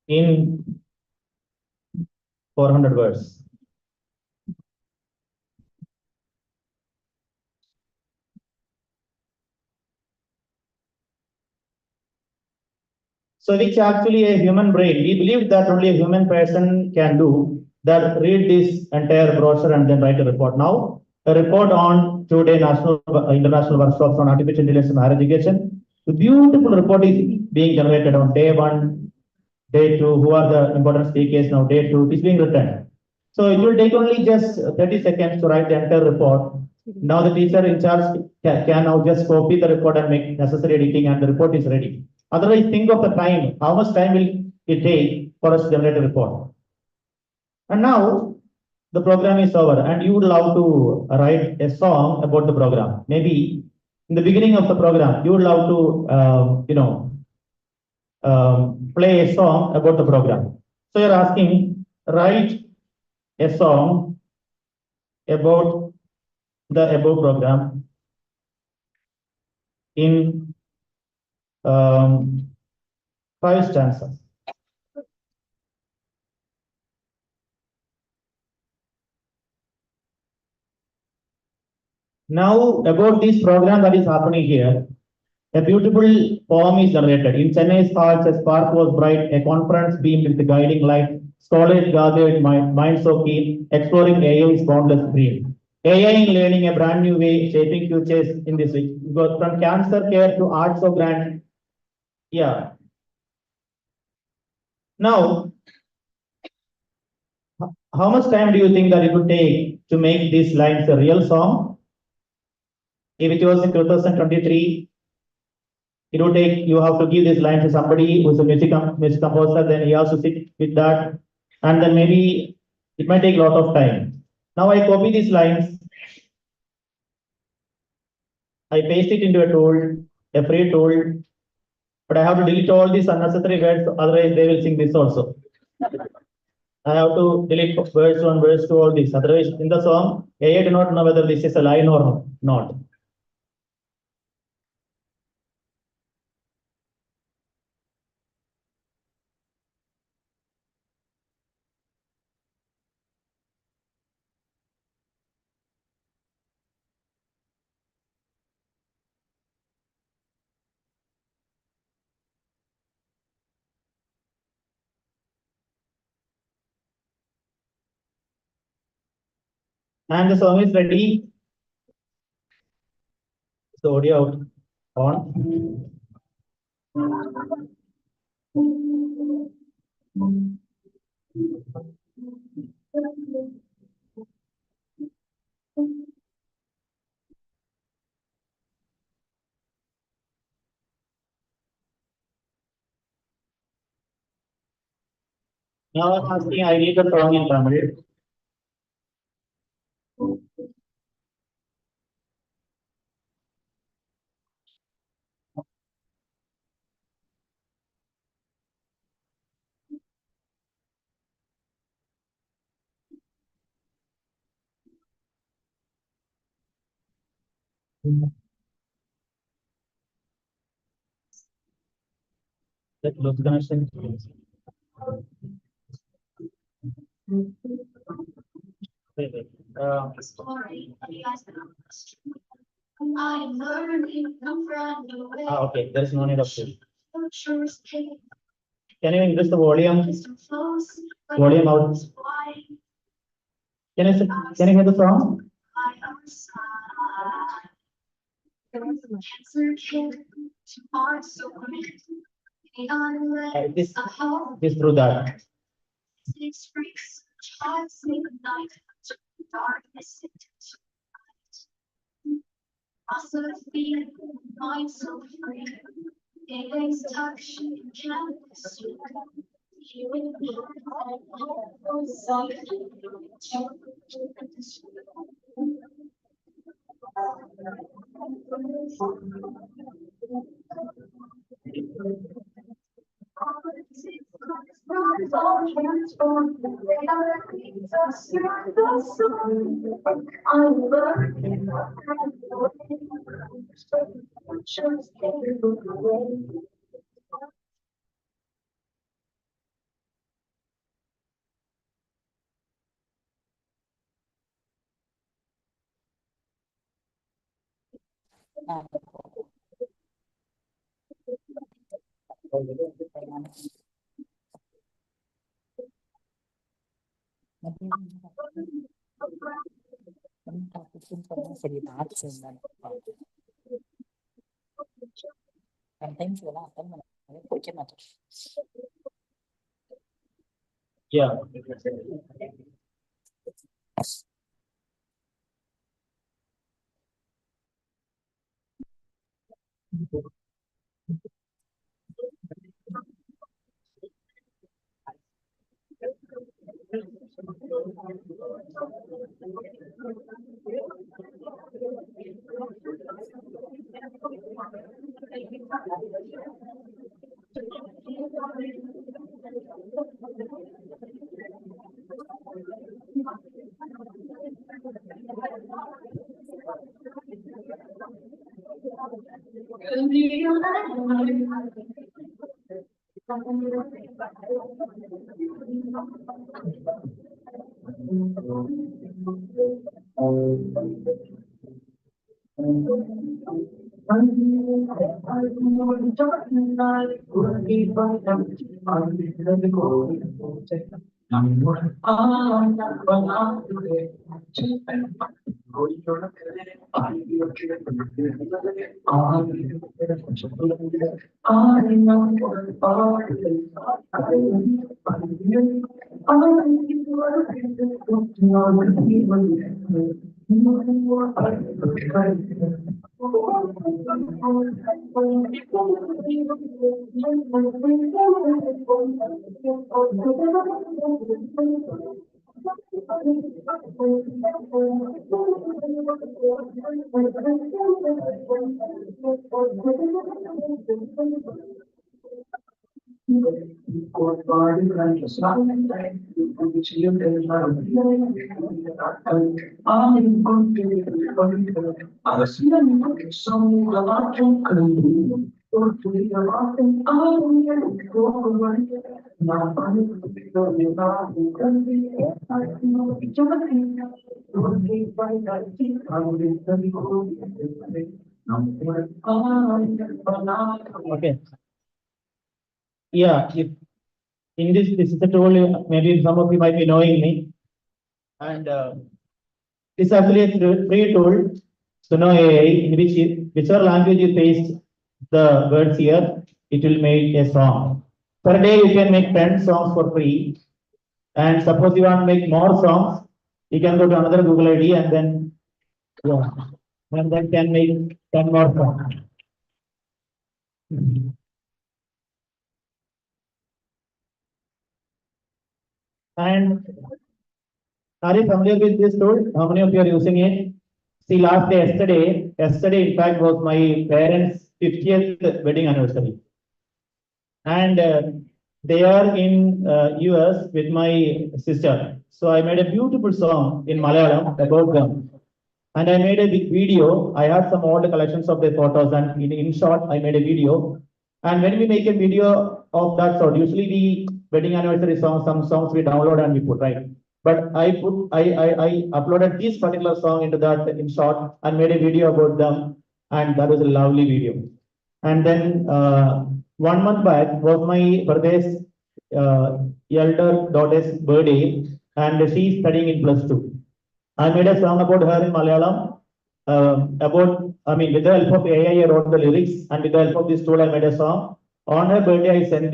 in 400 words. So which actually a human brain, we believe that only a human person can do that, read this entire brochure and then write a report. Now, a report on today national international workshops on artificial intelligence and higher education. The beautiful report is being generated on day one, day two, who are the important speakers now, day two, it's being written. So it will take only just 30 seconds to write the entire report. Now the teacher in charge can now just copy the report and make necessary editing and the report is ready. Otherwise, think of the time, how much time will it take for us to generate a report? And now the program is over and you would love to write a song about the program. Maybe in the beginning of the program, you would love to, play a song about the program. So you're asking, write a song about the above program in 5 stanzas. Now about this program that is happening here, a beautiful poem is generated. In Chennai's hearts, a spark was bright, a conference beamed with the guiding light. Scholars gathered, minds so keen, exploring AI's boundless dream. AI in learning a brand new way, shaping futures in this week. Goes from cancer care to art so grand. Yeah. Now, how much time do you think that it would take to make these lines a real song? If it was in 2023, it would take, you have to give this line to somebody who's a music composer, then he has to sit with that, and then maybe it might take a lot of time. Now I copy these lines, I paste it into a tool, a free tool, but I have to delete all these unnecessary words, otherwise they will sing this also. I have to delete verse 1, verse 2, all this. Otherwise, in the song, AI do not know whether this is a line or not. And the song is ready. So audio out on. Now I'm asking, I need the song in Tamil. That looks connection. Okay, there is no need of this. Can you increase the volume? Volume out. Can you hear the song? This through that. Yeah. Okay. Yeah, if in this is a tool, maybe some of you might be knowing me. And it's actually a free tool, Suno AI, in which whichever language you paste the words here, it will make a song. Per day, you can make 10 songs for free. And suppose you want to make more songs, you can go to another Google ID and then, yeah, and then can make 10 more songs. And are you familiar with this tool? How many of you are using it? See, yesterday, in fact, was my parents' 50th wedding anniversary. And they are in US with my sister. So I made a beautiful song in Malayalam about them. And I made a big video. I had some old collections of the photos, and in short, I made a video. And when we make a video of that sort, usually the wedding anniversary song, some songs we download and we put, right? But I uploaded this particular song into that in short and made a video about them, and that was a lovely video. And then 1 month back was my birthday's elder daughter's birthday, and she is studying in +2. I made a song about her in Malayalam. With the help of AI, I wrote the lyrics, and with the help of this tool, I made a song. On her birthday, in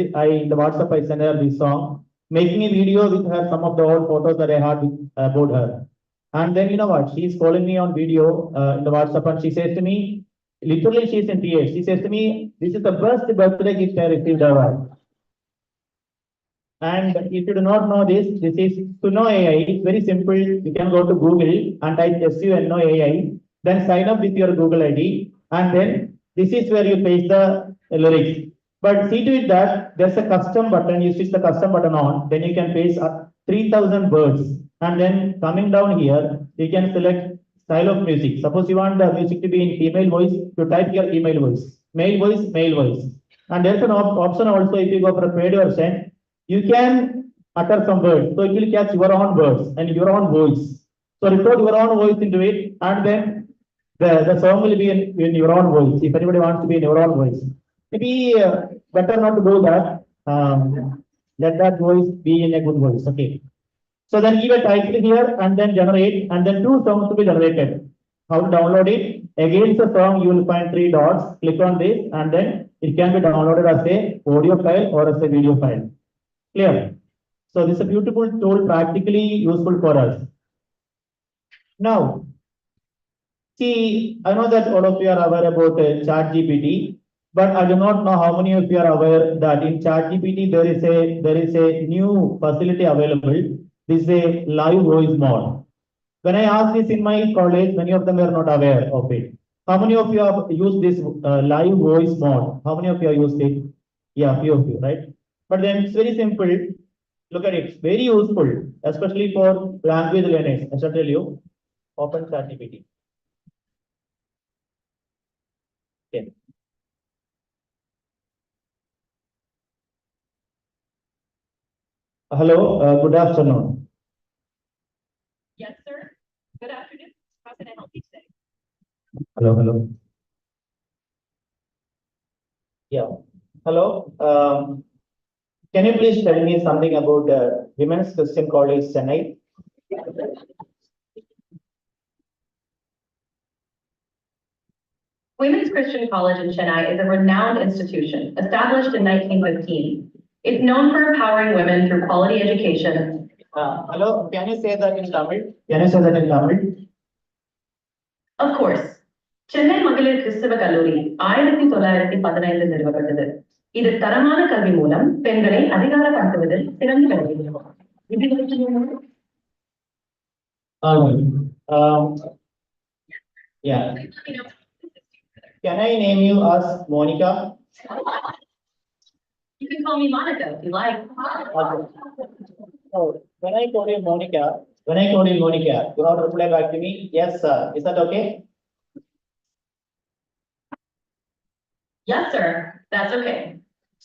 the WhatsApp, I sent her this song, making a video with her, some of the old photos that I had about her. And then, you know what? She's calling me on video in the WhatsApp, and she says to me, literally, she's in tears. She says to me, "This is the best birthday gift I received ever." And if you do not know this is Suno AI. It's very simple. You can go to Google and type SUNO AI, then sign up with your Google ID, and then this is where you paste the lyrics. But see to it that there's a custom button. You switch the custom button on, then you can paste 3,000 words. And then coming down here, you can select style of music. Suppose you want the music to be in female voice, you type your female voice, male voice, male voice. And there's an option also if you go for a paid version, you can utter some words. So it will catch your own words and your own voice. So record your own voice into it, and then the song will be in your own voice. If anybody wants to be in your own voice, maybe better not to do that. Let that voice be in a good voice. Okay. So then give a title here and then generate, and then two songs to be generated. How to download it? Against the song, you will find three dots. Click on this, and then it can be downloaded as a audio file or as a video file. Clear? So this is a beautiful tool, practically useful for us. Now, see, I know that all of you are aware about ChatGPT, but I do not know how many of you are aware that in ChatGPT there is a new facility available. This is a live voice mode. When I asked this in my college, many of them were not aware of it. How many of you have used this live voice mode? How many of you have used it? Yeah, few of you, right? But then it's very simple. Look at it, it's very useful, especially for language learners. I shall tell you, open ChatGPT. Okay. Hello, good afternoon. Yes, sir. Good afternoon. How can I help you today? Hello, hello. Yeah, hello. Can you please tell me something about Women's Christian College, Chennai? Women's Christian College in Chennai is a renowned institution established in 1915. It's known for empowering women through quality education. Hello, can you say that in Tamil? Can you say that in Tamil? Of course, Chennai மகளிர் கிறிஸ்தவ கல்லூரி 1915 நிறுவப்பட்டது. இது தரமான கல்வி மூலம் பெண்களை அதிகாரப்படுத்துவதில் சிறந்து விளங்குகிறது. Yeah. Can I name you as Monica? You can call me Monica if you like. Okay. So when I told you Monica, you have to reply back to me, yes, sir. Is that okay? Yes, sir. That's okay.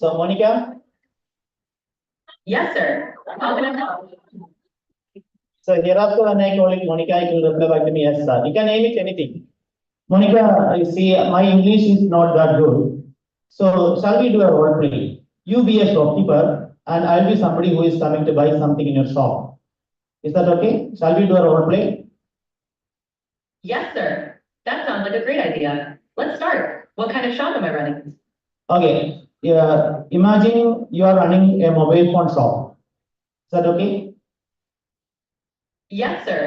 So Monica? Yes, sir. How can I help? So hereafter when I call it Monica, it will reply back to me, yes, sir. You can name it anything. Monica, you see, my English is not that good. So shall we do a role play? You be a shopkeeper and I'll be somebody who is coming to buy something in your shop. Is that okay? Shall we do a role play? Yes, sir. That sounds like a great idea. Let's start. What kind of shop am I running? Okay. Yeah, imagine you are running a mobile phone shop. Is that okay? Yes, sir.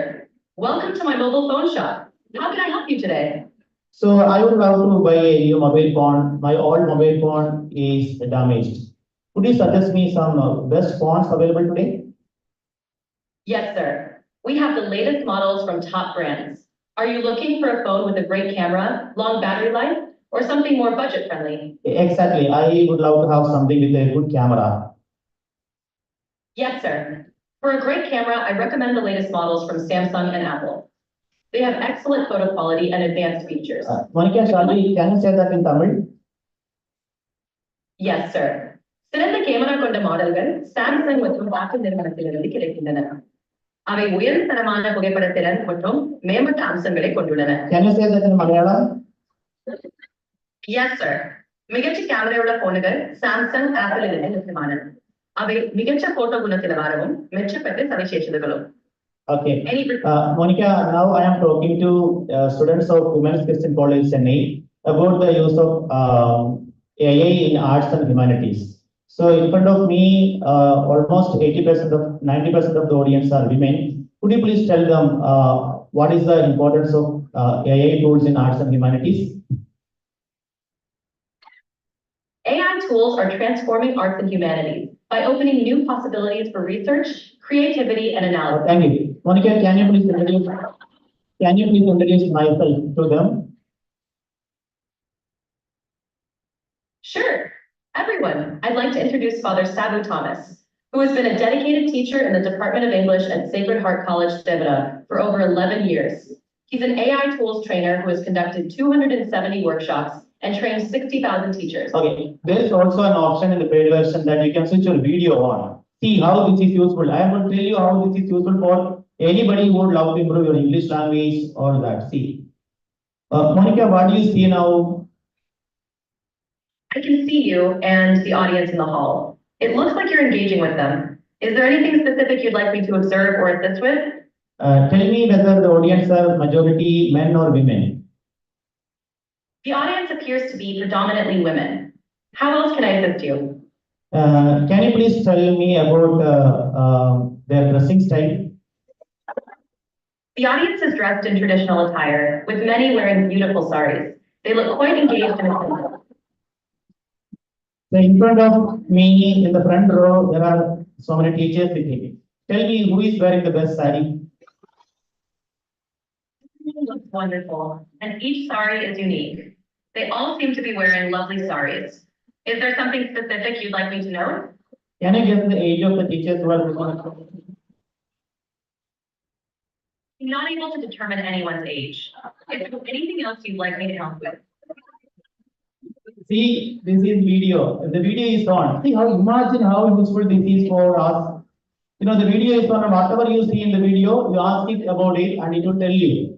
Welcome to my mobile phone shop. How can I help you today? So I would love to buy a new mobile phone. My old mobile phone is damaged. Could you suggest me some best phones available today? Yes, sir. We have the latest models from top brands. Are you looking for a phone with a great camera, long battery life, or something more budget friendly? Exactly. I would love to have something with a good camera. Yes, sir. For a great camera, I recommend the latest models from Samsung and Apple. They have excellent photo quality and advanced features. Monica, can you say that in Tamil? Yes, sir. சிறந்த camera கொண்ட மாடல்கள் Samsung மற்றும் apple நிறுவனத்திலிருந்து கிடைக்கின்றன. அவை உயர்தரமான புகைப்படத்திறன் மற்றும் மேம்பட்ட அம்சங்களை கொண்டுள்ளன. Can you say that in Malayalam? Yes, sir. மிகச்ச கேமராவுள்ள போனுகள் சாம்சங் ஆப்பிள் இருந்து லഭ്യമാണ്. அவை மிകച്ച ഫോട്ടോ ഗുണനിലവാരവും മെച്ചപ്പെട്ട സവിശേഷതകളും. Okay. Monica, now I am talking to students of Women's Christian College, Chennai, about the use of AI in arts and humanities. So in front of me, almost 90% of the audience are women. Could you please tell them what is the importance of AI tools in arts and humanities? AI tools are transforming arts and humanities by opening new possibilities for research, creativity, and analysis. Thank you. Monica, can you please introduce myself to them? Sure. Everyone, I'd like to introduce Father Sabu Thomas, who has been a dedicated teacher in the Department of English at Sacred Heart College, Devada, for over 11 years. He's an AI tools trainer who has conducted 270 workshops and trained 60,000 teachers. Okay, there is also an option in the paid version that you can switch your video on. See how this is useful. I am going to tell you how this is useful for anybody who would love to improve your English language or that. See, Monica, what do you see now? I can see you and the audience in the hall. It looks like you're engaging with them. Is there anything specific you'd like me to observe or assist with? Tell me whether the audience are majority men or women. The audience appears to be predominantly women. How else can I assist you? Can you please tell me about their dressing style? The audience is dressed in traditional attire, with many wearing beautiful saris. They look quite engaged and attentive. So in front of me, in the front row, there are so many teachers sitting. Tell me who is wearing the best sari? Looks wonderful, and each sari is unique. They all seem to be wearing lovely saris. Is there something specific you'd like me to know? Can you guess the age of the teachers who are looking? I'm not able to determine anyone's age. Is there anything else you'd like me to help with? See, this is video. The video is on. See how imagine how useful this is for us. You know, the video is on, and whatever you see in the video, you ask it about it, and it will tell you.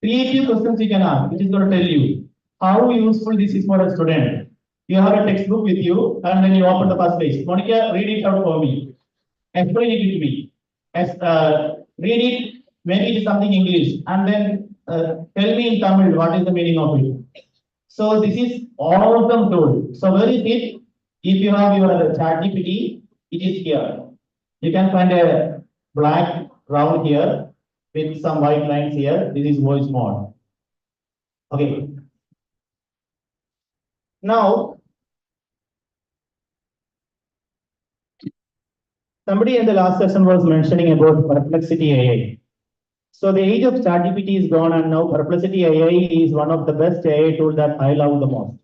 Creative questions you can ask. It is going to tell you how useful this is for a student. You have a textbook with you, and then you open the first page. Monica, read it out for me. Explain it to me. Read it. Maybe it is something English, and then tell me in Tamil what is the meaning of it. So this is awesome tool. So where is it? If you have your ChatGPT, it is here. You can find a black round here with some white lines here. This is voice mode. Okay. Now, somebody in the last session was mentioning about Perplexity AI. So the age of ChatGPT is gone, and now Perplexity AI is one of the best AI tools that I love the most.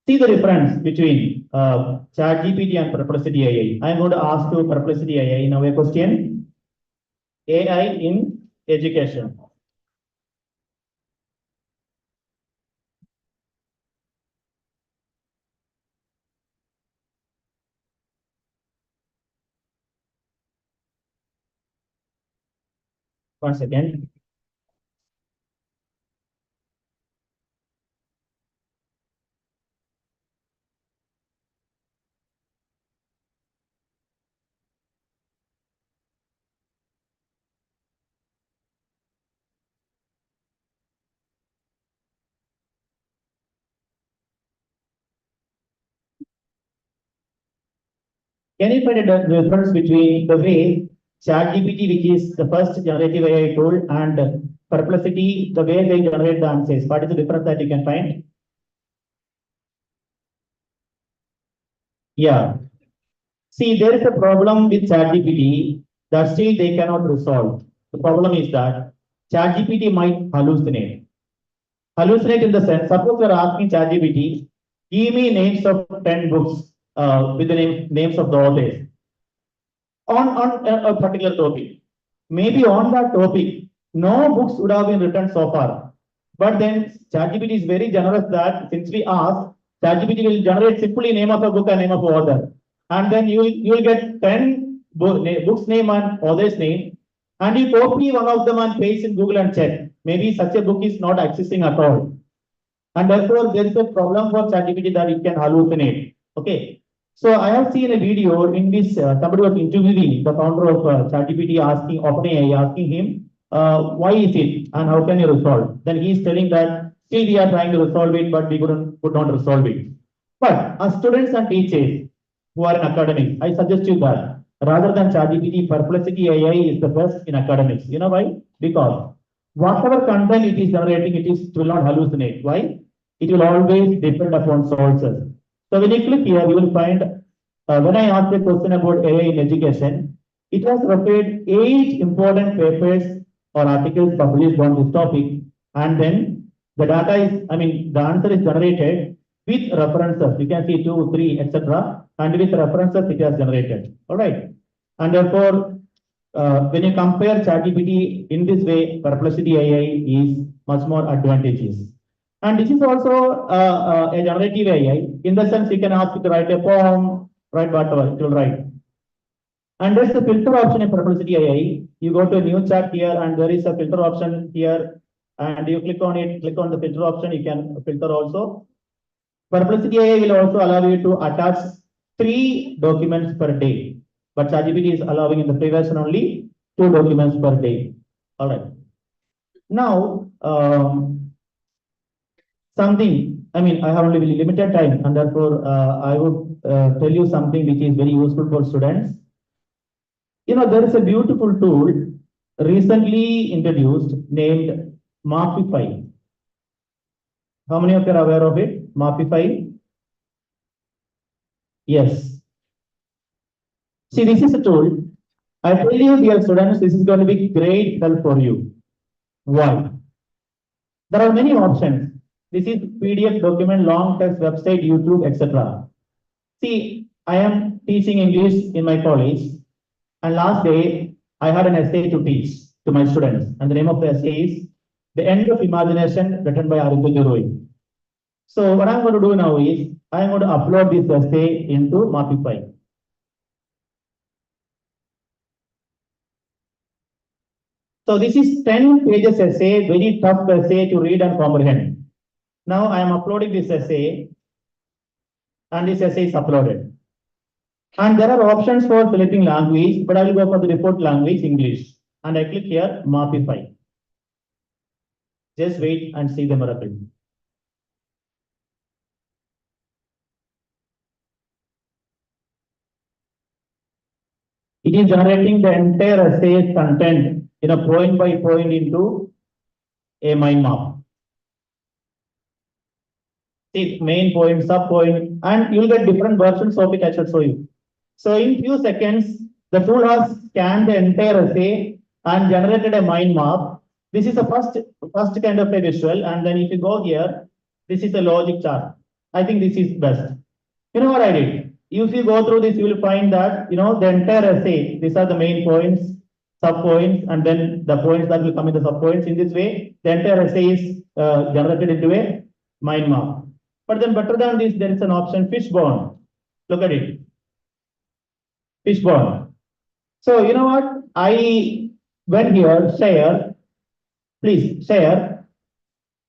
See the difference between ChatGPT and Perplexity AI. I'm going to ask you Perplexity AI now a question. AI in education. Once again. Can you find a difference between the way ChatGPT, which is the first generative AI tool, and Perplexity, the way they generate the answers? What is the difference that you can find? Yeah. See, there is a problem with ChatGPT that still they cannot resolve. The problem is that ChatGPT might hallucinate. Hallucinate in the sense, suppose you're asking ChatGPT, give me names of 10 books with the names of the authors on a particular topic. Maybe on that topic, no books would have been written so far. But then ChatGPT is very generous that since we ask, ChatGPT will generate simply name of a book and name of author. And then you will get 10 books name and author's name. And you copy one of them and paste in Google and check. Maybe such a book is not existing at all. And therefore, there is a problem for ChatGPT that it can hallucinate. Okay. So I have seen a video in which somebody was interviewing the founder of ChatGPT, asking OpenAI, asking him, why is it and how can you resolve? Then he is telling that still we are trying to resolve it, but we could not resolve it. But as students and teachers who are in academics, I suggest you that rather than ChatGPT, Perplexity AI is the best in academics. You know why? Because whatever content it is generating, it will not hallucinate. Why? It will always depend upon sources. So when you click here, you will find, when I asked a question about AI in education, it has referred 8 important papers or articles published on this topic. And then the data is, the answer is generated with references. You can see 2, 3, etc. And with references, it has generated. All right. And therefore, when you compare ChatGPT in this way, Perplexity AI is much more advantageous. And this is also a generative AI. In the sense, you can ask it to write a poem, write whatever, it will write. And there's a filter option in Perplexity AI. You go to a new chat here, and there is a filter option here. and you click on it, click on the filter option, you can filter also. Perplexity AI will also allow you to attach 3 documents per day, but ChatGPT is allowing in the free version only 2 documents per day. All right. Now, something, I mean, I have only limited time, and therefore, I would tell you something which is very useful for students. You know, there is a beautiful tool recently introduced named Mapify. How many of you are aware of it? Mapify? Yes. See, this is a tool. I tell you, dear students, this is going to be great help for you. Why? There are many options. This is PDF document, long text, website, YouTube, etc. See, I am teaching English in my college, and last day I had an essay to teach to my students, and the name of the essay is The End of Imagination, written by Arvind Roy. So what I'm going to do now is I'm going to upload this essay into Mapify. So this is 10 pages essay, very tough essay to read and comprehend. Now I am uploading this essay, and this essay is uploaded. And there are options for selecting language, but I will go for the default language, English. And I click here, Mapify. Just wait and see the miracle. It is generating the entire essay content in a point by point into a mind map. See, main point, sub point, and you'll get different versions of it. I should show you. So in few seconds, the tool has scanned the entire essay and generated a mind map. This is the first kind of a visual, and then if you go here, this is a logic chart. I think this is best. You know what I did? If you go through this, you will find that, you know, the entire essay, these are the main points, sub points, and then the points that will come in the sub points. In this way, the entire essay is generated into a mind map. But then better than this, there is an option Fishbone. Look at it. Fishbone. So you know what? I went here, share, please share,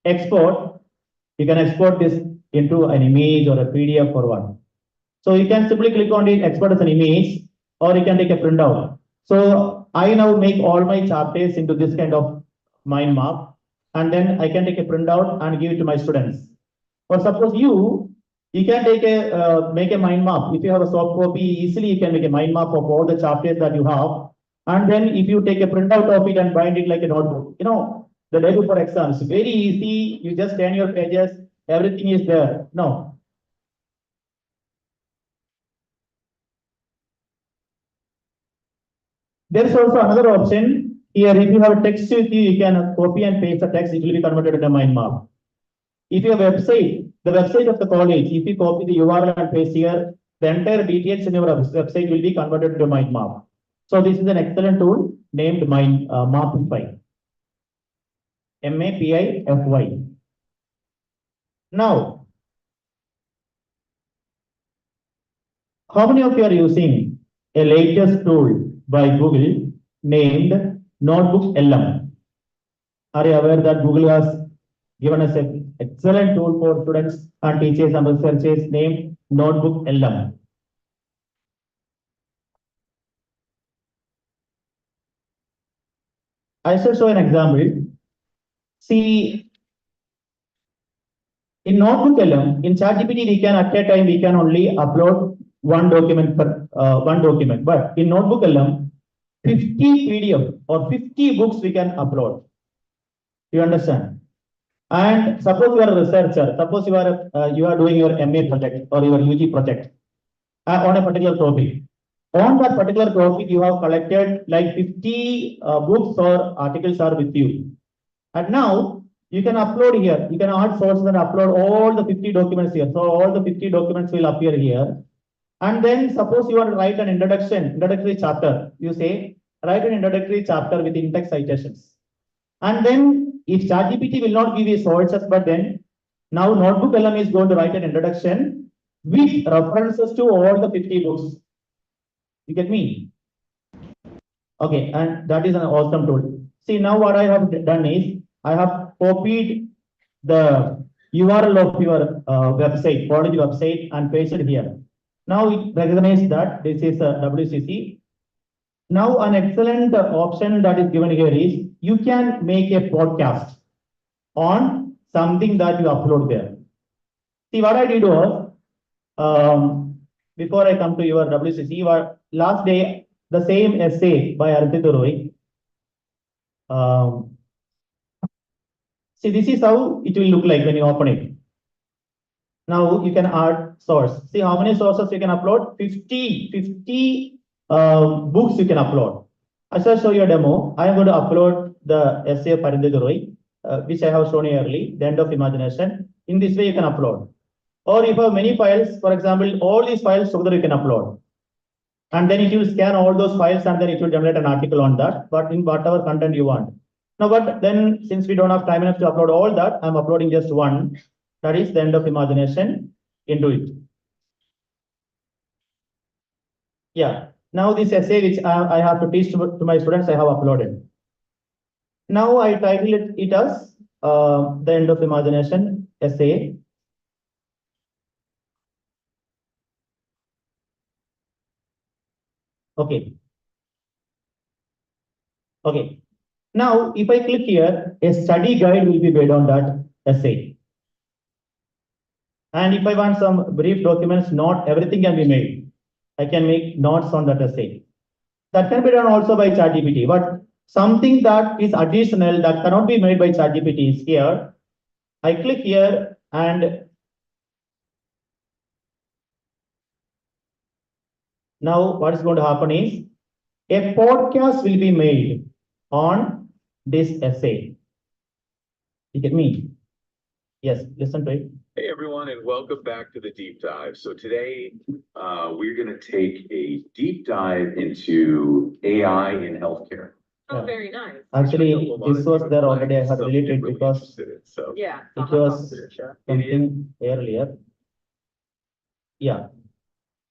export. You can export this into an image or a PDF or what. So you can simply click on it, export as an image, or you can take a printout. So I now make all my chapters into this kind of mind map, and then I can take a printout and give it to my students. Or suppose you can take make a mind map. If you have a soft copy, easily you can make a mind map of all the chapters that you have. And then if you take a printout of it and bind it like a notebook, you know, the day before exams, very easy. You just turn your pages, everything is there. No. There is also another option here. If you have text with you, you can copy and paste the text. It will be converted into a mind map. If you have a website, the website of the college, if you copy the URL and paste here, the entire details in your website will be converted to a mind map. So this is an excellent tool named Mapify. Mapify. Now, how many of you are using a latest tool by Google named Notebook LM? Are you aware that Google has given us an excellent tool for students and teachers and researchers named Notebook LM? I shall show an example. See, in Notebook LM, in ChatGPT, we can at a time we can only upload one document per one document. But in Notebook LM, 50 PDF or 50 books we can upload. You understand? And suppose you are a researcher, suppose you are doing your MA project or your UG project on a particular topic. On that particular topic, you have collected like 50 books or articles are with you. And now you can upload here. You can add sources and upload all the 50 documents here. So all the 50 documents will appear here. And then suppose you want to write an introductory chapter. You say, write an introductory chapter with in-text citations. And then if ChatGPT will not give you sources, but then now Notebook LM is going to write an introduction with references to all the 50 books. You get me? Okay, and that is an awesome tool. See, now what I have done is I have copied the URL of your website, college website, and pasted here. Now it recognizes that this is a WCC. Now an excellent option that is given here is you can make a podcast on something that you upload there. See, what I did was, before I come to your WCC, last day, the same essay by Ardhito Roy. See, this is how it will look like when you open it. Now you can add source. See how many sources you can upload? 50 books you can upload. I shall show you a demo. I am going to upload the essay of Ardhito Roy, which I have shown you earlier, The End of Imagination. In this way, you can upload. Or if you have many files, for example, all these files together you can upload. And then it will scan all those files and then it will generate an article on that, but in whatever content you want. Now, but then since we don't have time enough to upload all that, I'm uploading just one, that is The End of Imagination, into it. Yeah, now this essay which I have to teach to my students, I have uploaded. Now I title it as The End of Imagination essay. Okay. Okay. Now, if I click here, a study guide will be made on that essay. And if I want some brief documents, not everything can be made. I can make notes on that essay. That can be done also by ChatGPT, but something that is additional that cannot be made by ChatGPT is here. I click here and now what is going to happen is a podcast will be made on this essay. You get me? Yes, listen to it. Hey everyone, and welcome back to the deep dive. So today we're going to take a deep dive into AI in healthcare. Oh, very nice. Actually, this was there already. I have deleted because So Yeah. it was something earlier. Yeah.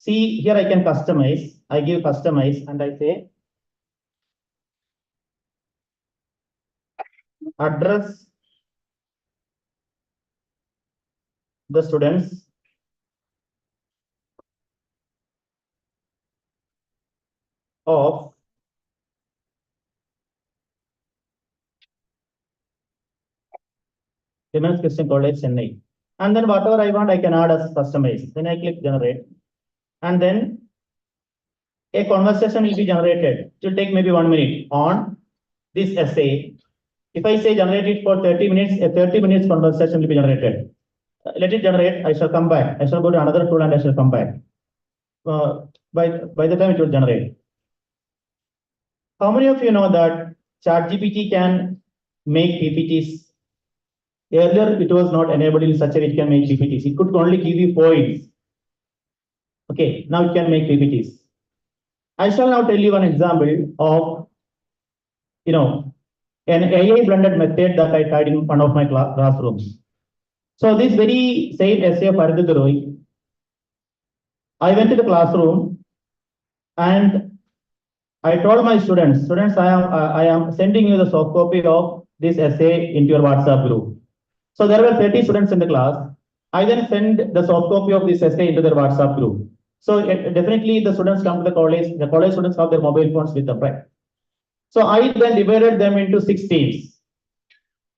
See, here I can customize. I give customize and I say address the students of Women's Christian College, Chennai. And then whatever I want, I can add as customize. Then I click generate. And then a conversation will be generated. It will take maybe 1 minute on this essay. If I say generate it for 30 minutes, a 30 minutes conversation will be generated. Let it generate. I shall come back. I shall go to another tool and I shall come back. By the time it will generate. How many of you know that ChatGPT can make PPTs? Earlier, it was not enabled in such a way it can make PPTs. It could only give you points. Okay, now it can make PPTs. I shall now tell you an example of, an AI blended method that I tried in one of my classrooms. So this very same essay of Ardhito Roy, I went to the classroom and I told my students, I am sending you the soft copy of this essay into your WhatsApp group. So there were 30 students in the class. I then send the soft copy of this essay into their WhatsApp group. So definitely the students come to the college students have their mobile phones with them, right? So I then divided them into 6 teams.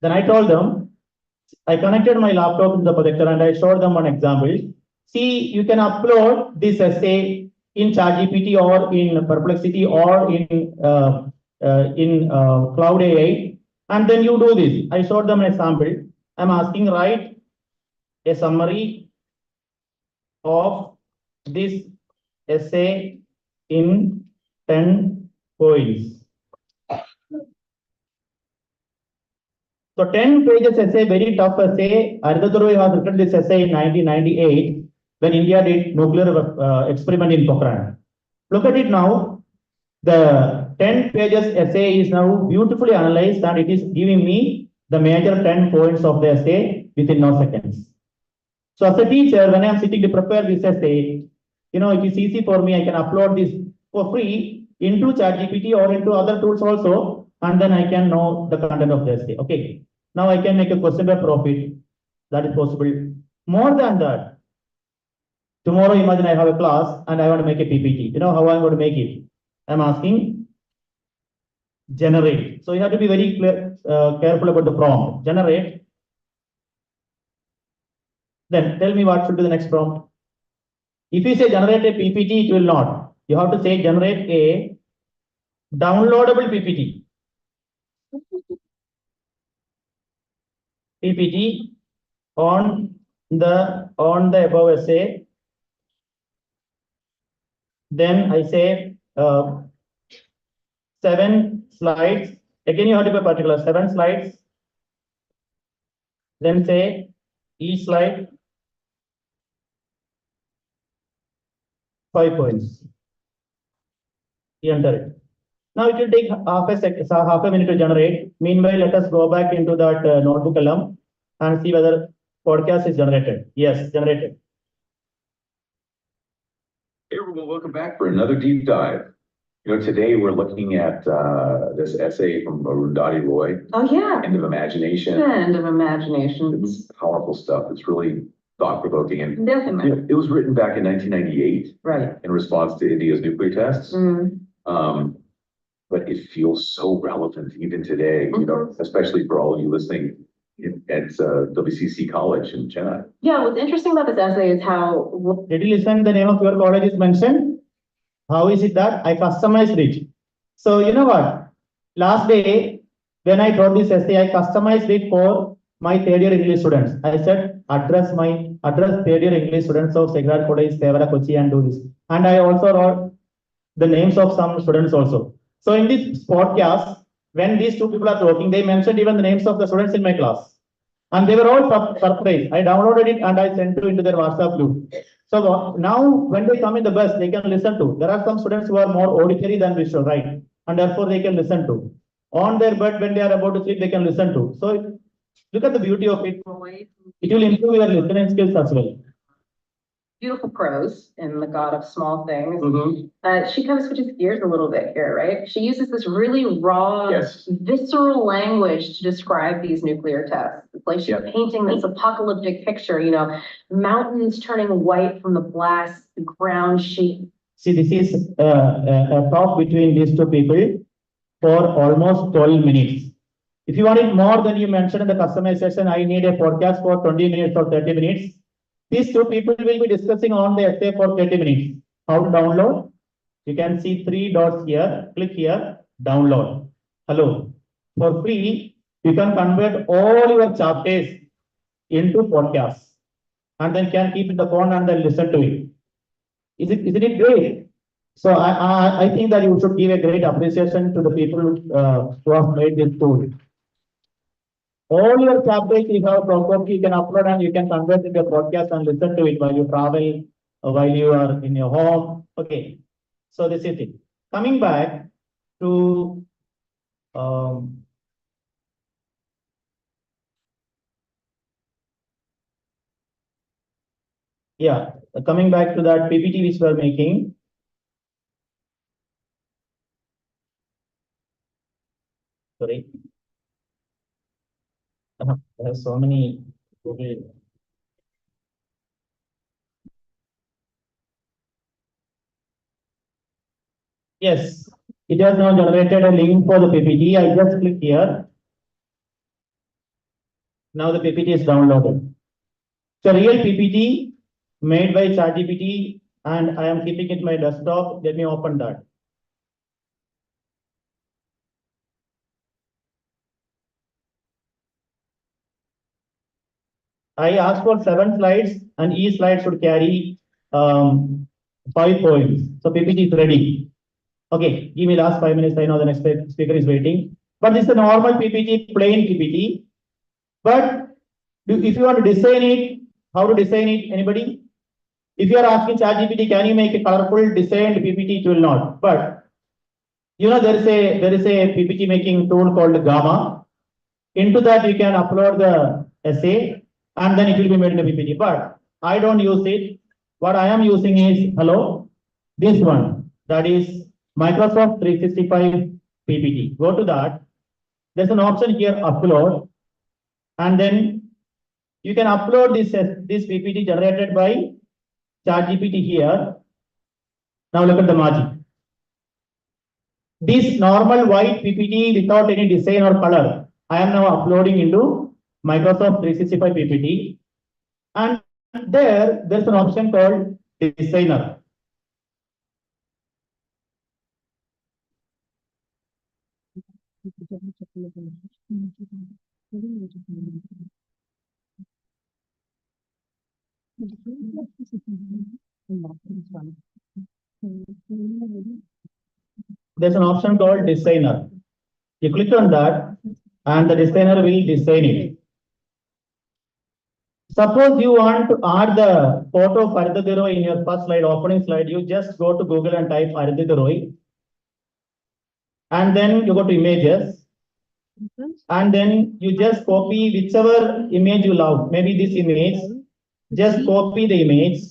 Then I told them, I connected my laptop to the projector and I showed them one example. See, you can upload this essay in ChatGPT or in Perplexity or in Cloud AI, and then you do this. I showed them an example. I'm asking write a summary of this essay in 10 points. So 10 pages essay, very tough essay. Ardhito Roy has written this essay in 1998 when India did nuclear experiment in Pokhran. Look at it now. The 10 pages essay is now beautifully analyzed and it is giving me the major 10 points of the essay within no seconds. So as a teacher, when I am sitting to prepare this essay, it is easy for me. I can upload this for free into ChatGPT or into other tools also, and then I can know the content of the essay. Okay. Now I can make a question by profit. That is possible. More than that, tomorrow imagine I have a class and I want to make a PPT. You know how I'm going to make it? I'm asking generate. So you have to be very clear, careful about the prompt. Generate. Then tell me what should be the next prompt. If you say generate a PPT, it will not. You have to say generate a downloadable PPT. PPT on the above essay. Then I say 7 slides. Again, you have to be particular. 7 slides. Then say each slide 5 points. You enter it. Now it will take half a minute to generate. Meanwhile, let us go back into that notebook column and see whether podcast is generated. Yes, generated. Hey everyone, welcome back for another deep dive. You know, today we're looking at this essay from Arundhati Roy, Oh, yeah. End of Imagination. End of imagination. It's powerful stuff. It's really thought-provoking. And you Definitely. know, it was written back in 1998 Right. in response to India's nuclear tests. Mm. But it feels so relevant even today, you know, especially for all of you listening at WCC College in Chennai. Yeah, what's interesting about this essay is how, Did you listen? The name of your college is mentioned. How is it that I customized it? So you know what? Last day, when I wrote this essay, I customized it for my third year English students. I said, address third year English students of Sacred College, Sevara, Kochi, and do this. And I also wrote the names of some students also. So in this podcast, when these two people are talking, they mentioned even the names of the students in my class. And they were all surprised. I downloaded it and I sent it into their WhatsApp group. So now when they come in the bus, they can listen to. There are some students who are more auditory than visual, right? And therefore they can listen to. On their bed, when they are about to sleep, they can listen to. So look at the beauty of it. It will improve your listening skills as well. beautiful prose in The God of Small Things. Mm-hmm. She kind of switches gears a little bit here, right? She uses this really raw, Yes. visceral language to describe these nuclear tests. It's like she's Yep. painting this apocalyptic picture, you know, mountains turning white from the blast, the ground shaking. See, this is a talk between these two people for almost 12 minutes. If you want it more than you mentioned in the customization, I need a podcast for 20 minutes or 30 minutes. These two people will be discussing on the essay for 30 minutes. How to download? You can see 3 dots here. Click here, download. Hello. For free, you can convert all your chapters into podcasts and then can keep in the phone and then listen to it. Isn't it great? So I think that you should give a great appreciation to the people who have made this tool. All your chapters, if you have a proper, you can upload and you can convert into a podcast and listen to it while you travel, or while you are in your home. Okay. So this is it. Coming back to yeah, coming back to that PPT which we are making. Sorry. I have so many. Yes, it has now generated a link for the PPT. I just click here. Now the PPT is downloaded. So real PPT made by ChatGPT, and I am keeping it in my desktop. Let me open that. I asked for 7 slides, and each slide should carry 5 points. So PPT is ready. Okay, give me last 5 minutes. I know the next speaker is waiting. But this is a normal PPT, plain PPT. But if you want to design it, how to design it? Anybody? If you are asking ChatGPT, can you make a colorful designed PPT? It will not. But you know there is a PPT making tool called Gamma. Into that you can upload the essay, and then it will be made in a PPT. But I don't use it. What I am using is this one. That is Microsoft 365 PPT. Go to that. There's an option here, upload. And then you can upload this PPT generated by ChatGPT here. Now look at the magic. This normal white PPT without any design or color, I am now uploading into Microsoft 365 PPT. And there's an option called Designer. There's an option called Designer. You click on that and the designer will design it. Suppose you want to add the photo of Arundhati Roy in your first slide, opening slide, you just go to Google and type Arundhati Roy. And then you go to images. And then you just copy whichever image you love. Maybe this image. Just copy the image.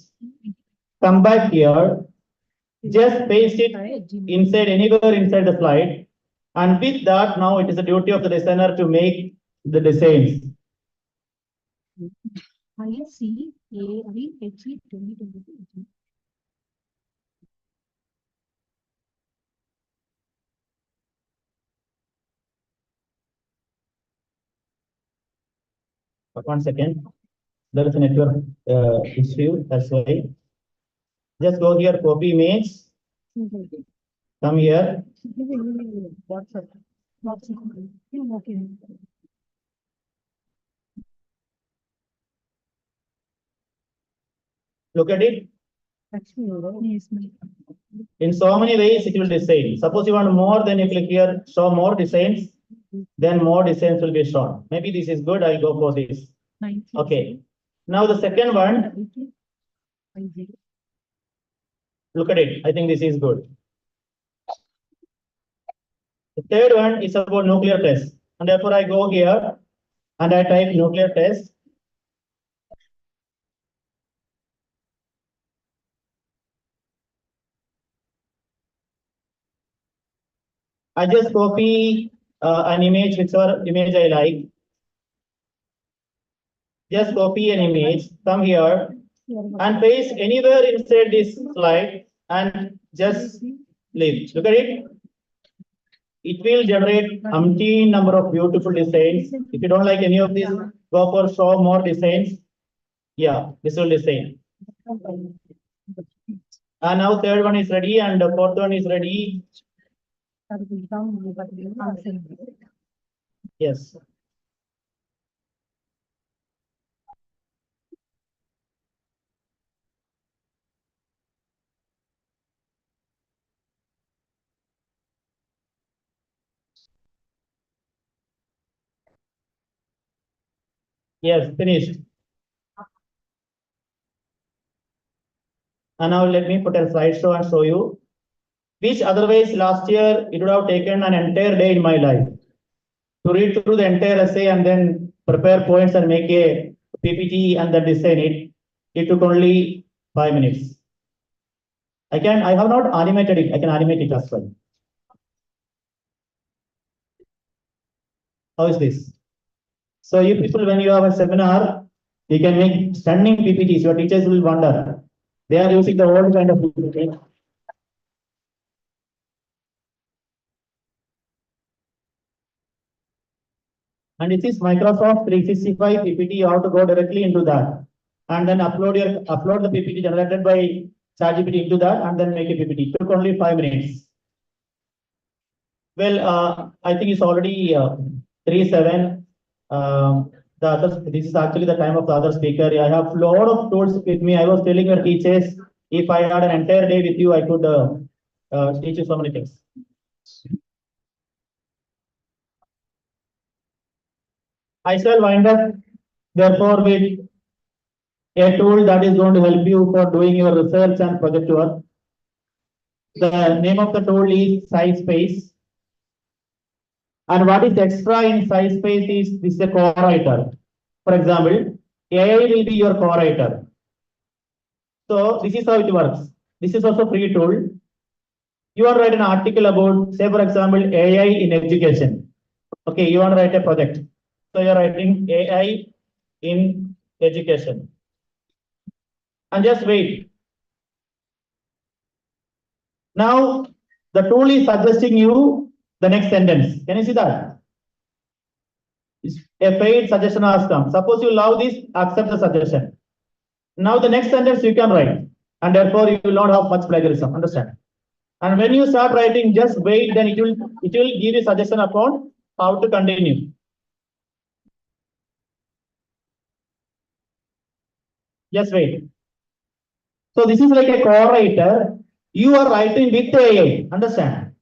Come back here. Just paste it inside anywhere inside the slide. And with that, now it is the duty of the designer to make the designs. ICAIHE 2022. One second. There is a network issue. That's why. Just go here, copy image. Come here. Look at it. In so many ways, it will design. Suppose you want more, then you click here, show more designs. Then more designs will be shown. Maybe this is good. I'll go for this. Okay. Now the second one. Look at it. I think this is good. The third one is about nuclear test. And therefore I go here and I type nuclear test. I just copy an image, whichever image I like. Just copy an image, come here and paste anywhere inside this slide and just leave. Look at it. It will generate umpteen number of beautiful designs. If you don't like any of these, go for show more designs. Yeah, this will design. And now third one is ready and the fourth one is ready. Yes. Yes, finished. And now let me put a slideshow and show you. Which otherwise last year it would have taken an entire day in my life to read through the entire essay and then prepare points and make a PPT and then design it. It took only 5 minutes. I have not animated it. I can animate it as well. How is this? So you people, when you have a seminar, you can make stunning PPTs. Your teachers will wonder. They are using the old kind of PPT. And it is Microsoft 365 PPT. You have to go directly into that and then upload the PPT generated by ChatGPT into that and then make a PPT. It took only 5 minutes. Well, I think it's already 3:07. This is actually the time of the other speaker. I have a lot of tools with me. I was telling your teachers, if I had an entire day with you, I could teach you so many things. I shall wind up, therefore, with a tool that is going to help you for doing your research and project work. The name of the tool is SciSpace. And what is extra in SciSpace is this is a co-writer. For example, AI will be your co-writer. So this is how it works. This is also a free tool. You want to write an article about, say, for example, AI in education. Okay, you want to write a project. So you're writing AI in education. And just wait. Now, the tool is suggesting you the next sentence. Can you see that? A paid suggestion has come. Suppose you love this, accept the suggestion. Now the next sentence you can write, and therefore you will not have much plagiarism. Understand? And when you start writing, just wait. Then it will give you suggestion upon how to continue. Just wait. So this is like a co-writer. You are writing with AI. Understand?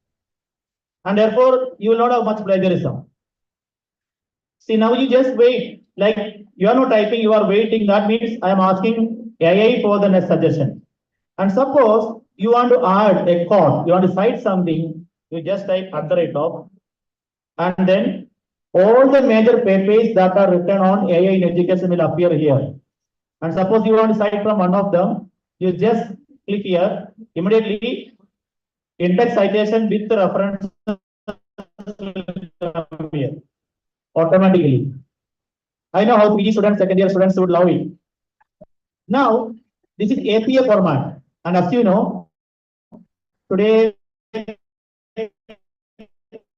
And therefore you will not have much plagiarism. See, now you just wait. Like you are not typing, you are waiting. That means I am asking AI for the next suggestion. And suppose you want to add a code, you want to cite something, you just type @ and then all the major papers that are written on AI in education will appear here. And suppose you want to cite from one of them, you just click here, immediately index citation with the reference will come here automatically. I know how PG students, second year students would love it. Now, this is APA format. And as you know, today,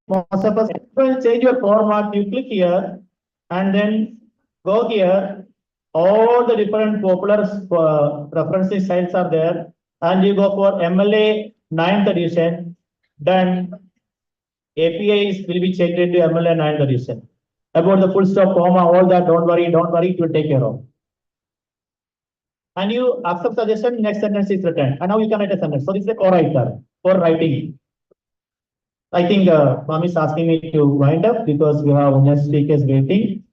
most of us will change your format. You click here and then go here. All the different popular referencing styles are there. And you go for MLA 9th edition. Then APA will be changed into MLA 9th edition. About the full stop, comma, all that, don't worry, it will take care of. And you accept suggestion, next sentence is written. And now you can write a sentence. So this is a co-writer for writing. I think Mami is asking me to wind up because we have next speakers waiting.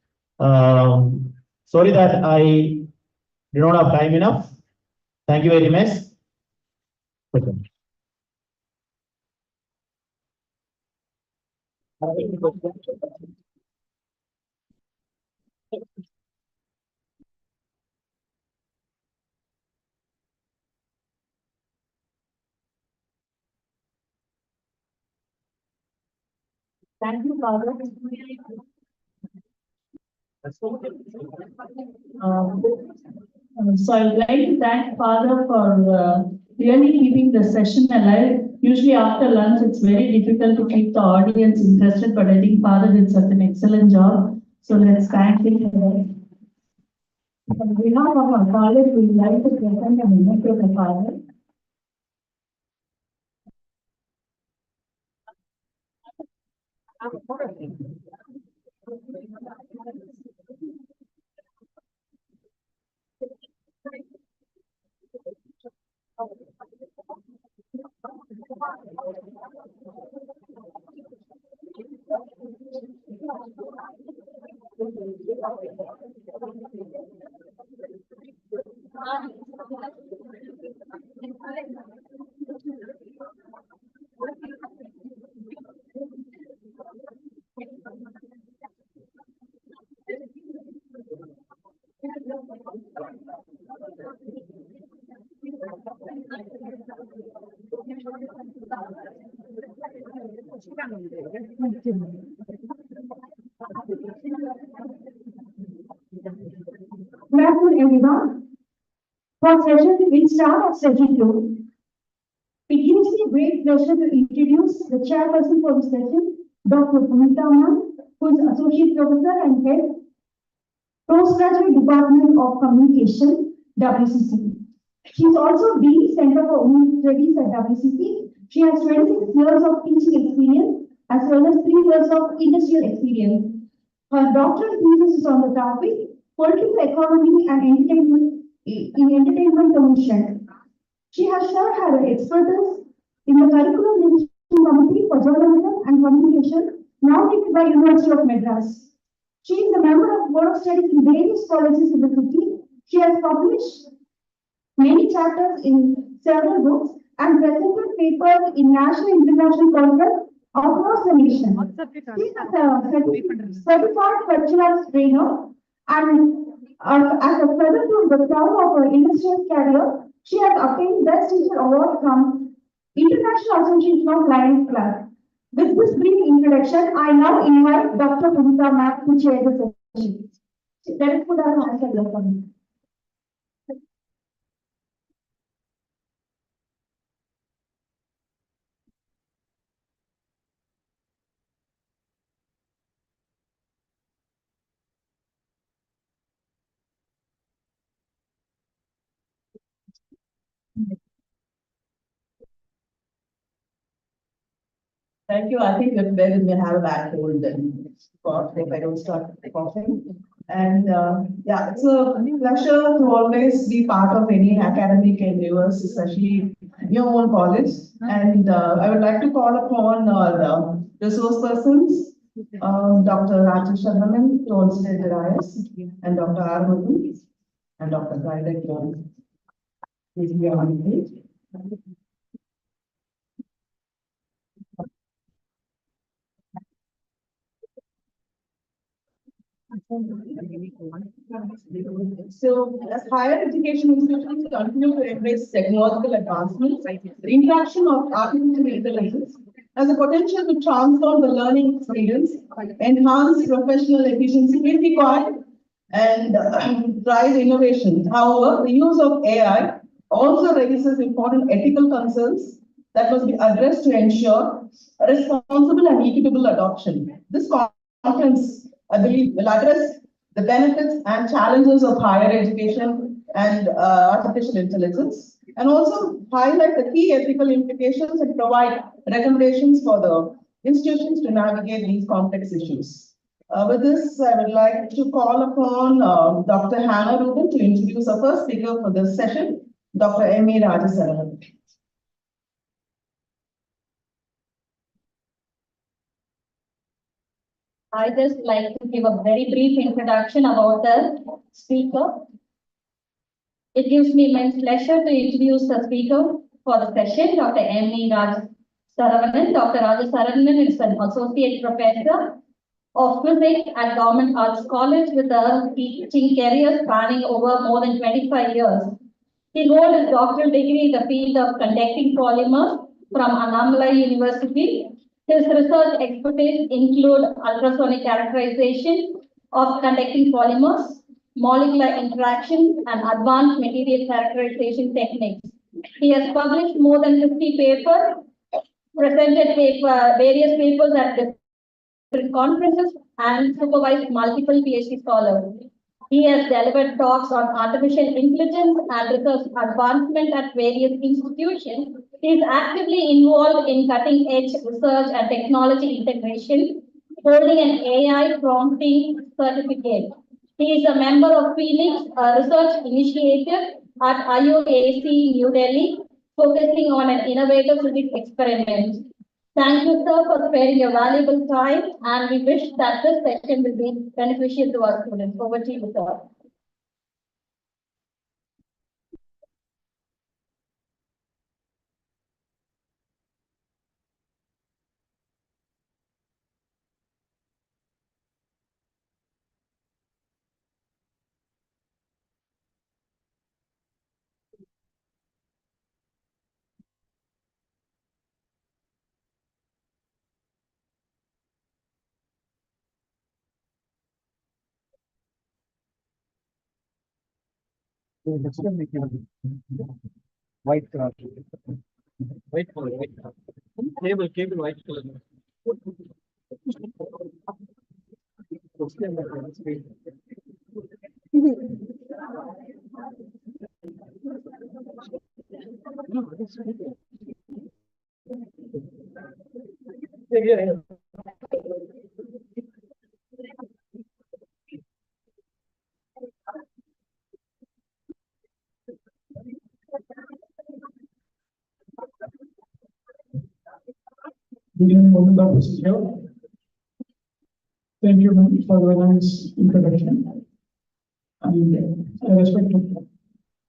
Sorry that I did not have time enough. Thank you very much. Thank you, Father. So I would like to thank Father for really keeping the session alive. Usually after lunch, it's very difficult to keep the audience interested, but I think Father did such an excellent job. So let's thank him for that. On behalf of our college, we would like to present a moment to the Father. Good afternoon, everyone. For session, we start at session 2. It gives me great pleasure to introduce the chairperson for the session, Dr. Punita Aman, who is Associate Professor and Head, Postgraduate Department of Communication, WCC. She is also Dean Center for Women's Studies at WCC. She has 26 years of teaching experience as well as 3 years of industrial experience. Her doctoral thesis is on the topic Political Economy and Entertainment in Entertainment Commission. She has shared her expertise in the Curriculum Revision Committee for Journalism and Communication, now headed by University of Madras. She is a member of Board of Studies in various colleges in the city. She has published many chapters in several books and presented papers in national and international conferences across the nation. She is a certified cultural trainer and as a further to the crown of her industrial career, she has obtained Best Teacher Award from International Association of Lions Club. With this brief introduction, I now invite Dr. Punita Ma'am to chair the session. Let us put our hands together for me. Thank you. I think that bear with me, I have a bad cold and cough if I don't start coughing. And yeah, it's a pleasure to always be part of any academic endeavors, especially your own college. And I would like to call upon our resource persons, Dr. Rajesh Sharman, to also take the dais, and Dr. R. Muthu, and Dr. Violet Young. Please be on the page. So, as higher education institutions continue to embrace technological advancements, the interaction of artificial intelligence has the potential to transform the learning experience, enhance professional efficiency if required, and drive innovation. However, the use of AI also raises important ethical concerns that must be addressed to ensure a responsible and equitable adoption. This conference, I believe, will address the benefits and challenges of higher education and artificial intelligence, and also highlight the key ethical implications and provide recommendations for the institutions to navigate these complex issues. With this, I would like to call upon Dr. Hannah Rubin to introduce our first speaker for this session, Dr. M.A. Rajasaraman. I just like to give a very brief introduction about the speaker. It gives me immense pleasure to introduce the speaker for the session, Dr. M.E. Rajasaraman. Dr. Rajasaraman is an associate professor of physics at Government Arts College with a teaching career spanning over more than 25 years. He hold his doctoral degree in the field of conducting polymers from Annamalai University. His research expertise include ultrasonic characterization of conducting polymers, molecular interaction, and advanced material characterization techniques. He has published more than 50 papers, presented various papers at different conferences, and supervised multiple PhD scholars. He has delivered talks on artificial intelligence and research advancement at various institutions. He is actively involved in cutting-edge research and technology integration, holding an AI prompting certificate. He is a member of Phoenix Research Initiative at IUAC New Delhi, focusing on an innovative physics experiment. Thank you, sir, for sparing your valuable time, and we wish that this session will be beneficial to our students. Over to you, sir. White color. White color. Cable, white color. Thank you for the nice introduction. And I respect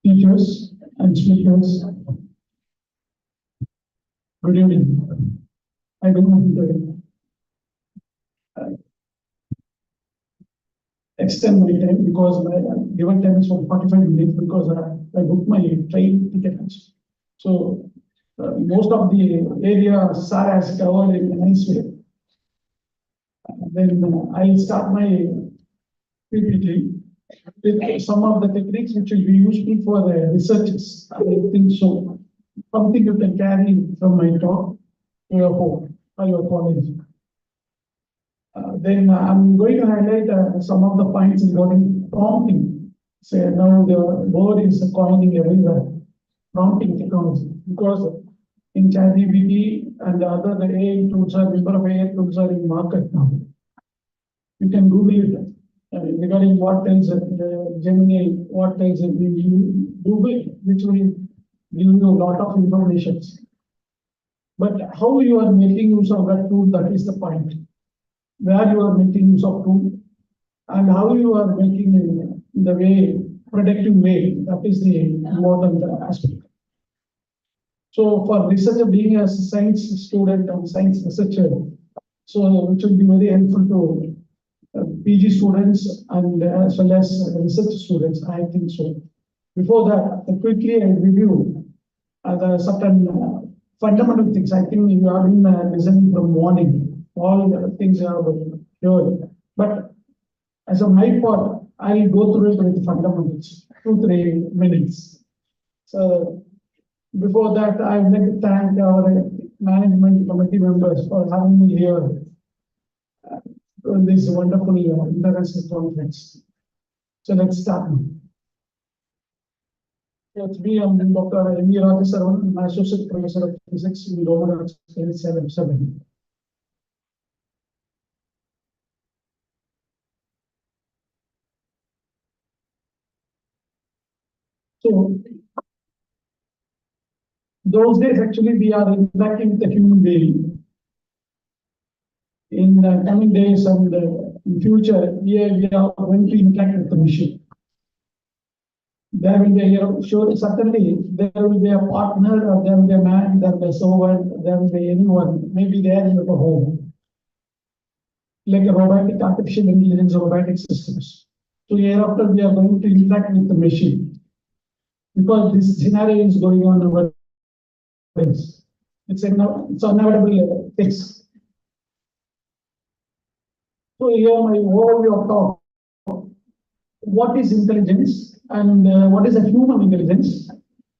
teachers and speakers. Good evening. I don't want to extend my time because my given time is for 45 minutes because I booked my train ticket. So most of the area Sir has covered in a nice way. Then I'll start my PPT with some of the techniques which will be useful for the researchers. I think so. Something you can carry from my talk to your home or your college. Then I'm going to highlight some of the points regarding prompting. Say now the word is coining everywhere, prompting technology, because in ChatGPT and the other AI tools are, number of AI tools are in market now. You can Google it regarding what tells Gemini, what tells Google, which will give you a lot of information. But how you are making use of that tool, that is the point. Where you are making use of tool and how you are making in the way, productive way, that is the important aspect. So for researcher, being a science student and science researcher, so which will be very helpful to PG students and as well as research students, I think so. Before that, quickly I review the certain fundamental things. I think you have been listening from morning. All the things are heard. But as a my part, I'll go through it with fundamentals, 2-3 minutes. So before that, I would like to thank our management committee members for having me here in this wonderful international conference. So let's start. It's me, I'm Dr. M. Rajasaran, I'm Associate Professor of Physics in Roman Scale 7. So those days actually we are interacting with the human being. In the coming days and in future, we are going to interact with the machine. There will be sure certainly there will be a partner, or there will be a man, there will be a servant, there will be anyone, maybe there in your home. Like a robotic artificial intelligence, robotic systems. So hereafter we are going to interact with the machine. Because this scenario is going on over things. It's inevitable things. So here my overview of talk. What is intelligence and what is a human intelligence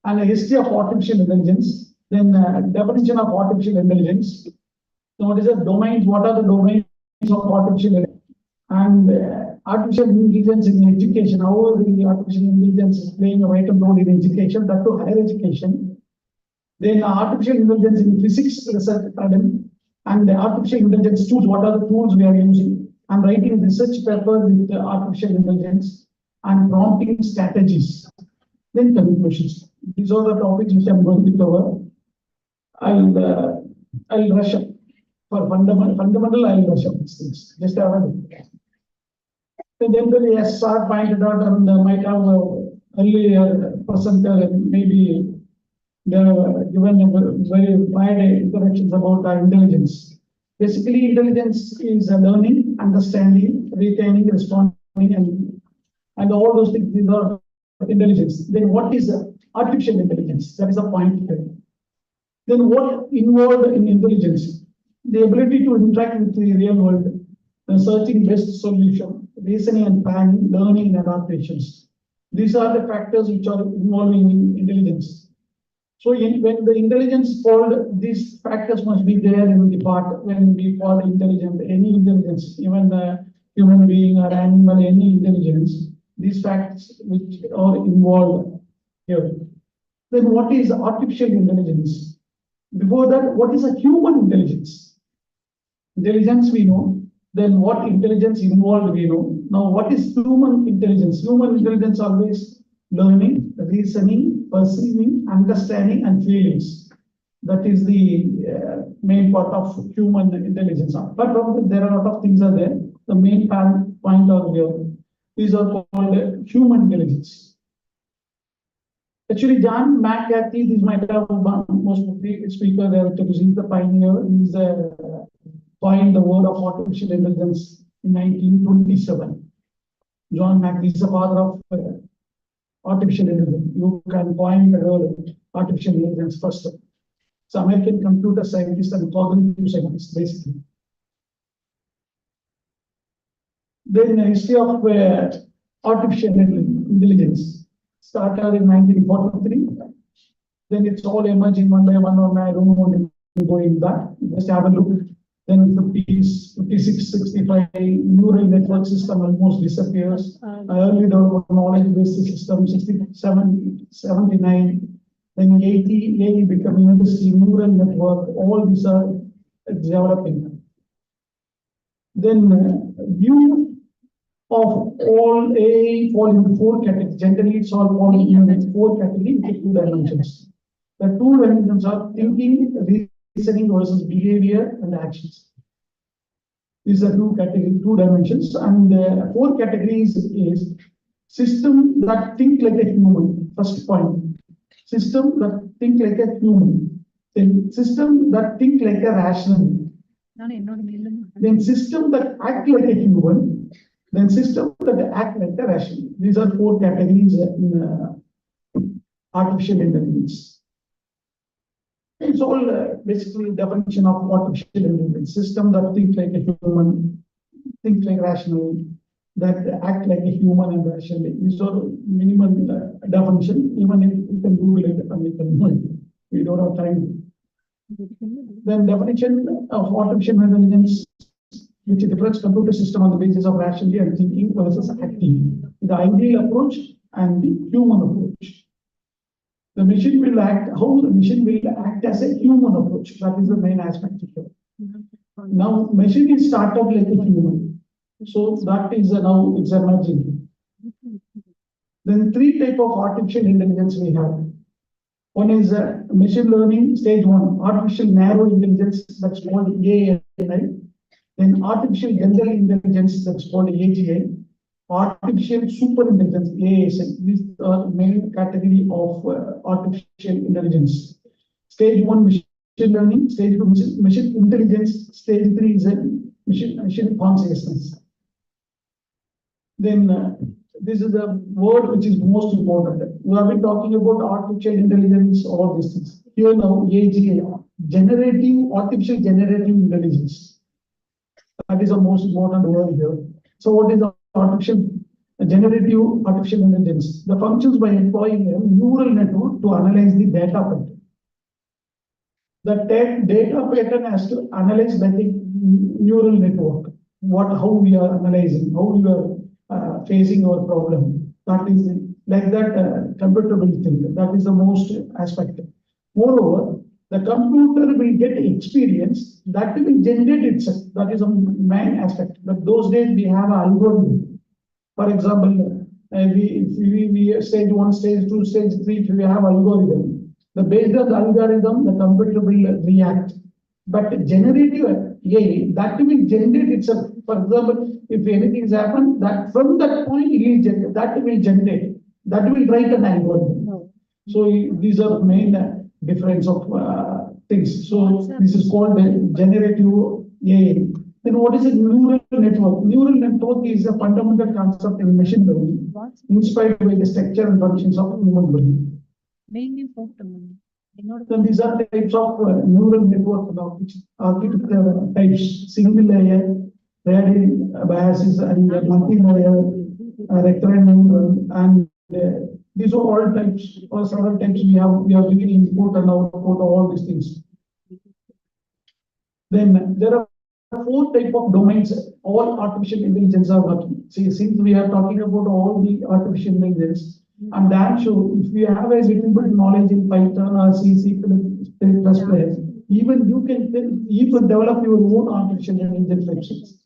and a history of artificial intelligence. Then definition of artificial intelligence. So what is the domains? What are the domains of artificial intelligence? And artificial intelligence in education, how the artificial intelligence is playing a vital role in education, that to higher education. Then artificial intelligence in physics research academy, and the artificial intelligence tools, what are the tools we are using? I'm writing research paper with the artificial intelligence and prompting strategies. Then conclusions. These are the topics which I'm going to cover. I'll rush up. For fundamental, I'll rush up these things. Just have a look. And then as Sir pointed out, and might have earlier presenter and maybe they have given a very wide introductions about our intelligence. Basically, intelligence is learning, understanding, retaining, responding, and all those things. These are intelligence. Then what is artificial intelligence? That is a point here. Then what involved in intelligence? The ability to interact with the real world, searching best solution, reasoning and planning, learning and adaptations. These are the factors which are involving in intelligence. So when the intelligence called, these factors must be there in the part when we call intelligent, any intelligence, even a human being or animal, any intelligence, these facts which are involved here. Then what is artificial intelligence? Before that, what is a human intelligence? Intelligence we know, then what intelligence involved we know. Now what is human intelligence? Human intelligence always learning, reasoning, perceiving, understanding and feelings. That is the main part of human intelligence. But there are a lot of things are there. The main point are there. These are called human intelligence. Actually, John McCarthy, this might have most of the speaker there, he's the pioneer. He's coined the word of artificial intelligence in 1927. John McCarthy is the father of artificial intelligence. You can coin the word artificial intelligence first. It's American computer scientist and cognitive scientist, basically. Then the history of artificial intelligence started in 1943. Then it's all emerging one by one. I don't want to go in that. Just have a look. Then 50s, 56, 65, neural network system almost disappears. Early development knowledge-based system, 67, 79. Then 80, AI become industry, neural network, all these are developing. Then view of all AI fall into 4 categories. Generally, it's all fall into 4 categories with 2 dimensions. The 2 dimensions are thinking, reasoning versus behavior and actions. These are 2 categories, 2 dimensions, and 4 categories is system that think like a human. First point, system that think like a human. Then system that think like a rational. Then system that act like a human. Then system that act like a rational. These are 4 categories in artificial intelligence. It's all basically definition of artificial intelligence. System that think like a human, think like rational, that act like a human and rational. These are minimal definition. Even if you can Google it and you can know it. We don't have time. Then definition of artificial intelligence, which different computer system on the basis of rationality and thinking versus acting. The ideal approach and the human approach. The machine will act, how the machine will act as a human approach. That is the main aspect here. Now, machine is started like a human. So that is now it's emerging. Then 3 types of artificial intelligence we have. One is machine learning, stage 1, artificial narrow intelligence, that's called AI. Then artificial general intelligence, that's called AGI. Artificial super intelligence, ASI. These are main category of artificial intelligence. Stage 1 machine learning, stage 2 machine intelligence, stage 3 is machine consciousness. Then this is the word which is most important. We have been talking about artificial intelligence, all these things. Here now, AGI, artificial generative intelligence. That is the most important word here. So what is the generative artificial intelligence? The functions by employing a neural network to analyze the data pattern. The data pattern has to analyze like a neural network. How we are analyzing, how we are facing our problem. That is like that computer will think. That is the most aspect. Moreover, the computer will get experience that will generate itself. That is a main aspect. But those days we have an algorithm. For example, we stage 1, stage 2, stage 3, we have algorithm. The based on the algorithm, the computer will react. But generative AI, that will generate itself. For example, if anything is happened, that from that point that will generate. That will write an algorithm. So these are main difference of things. So this is called generative AI. Then what is a neural network? Neural network is a fundamental concept in machine learning, inspired by the structure and functions of human brain. Then these are the types of neural network which are types: single layer, radial biases, and multi-layer, recurrent neural, and these are all types or several types we have given input and output, all these things. Then there are 4 types of domains all artificial intelligence are working. See, since we are talking about all the artificial intelligence, I'm damn sure if you have a little bit knowledge in Python or C++, even you can develop your own artificial intelligence functions.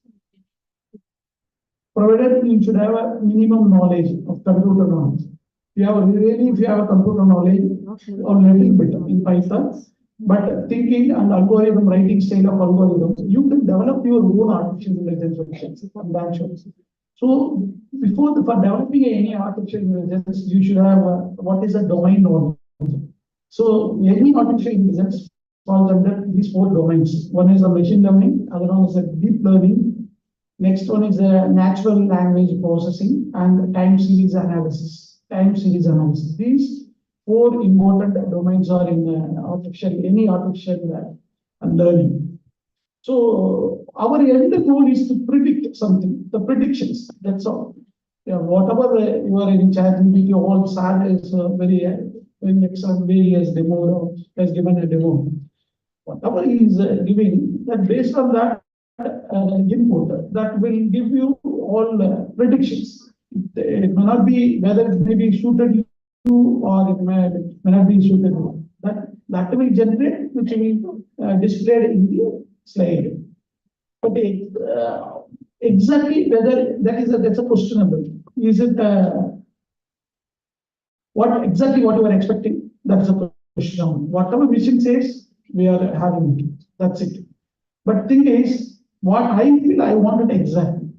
Provided you should have a minimum knowledge of computer knowledge. If you have a computer knowledge or little bit in Python, but thinking and algorithm writing style of algorithms, you can develop your own artificial intelligence functions. I'm sure. So for developing any artificial intelligence, you should have what is a domain knowledge. So any artificial intelligence falls under these 4 domains. One is a machine learning, other one is a deep learning. Next one is a natural language processing and time series analysis. These four important domains are in any artificial learning. So our end goal is to predict something, the predictions, that's all. Yeah, whatever you are in ChatGPT, all SAR is very excellent way he has given a demo. Whatever he is giving, that based on that input, that will give you all predictions. It may not be whether it may be suited to or it may not be suited to. That will generate, which will displayed in the slide. But exactly whether that's a questionable. Is it what you are expecting? That's a question. Whatever vision says, we are having it. That's it. But thing is, what I feel I want it exactly.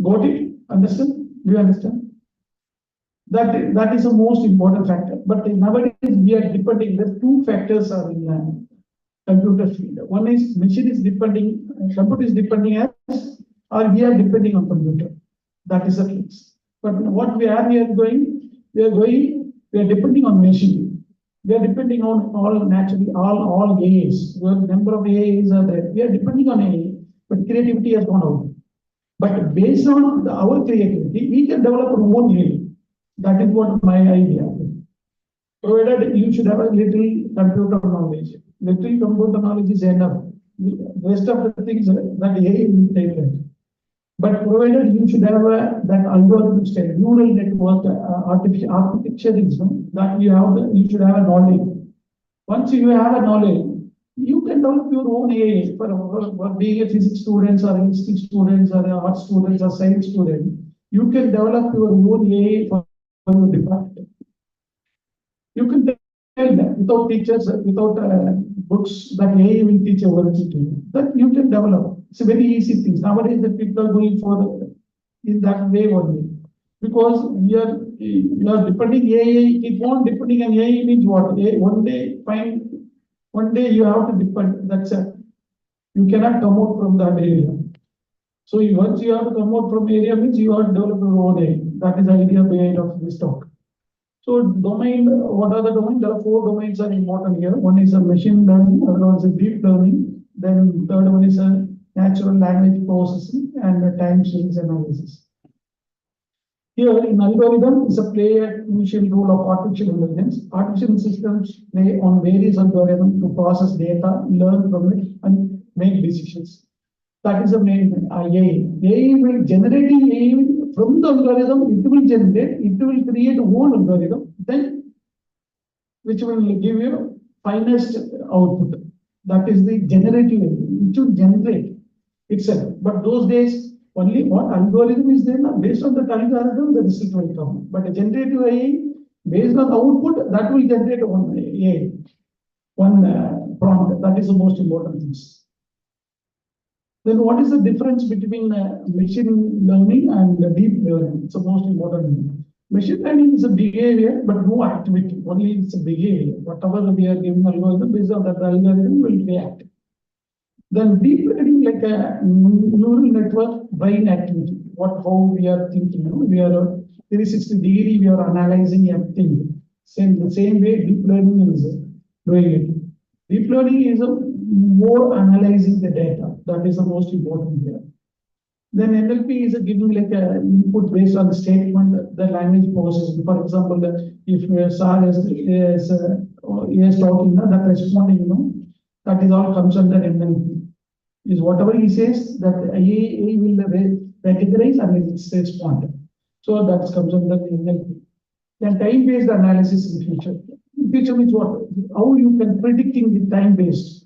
Got it? Understand? Do you understand? That is the most important factor. But nowadays we are depending. The two factors are in computer field. One is machine is depending, computer is depending as, or we are depending on computer. That is the case. But what we are depending on machine. We are depending on all AIs. The number of AIs are there. We are depending on AI, but creativity has gone out. But based on our creativity, we can develop our own AI. That is what my idea. Provided you should have a little computer knowledge. Little computer knowledge is enough. The rest of the things that AI will take it. But provided you should have that algorithm state, neural network, artificial architecture is that you should have a knowledge. Once you have a knowledge, you can develop your own AI for being a physics students or history students or art students or science students. You can develop your own AI for your department. You can tell them without teachers, without books that AI will teach everything to you. That you can develop. It's a very easy thing. Nowadays, the people are going for in that way only. Because we are depending AI, keep on depending on AI means what? One day you have to depend. That's it. You cannot come out from that area. So once you have to come out from area means you have to develop your own AI. That is the idea behind of this talk. So domain, what are the domains? There are four domains are important here. One is a machine learning, other one is a deep learning. Then third one is a natural language processing and a time series analysis. Here in algorithm is a play a crucial role of artificial intelligence. Artificial systems play on various algorithms to process data, learn from it, and make decisions. That is the main AI. AI will generate AI from the algorithm. It will generate. It will create one algorithm. Then, which will give you finest output. That is the generative AI. It will generate itself. But those days, only what algorithm is there. Based on that algorithm, the result will come. But a generative AI, based on the output, that will generate one AI, one prompt. That is the most important thing. Then what is the difference between machine learning and deep learning? It's the most important thing. Machine learning is a behavior, but no activity. Only it's a behavior. Whatever we are giving algorithm, based on that algorithm will react. Then deep learning, like a neural network, brain activity. How we are thinking. We are 360-degree. We are analyzing everything. The same way deep learning is doing it. Deep learning is more analyzing the data. That is the most important here. Then NLP is giving like a input based on the statement, the language process. For example, if SAR is talking, that responding, that is all comes under NLP. Is whatever he says that AI will recognize and it respond. So that comes under NLP. Then time-based analysis in future. In future means what? How you can predicting the time-based.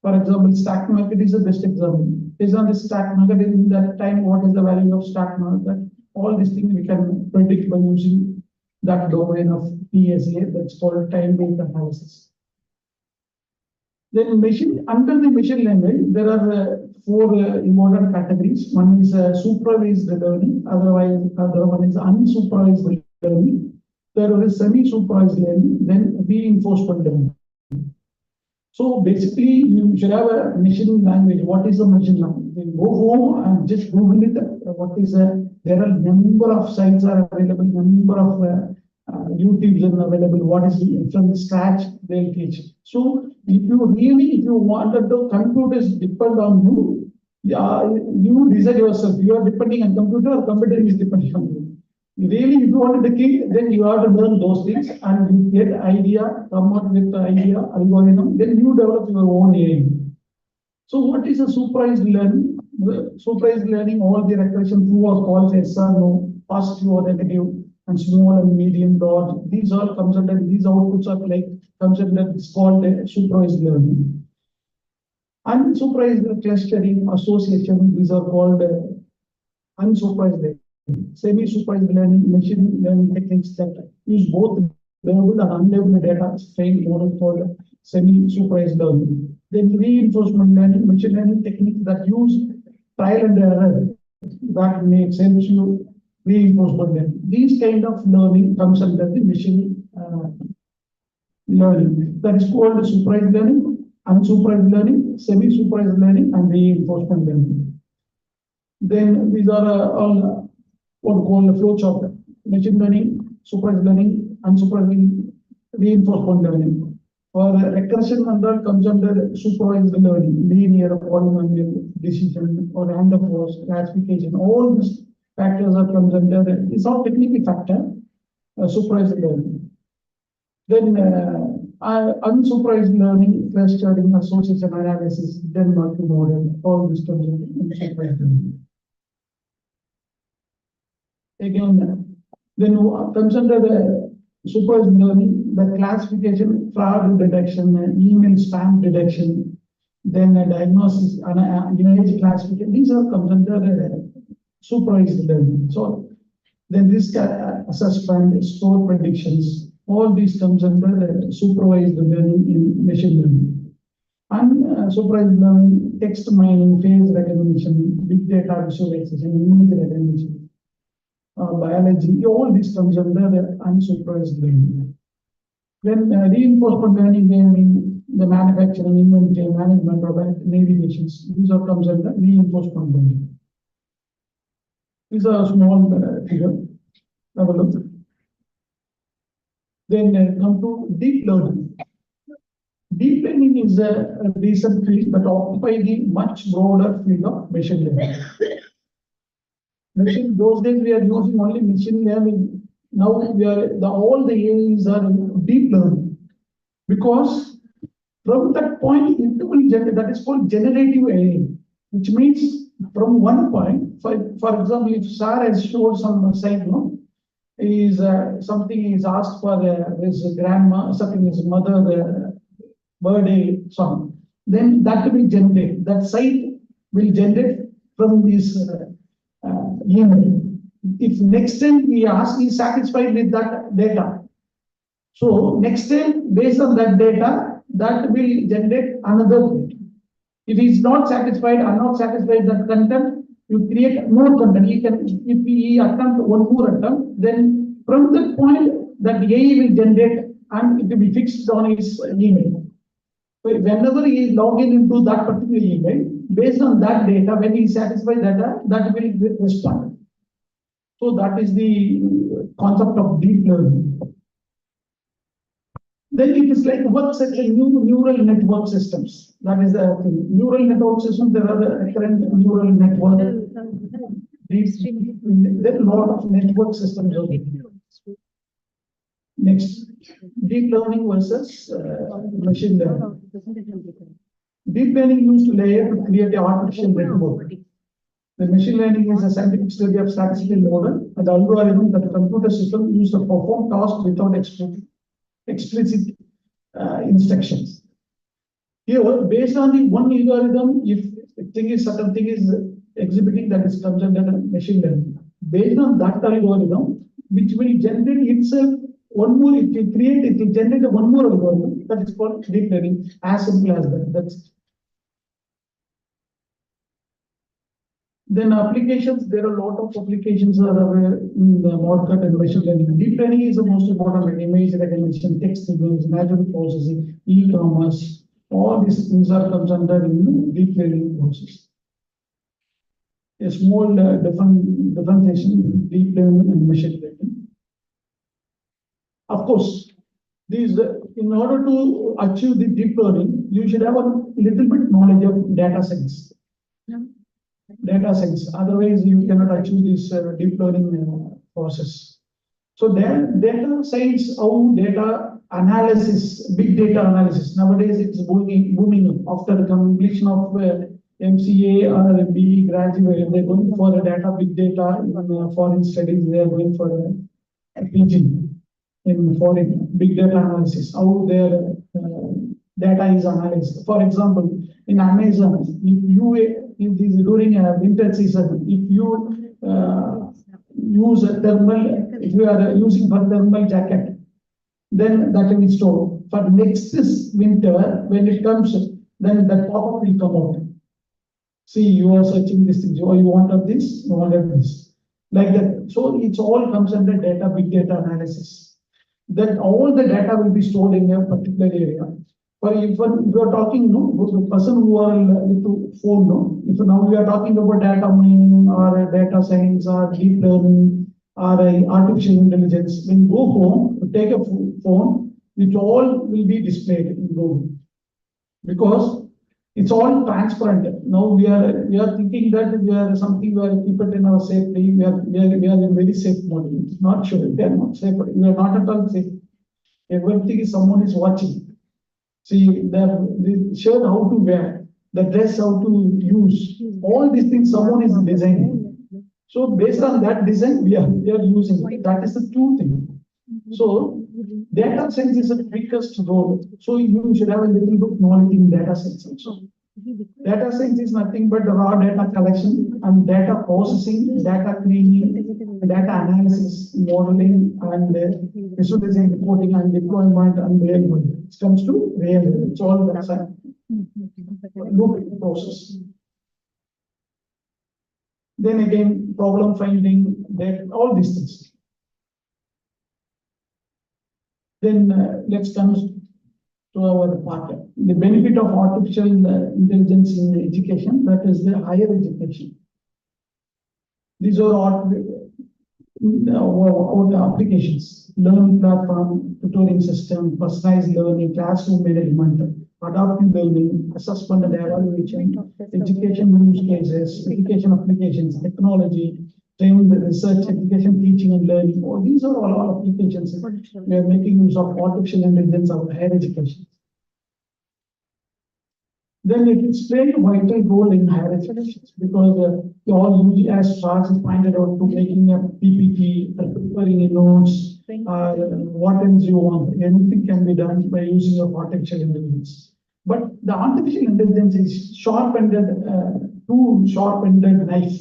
For example, stack market is the best example. Based on the stack market, in that time, what is the value of stack market? All these things we can predict by using that domain of PSA, that's called time-based analysis. Then under the machine language, there are four important categories. One is supervised learning, other one is unsupervised learning. Third one is semi-supervised learning, then reinforcement learning. So basically, you should have a machine language. What is a machine language? You go home and just Google it. What is there are number of sites are available, number of YouTube's available, what is from the scratch, they'll teach. So if you wanted the computers depend on you, you decide yourself, you are depending on computer or computer is depending on you. Really, if you wanted the key, then you have to learn those things and you get idea, come up with the idea, algorithm, then you develop your own AI. So what is a supervised learning? The supervised learning, all the regression true or false, yes or no, positive or negative, and small and medium dot. These all comes under, these outputs are like comes under, it's called supervised learning. Unsupervised clustering association, these are called unsupervised learning. Semi-supervised learning, machine learning techniques that use both labeled and unlabeled data trained model called semi-supervised learning. Then reinforcement learning, machine learning techniques that use trial and error that makes sense to reinforcement learning. These kind of learning comes under the machine learning. That is called supervised learning, unsupervised learning, semi-supervised learning, and reinforcement learning. Then these are all what we call the flow chart: machine learning, supervised learning, unsupervised learning, reinforcement learning. For recursion under comes under supervised learning, linear, polynomial, decision, or random forest classification. All these factors are comes under. It's all technical factor, supervised learning. Then unsupervised learning, clustering, association analysis, then multimodal, all this comes under supervised learning. Again, then comes under the supervised learning, the classification, fraud detection, email spam detection, then diagnosis, image classification. These are comes under supervised learning. So then risk assessment, store predictions, all these comes under supervised learning in machine learning. And supervised learning, text mining, face recognition, big data visualization, image recognition, biology, all these comes under the unsupervised learning. Then reinforcement learning, the manufacturing, inventory, management, or navigations, these are comes under reinforcement learning. These are small figure. Have a look. Then come to deep learning. Deep learning is a recent field but occupy the much broader field of machine learning. Those days we are using only machine learning. Now we are all the AIs are deep learning, because from that point it will generate, that is called generative AI, which means from one point, for example, if Sir has showed some site, no, is something is asked for his grandma, something his mother birthday song, then that will generate, that site will generate from this email. If next time we ask, is satisfied with that data. So next time, based on that data, that will generate another data. If he is not satisfied or not satisfied that content, you create more content. He can, if he attempt one more attempt, then from that point, that AI will generate and it will be fixed on his email. So whenever he is logging into that particular email, based on that data, when he is satisfied data, that will respond. So that is the concept of deep learning. Then it is like work such a neural network systems. That is the thing. Neural network systems, there are the current neural network. There are a lot of network systems. Next, deep learning versus machine learning. Deep learning used layer to create an artificial network. The machine learning is a scientific study of statistical model and algorithm that the computer system used to perform tasks without explicit instructions. Here, based on the one algorithm, if certain thing is exhibiting, that is comes under machine learning. Based on that algorithm, which will generate itself one more, it will generate one more algorithm that is called deep learning, as simple as that. That's then applications, there are a lot of applications that are in the market and machine learning. Deep learning is the most important, like image recognition, text signals, natural processing, e-commerce, all these things are comes under in deep learning process. A small differentiation, deep learning and machine learning. Of course, these, in order to achieve the deep learning, you should have a little bit knowledge of data science. Data science, otherwise you cannot achieve this deep learning process. So then data science, how data analysis, big data analysis, nowadays it's booming after the completion of MCA or BE graduate, they're going for the data, big data, in foreign studies, they are going for a PG in foreign big data analysis, how their data is analyzed. For example, in Amazon, if this is during a winter season, if you use a thermal, if you are using for thermal jacket, then that will be stored. For next winter, when it comes, then the pop-up will come out. See, you are searching this thing, oh, you wanted this, you wanted this, like that. So it's all comes under data, big data analysis. Then all the data will be stored in a particular area. For if you are talking, no, the person who are into phone, no, if now we are talking about data mining or data science or deep learning or artificial intelligence, when you go home, take a phone, it all will be displayed in Google because it's all transparent. Now we are thinking that we are something, we are keep it in our safety. We are in very safe mode. It's not sure. We are not safe. We are not at all safe. Everything is someone is watching. See, they show how to wear, the dress, how to use. All these things someone is designing. So based on that design, we are using it. That is the true thing. So data science is the biggest role. So you should have a little bit knowledge in data science also. Data science is nothing but raw data collection and data processing, data cleaning, data analysis, modeling, and visualizing, reporting, and deployment, and real world. It comes to real world. It's all that loop process. Then again, problem finding, all these things. Then let's come to our part. The benefit of artificial intelligence in education, that is the higher education. These are all the applications, learning platform, tutoring system, personalized learning, classroom management, adaptive learning, assessment and evaluation, education use cases, education applications, technology, training, research, education, teaching and learning. All these are all applications. We are making use of artificial intelligence of higher education. Then it is playing a vital role in higher education because all use as Charles has pointed out to making a PPT, preparing a notes, what else you want. Anything can be done by using of artificial intelligence. But the artificial intelligence is sharp-ended, too sharp-ended knife.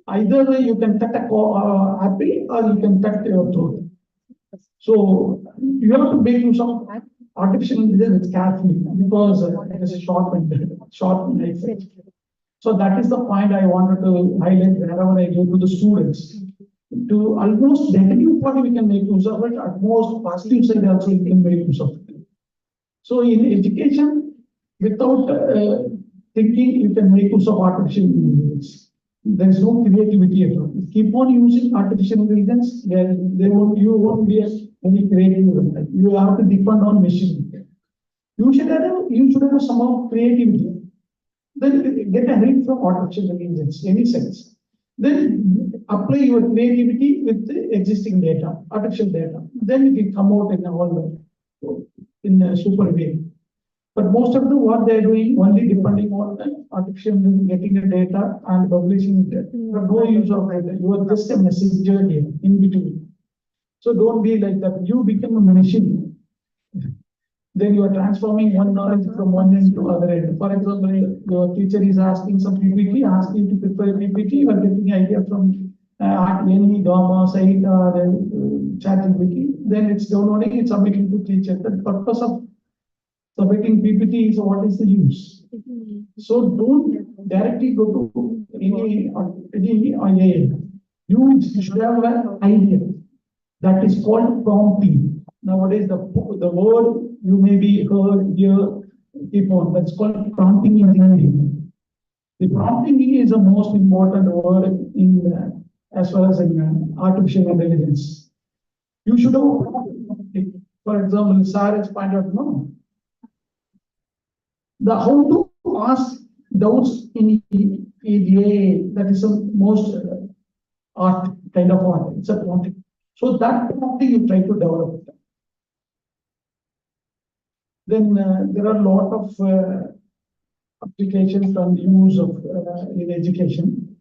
Either you can cut a apple or you can cut your throat. So you have to make use of artificial intelligence carefully because it is a sharp knife. So that is the point I wanted to highlight wherever I go to the students. To almost negative part we can make use of it, at most positive side also you can make use of it. So in education, without thinking, you can make use of artificial intelligence. There is no creativity at all. Keep on using artificial intelligence, you won't be any creative. You have to depend on machine. You should have some of creativity. Then get a help from artificial intelligence, any sense. Then apply your creativity with the existing data, artificial data. Then it will come out in a super way. But most of them, what they are doing, only depending on the artificial intelligence, getting the data and publishing it. But no use of data. You are just a messenger here in between. So don't be like that. You become a machine. Then you are transforming one knowledge from one end to other end. For example, your teacher is asking some PPT, asking to prepare a PPT, you are getting idea from any Dharma site or ChatGPT. Then it's downloading, it's submitting to teacher. The purpose of submitting PPT is what is the use. So don't directly go to any IA. You should have an idea. That is called prompting. Nowadays, the word you may be heard here, keep on. That's called prompting engineering. The prompting is the most important word in as well as in artificial intelligence. You should have For example, Sir has pointed out, no. The how to ask doubts in EDA, that is the most art, kind of art, it's a prompting. So that prompting you try to develop it. Then there are a lot of applications and use of in education.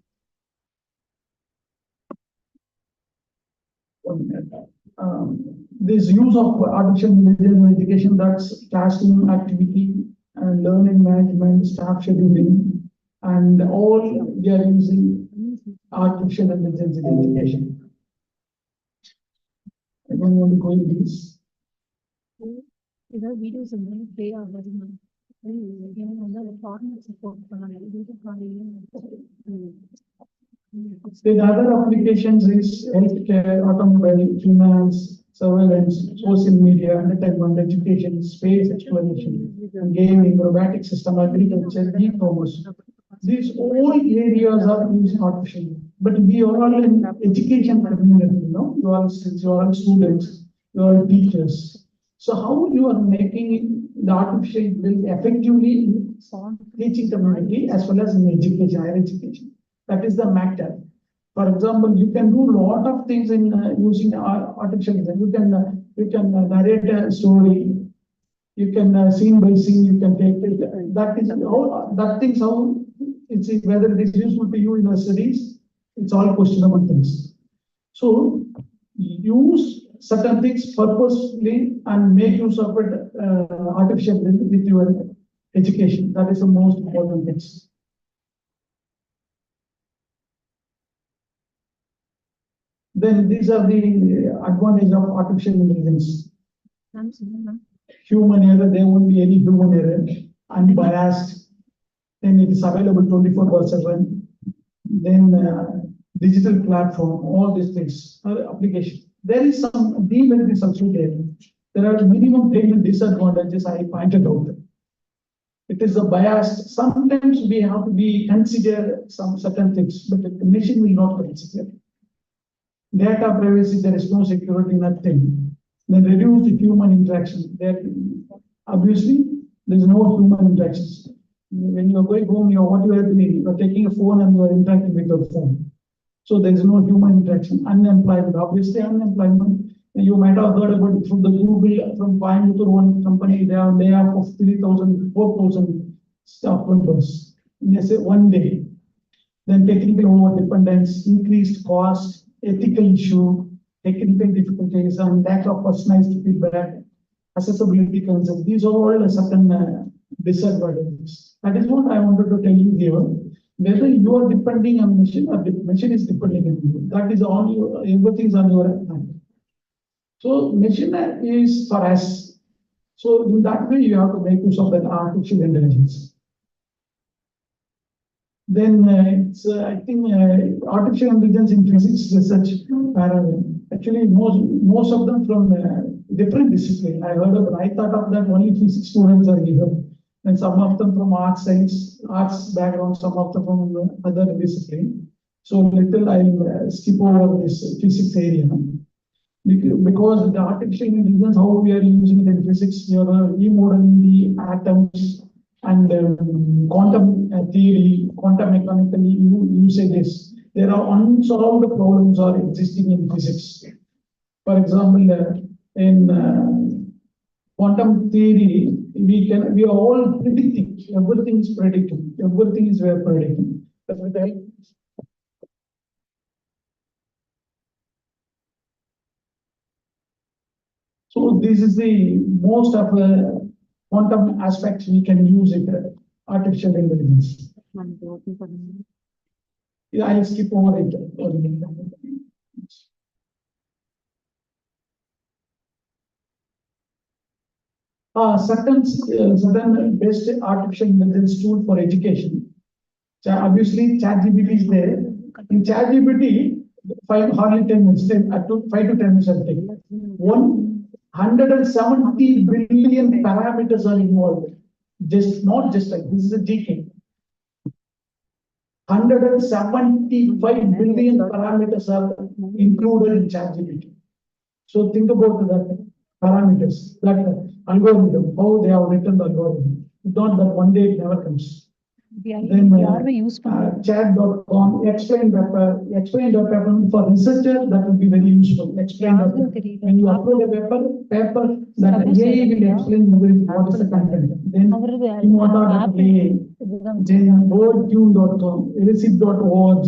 This use of artificial intelligence in education, that's classroom activity and learning management, staff scheduling, and all they are using artificial intelligence in education. I don't want to go into this. videos and play our support. The other applications is healthcare, automobile, finance, surveillance, social media, entertainment, education, space exploration, gaming, robotic system, agriculture, e-commerce. These all areas are using artificial. But we are all in education community, you know, you are students, you are teachers. So how you are making the artificial build effectively in teaching community as well as in education, higher education. That is the matter. For example, you can do a lot of things in using artificial intelligence. You can narrate a story. You can scene by scene. You can take it. That is how that things how it's whether it is useful to you in your studies. It's all questionable things. So use certain things purposefully and make use of it artificial with your education. That is the most important thing. Then these are the advantage of artificial intelligence. Human error, there won't be any human error, unbiased. Then it is available 24/7. Then digital platform, all these things, application. There is some demerits also there. There are minimum payment disadvantages I pointed out. It is a bias. Sometimes we have to be consider some certain things, but the machine will not consider. Data privacy, there is no security, nothing. Then reduce the human interaction. There, obviously, there is no human interactions. When you are going home, what you are doing? You are taking a phone and you are interacting with your phone. So there is no human interaction. Unemployment, obviously unemployment. You might have heard about it from the Google, from Coimbatore, one company, they have layoff of 3,000, 4,000 staff members in one day. Then technical over dependence, increased cost, ethical issue, technical difficulties, and lack of personalized feedback, accessibility concerns. These are all certain disadvantages. That is what I wanted to tell you here. Whether you are depending on machine or the machine is depending on you. That is on you, everything is on your hand. So machine is for us. So in that way, you have to make use of that artificial intelligence. Then it's I think artificial intelligence in physics research paradigm. Actually, most of them from different discipline. I thought of that only physics students are here, and some of them from arts background, some of them from other discipline. So little I'll skip over this physics area. Because the artificial intelligence, how we are using it in physics, we are remodeling the atoms and quantum theory, quantum mechanically usages. There are unsolved problems are existing in physics. For example, in quantum theory, we are all predicting. Everything is predicting. Everything is we are predicting. So this is the most of quantum aspects we can use it, artificial intelligence. Yeah, I'll skip over it. Certain best artificial intelligence tool for education. Obviously, ChatGPT is there. In ChatGPT, hardly 10 minutes, 5 to 10 minutes I'll take. 170 billion parameters are involved. Not just like this is a GK. 175 billion parameters are included in ChatGPT. So think about that. parameters, that algorithm, how they have written the algorithm. If not that one day it never comes. Then chat.com, explain paper for researcher, that will be very useful. Explain paper. When you upload a paper that AI will explain everything, what is the content. Then in what order AI, then boardtune.com, receipt.org,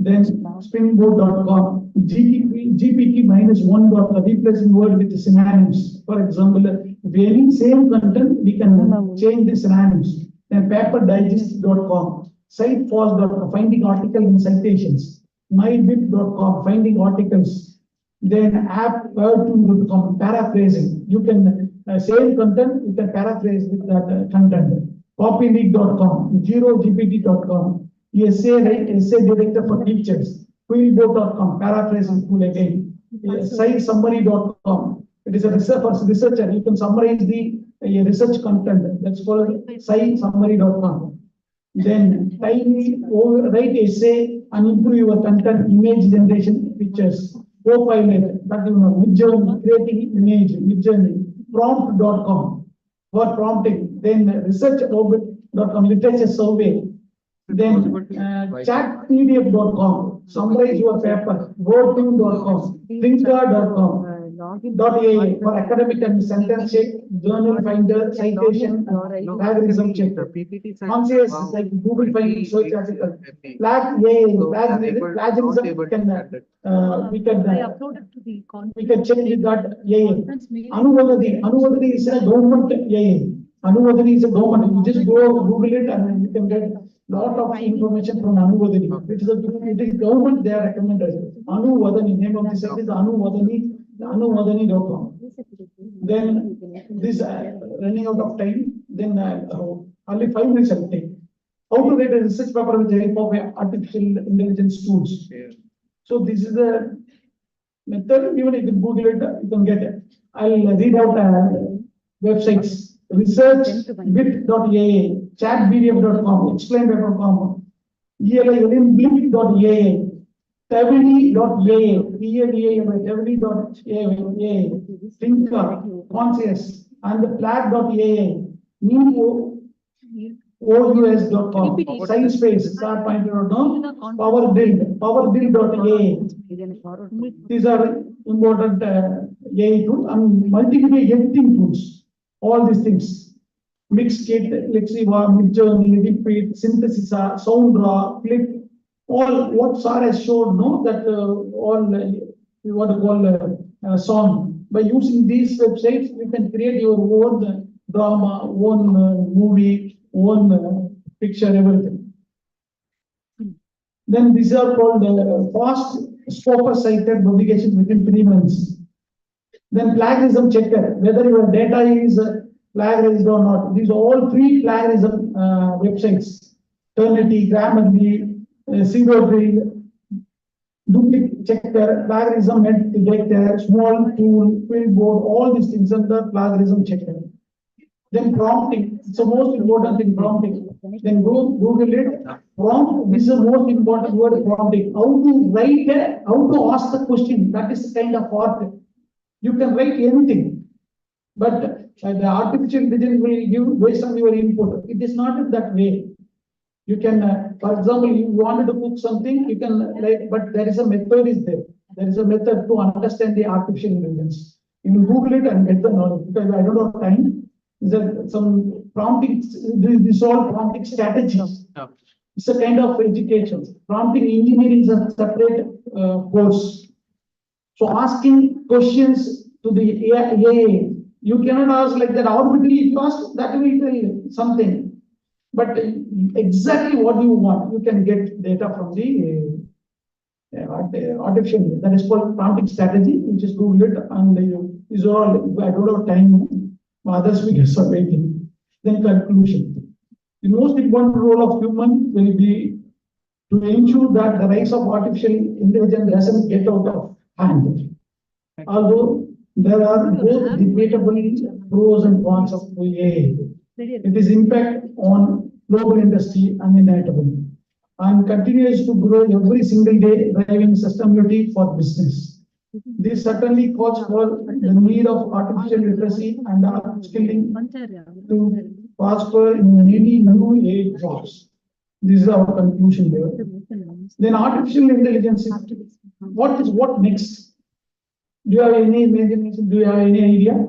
then springboard.com, GPT -1.com, replacing word with synonyms. For example, if any same content, we can change the synonyms. Then paperdigest.com, sitefast.com, finding articles and citations, mybit.com, finding articles, then app.com, paraphrasing. You can same content, you can paraphrase with that content. Copyleak.com, zerogpt.com, essay director for teachers, quillboard.com, paraphrasing tool again, sitesummary.com. It is a research for researcher. You can summarize the research content. That's called sitesummary.com. Then write essay and improve your content, image generation, pictures. Copilot, that you know, Midjourney, creating image, Midjourney, prompt.com for prompting. Then research.com, literature survey. Then chatpdf.com, summarize your paper. Wordtune.com, thinker.com. .ai for academic and sentence check, journal finder, citation, plagiarism check. Conscious is like Google finding search article. Plagiarism we can check with that AI. Anuvadani is a government AI. Anuvadani is a government. You just go Google it and you can get lot of information from Anuvadani. It is government they are recommended. Anuvadani, name of the site is Anuvadani.com. Then this running out of time, then only 5 minutes I will take. How to write a research paper with the help of artificial intelligence tools. So this is the method. Even if you Google it, you can get it. I'll read out websites. Research.bit.ai, chatpdf.com, explainpaper.com, eliblink.ai, Tavily.ai, Tavily.ai, Thinker, Conscious, and the Flag.ai, Neo, OUS.com, Sciencebase, StarPointer.com, PowerBuild.ai. These are important AI tools and multiple editing tools. All these things. Mixkit, Lexiva, Midjourney, Repeat, Synthesis, SoundRaw, Click, all what Sar has showed, no, that all what to call song. By using these websites, you can create your own drama, own movie, own picture, everything. Then these are called fast Scopus cited publications within 3 months. Then plagiarism checker, whether your data is plagiarized or not. These are all free plagiarism websites. Turnitin, Grammarly, Zero-Drill, duplicate checker, plagiarism detector, small tool, Quillboard, all these things under plagiarism checker. Then prompting, it's the most important thing, prompting. Then Google it. Prompt, this is the most important word, prompting. How to write, how to ask the question. That is the kind of art. You can write anything, but the artificial intelligence will give based on your input. It is not in that way. You can, for example, you wanted to cook something, you can but there is a method is there. There is a method to understand the artificial intelligence. You will Google it and get the knowledge, because I don't have time. There some prompting, this all prompting strategies. It's a kind of education. Prompting engineering is a separate course. So asking questions to the AI, you cannot ask like that arbitrarily. If you ask, that will tell you something. But exactly what you want, you can get data from the artificial. That is called prompting strategy. You just Google it and these are all, I don't have time. Other speakers are waiting. Then conclusion. The most important role of human will be to ensure that the rise of artificial intelligence doesn't get out of hand. Although there are both debatable pros and cons of AI, it is impact on global industry undeniable and continues to grow every single day, driving sustainability for business. This certainly calls for the need of artificial literacy and upskilling to prosper in many new age jobs. This is our conclusion there. Then artificial intelligence, what next? Do you have any imagination? Do you have any idea?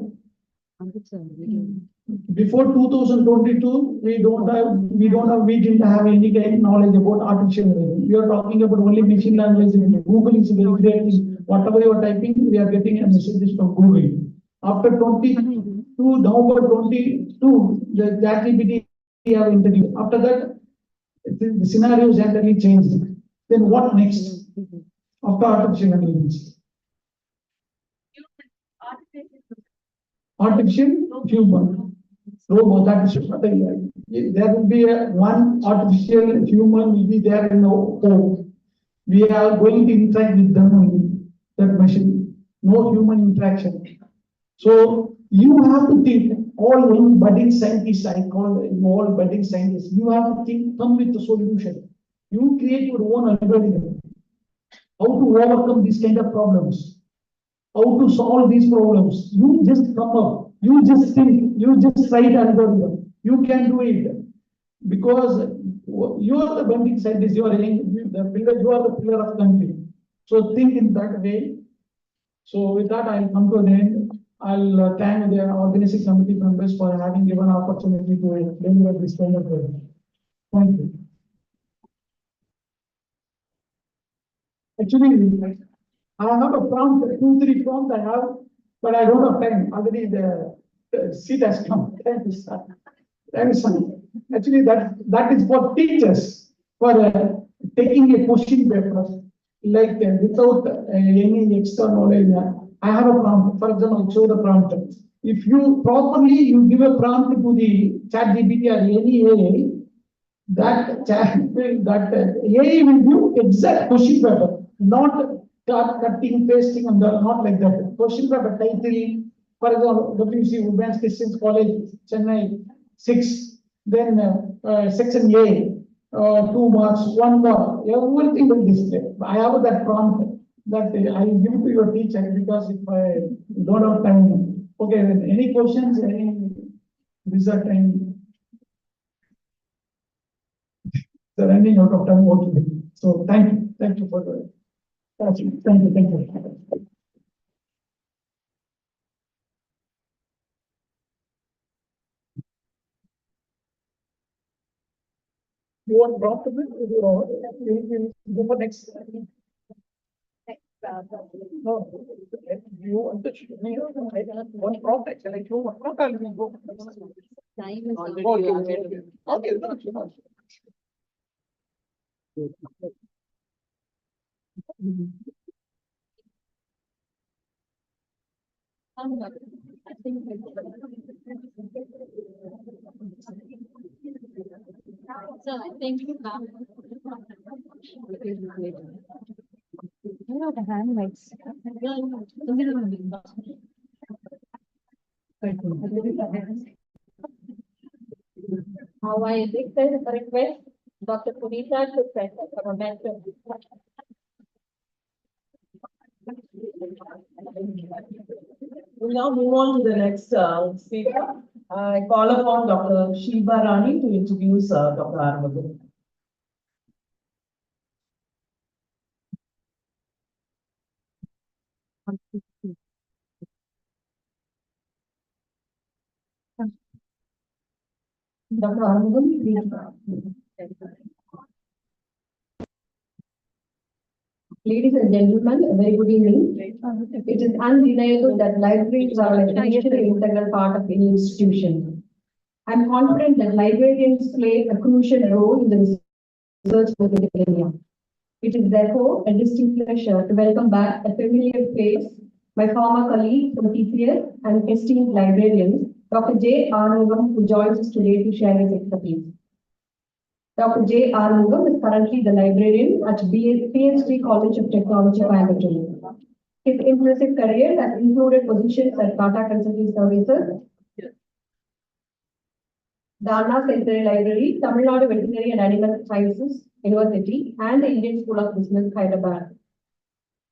Before 2022, we didn't have any kind of knowledge about artificial intelligence. We are talking about only machine language. Google is very great. Whatever you are typing, we are getting a messages from Google. After November 22, the ChatGPT have introduced. After that, the scenarios entirely changed. Then what next? After artificial intelligence? Artificial human. Robot, that is what there will be one artificial human will be there in the home. We are going to interact with them only, that machine. No human interaction. So you have to think, all young budding scientists, I call all budding scientists, you have to think, come with the solution. You create your own algorithm. How to overcome these kind of problems. How to solve these problems. You just come up. You just think, you just write algorithm. You can do it because you are the budding scientist. You are the pillar. You are the pillar of country. So think in that way. So with that, I'll come to an end. I'll thank the organizing committee members for having given opportunity to deliver this kind of work. Thank you. Actually, I have a prompt, 2-3 prompts I have, but I don't have time. Already the seat has come. Thank you, sir. Thank you, sir. Actually, that is for teachers, for taking a question paper, like without any extra knowledge. I have a prompt. For example, I'll show the prompt. If you properly give a prompt to the ChatGPT or any AI, that AI will give exact question paper, not cutting, pasting, and not like that. Question paper title, for example, WC Women's Christian College, Chennai, 6. Then section A, 2 marks, 1 mark. Everything will display. I have that prompt that I will give to your teacher because if I don't have time. Okay, then any questions? This time. They're running out of time altogether. So thank you for the. Thank you. You want prompt a bit? We'll go for next. No, you want to one prompt actually. If you want prompt, I will go. Okay. So I think the handlights. How I request Dr. Punita to present our mentor. We'll now move on to the next speaker. I call upon Dr. Shilpa Rani to introduce Dr. Arumugam. Dr. Arumugam, please. Ladies and gentlemen, a very good evening. It is undeniable that libraries are an essential and integral part of any institution. I'm confident that librarians play a crucial role in the research movement in India. It is therefore a distinct pleasure to welcome back a familiar face, my former colleague from TCS and esteemed librarian, Dr. J. Arumugam, who joins us today to share his expertise. Dr. J. Arumugam is currently the librarian at PhD College of Technology, Coimbatore. His impressive career has included positions at Tata Consulting Services, the Anna Centenary Library, Tamil Nadu Veterinary and Animal Sciences University, and the Indian School of Business, Hyderabad.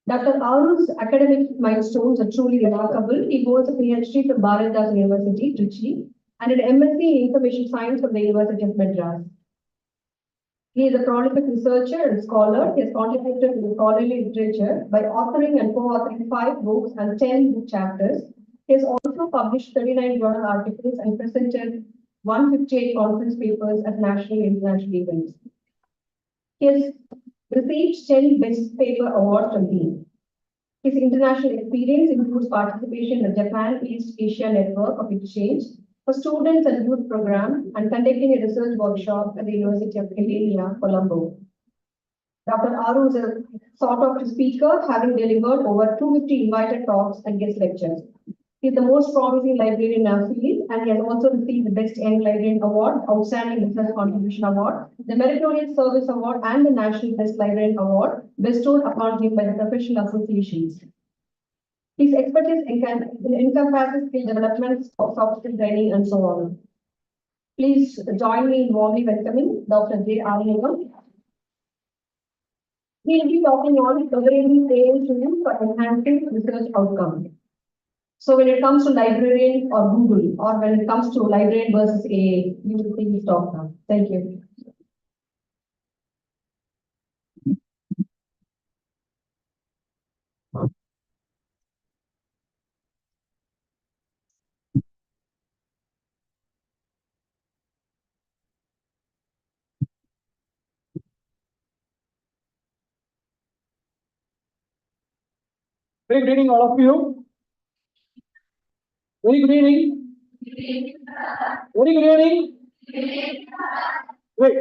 Dr. Arul's academic milestones are truly remarkable. He holds a PhD from Bharatdas University, Trichy, and an MSc in Information Science from the University of Madras. He is a prolific researcher and scholar. He has contributed to the scholarly literature by authoring and co-authoring 5 books and 10 book chapters. He has also published 39 journal articles and presented 158 conference papers at national and international events. He has received 10 Best Paper Awards from Dean. His international experience includes participation in the Japan East Asia Network of Exchange for Students and Youth Program and conducting a research workshop at the University of Catania, Colombo. Dr. Aru is a sought-after speaker, having delivered over 250 invited talks and guest lectures. He is the most promising librarian in our field, and he has also received the Best Young Librarian Award, Outstanding Research Contribution Award, the Meritorious Service Award, and the National Best Librarian Award, bestowed upon him by the professional associations. His expertise encompasses skill development, soft skill training, and so on. Please join me in warmly welcoming Dr. J. Arulingam. He will be talking on leveraging AI tools for enhancing research outcomes. So when it comes to librarian or Google, or when it comes to librarian versus AI, you will see his talk now. Thank you. Very good evening, all of you. Very good evening. Very good evening. Great.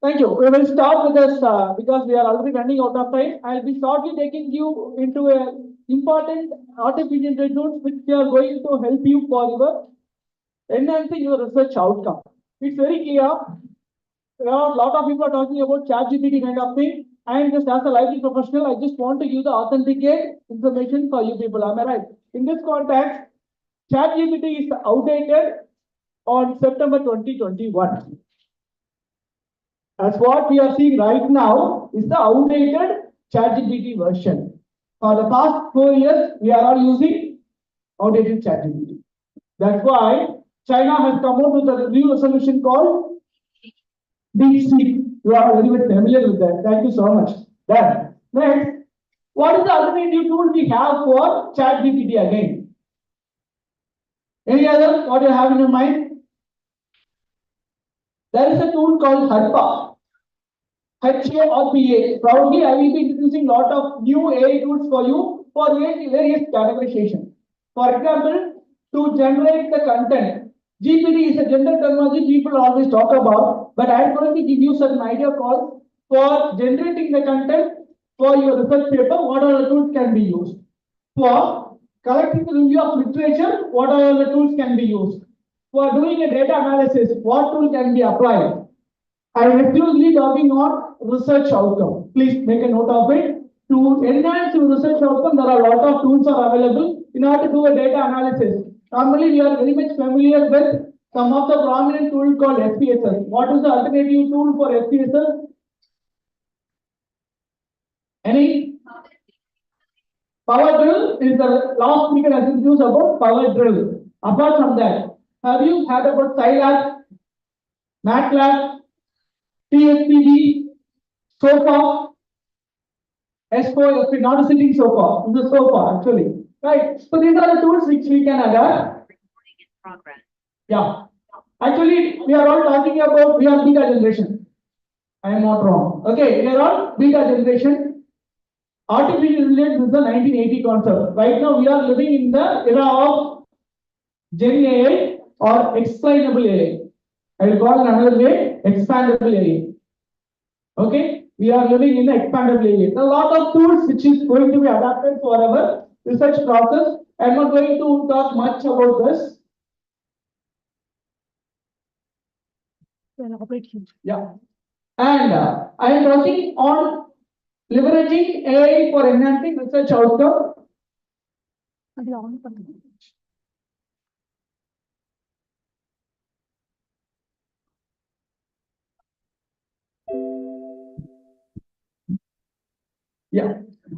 Thank you. We will start with this because we are already running out of time. I'll be shortly taking you into an important artificial intelligence which are going to help you for your enhancing your research outcome. It's very clear. There are a lot of people are talking about ChatGPT kind of thing. And just as a library professional, I just want to give the authenticate information for you people. Am I right? In this context, ChatGPT is outdated on September 2021. As what we are seeing right now is the outdated ChatGPT version. For the past 4 years, we are all using outdated ChatGPT. That's why China has come out with a new solution called DeepSeek. You are very much familiar with that. Thank you so much. Then, next, what is the alternative tool we have for ChatGPT again? Any other? What you have in your mind? There is a tool called HARPA. HARPA. Probably I will be introducing a lot of new AI tools for you for various categorization. For example, to generate the content. GPT is a general terminology people always talk about, but I am going to give you certain idea called for generating the content for your research paper, what are the tools can be used. For collecting the review of literature, what are the tools can be used. For doing a data analysis, what tool can be applied. I am exclusively talking on research outcome. Please make a note of it. To enhance your research outcome, there are a lot of tools are available in order to do a data analysis. Normally, we are very much familiar with some of the prominent tools called SPSS. What is the alternative tool for SPSS? Any? Power Drill is the last speaker has introduced about Power Drill. Apart from that, have you heard about Scilab, MATLAB, TSPD, SOFA, S4, not a sitting SOFA, this is SOFA actually. Right. So these are the tools which we can adapt. Recording in progress. Yeah. Actually, we are all talking about we are beta generation. I am not wrong. Okay, we are all beta generation. Artificial intelligence is the 1980 concept. Right now, we are living in the era of Gen AI or explainable AI. I will call it another way, expandable AI. Okay, we are living in the expandable AI. There are a lot of tools which is going to be adapted for our research process. I am not going to talk much about this. Yeah. And I am working on leveraging AI for enhancing research outcome. Yeah.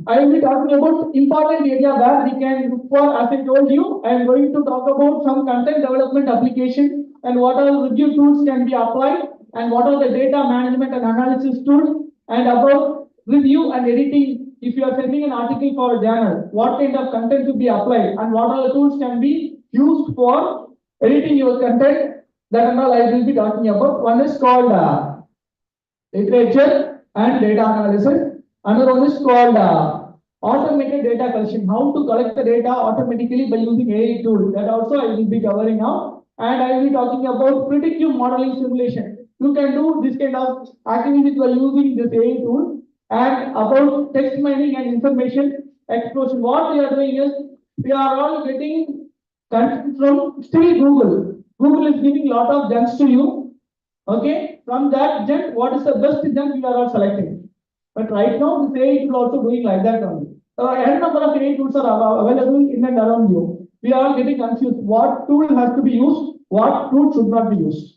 I will be talking about important area where we can look for, as I told you, I am going to talk about some content development application and what all review tools can be applied and what are the data management and analysis tools and about review and editing. If you are sending an article for a journal, what kind of content to be applied and what are the tools can be used for editing your content, that and all I will be talking about. One is called literature and data analysis. Another one is called automated data collection, how to collect the data automatically by using AI tools. That also I will be covering now. And I will be talking about predictive modeling simulation. You can do this kind of activities by using this AI tool. And about text mining and information explosion. What we are doing is, we are all getting content from still Google. Google is giving lot of gems to you. Okay, from that gem, what is the best gem you are all selecting? But right now, this AI tool also doing like that only. N number of AI tools are available in and around you. We are all getting confused. What tool has to be used? What tool should not be used?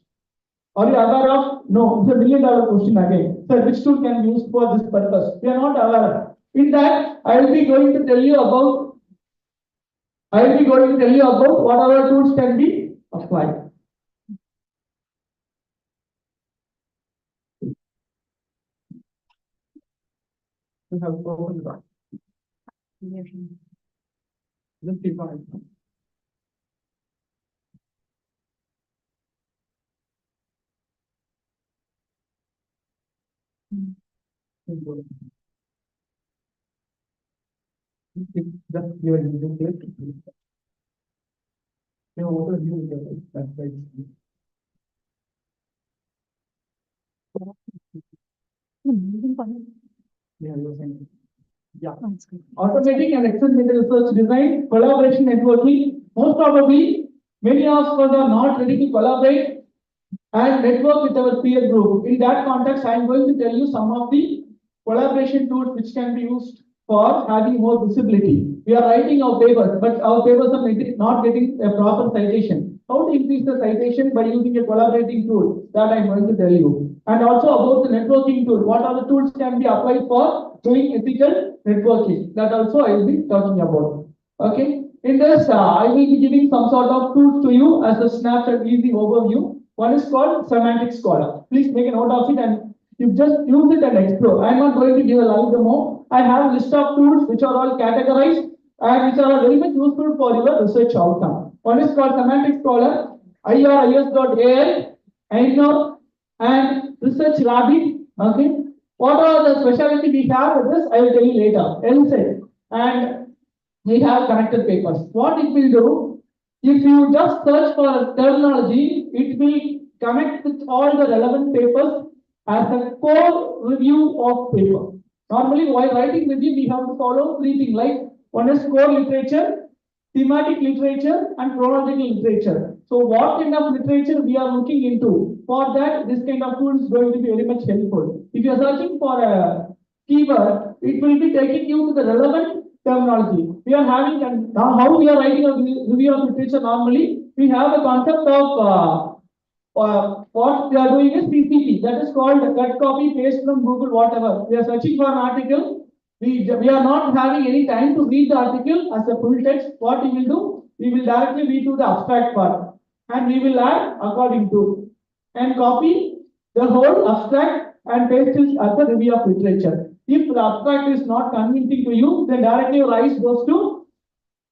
Are you aware of? No, it's a $1 million question again. So which tool can be used for this purpose? We are not aware of. In that, I will be going to tell you about. I will be going to tell you about what other tools can be applied. You have opened that. Just keep on. Just give a little click. You know, what are you? That's right. Yeah, you're saying. Yeah. Automatic and experimental research design, collaboration networking. Most probably, many of us are not ready to collaborate and network with our peer group. In that context, I am going to tell you some of the collaboration tools which can be used for having more visibility. We are writing our papers, but our papers are not getting a proper citation. How to increase the citation by using a collaborating tool, that I am going to tell you. And also about the networking tool, what are the tools can be applied for doing ethical networking, that also I will be talking about. Okay, in this I will be giving some sort of tools to you as a snapshot easy overview. One is called Semantic Scholar. Please make a note of it and you just use it and explore. I am not going to give a live demo. I have a list of tools which are all categorized and which are very much useful for your research outcome. One is called Semantic Scholar, IRIS.ai, Einor, and Research Rabbit. Okay, what are the specialty we have with this? I will tell you later. LSAT, and we have connected papers. What it will do? If you just search for terminology, it will connect with all the relevant papers as a core review of paper. Normally, while writing review, we have to follow 3 things, like one is core literature, thematic literature, and chronological literature. So what kind of literature we are looking into? For that, this kind of tool is going to be very much helpful. If you are searching for a keyword, it will be taking you to the relevant terminology. We are having, and now how we are writing a review of literature normally, we have a concept of what we are doing is PPT, that is called cut, copy, paste from Google, whatever. We are searching for an article. We are not having any time to read the article as a full text. What we will do? We will directly read to the abstract part and we will add according to and copy the whole abstract and paste it as a review of literature. If the abstract is not convincing to you, then directly rise goes to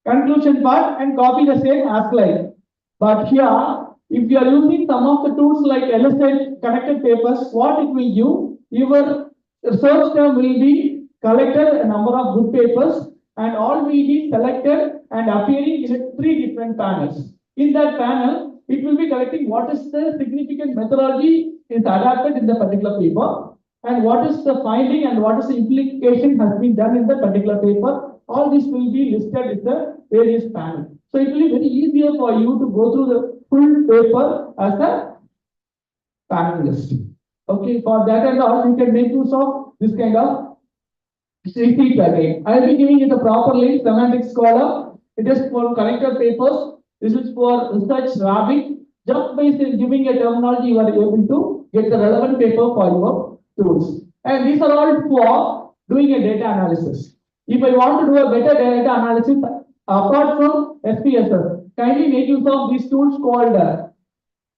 conclusion part and copy the same as slide. But here, if you are using some of the tools like LSAT connected papers, what it will do, your research term will be collected a number of good papers and all will be selected and appearing in 3 different panels. In that panel, it will be collecting what is the significant methodology is adapted in the particular paper and what is the finding and what is the implication has been done in the particular paper. All this will be listed in the various panels. So it will be very easier for you to go through the full paper as a panelist. Okay, for that and all, you can make use of this kind of repeat again. I will be giving you the proper link, Semantic Scholar. It is for connected papers. This is for Research Rabbit. Just by giving a terminology, you are able to get the relevant paper for your tools. And these are all for doing a data analysis. If I want to do a better data analysis, apart from SPSS, kindly make use of these tools called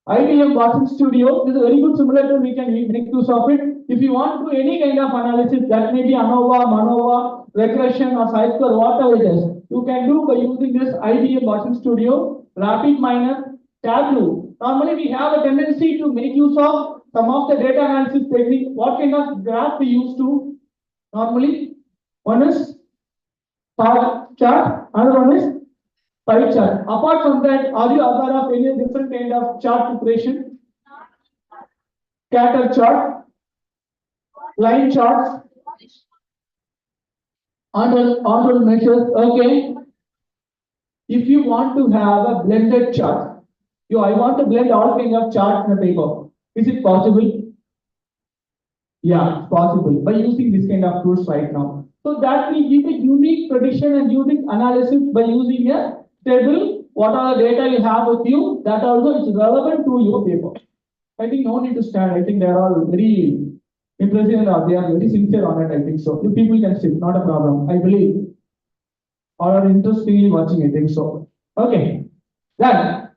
IBM Watson Studio. This is a very good simulator. We can make use of it. If you want to do any kind of analysis, that may be ANOVA, MANOVA, regression or scikit, whatever it is, you can do by using this IBM Watson Studio, RapidMiner, Tableau. Normally, we have a tendency to make use of some of the data analysis technique. What kind of graph we use to normally? One is bar chart, another one is pie chart. Apart from that, are you aware of any different kind of chart preparation? Scatter chart, line charts, on measures. Okay. If you want to have a blended chart, I want to blend all kind of charts in a paper. Is it possible? Yeah, it's possible by using this kind of tools right now. So that will give a unique prediction and unique analysis by using a table. What are the data you have with you? That also is relevant to your paper. I think no need to stand. I think they are all very impressive and they are very sincere on it. I think so. You people can sit, not a problem. I believe. Or are interestingly watching. I think so. Okay. Then.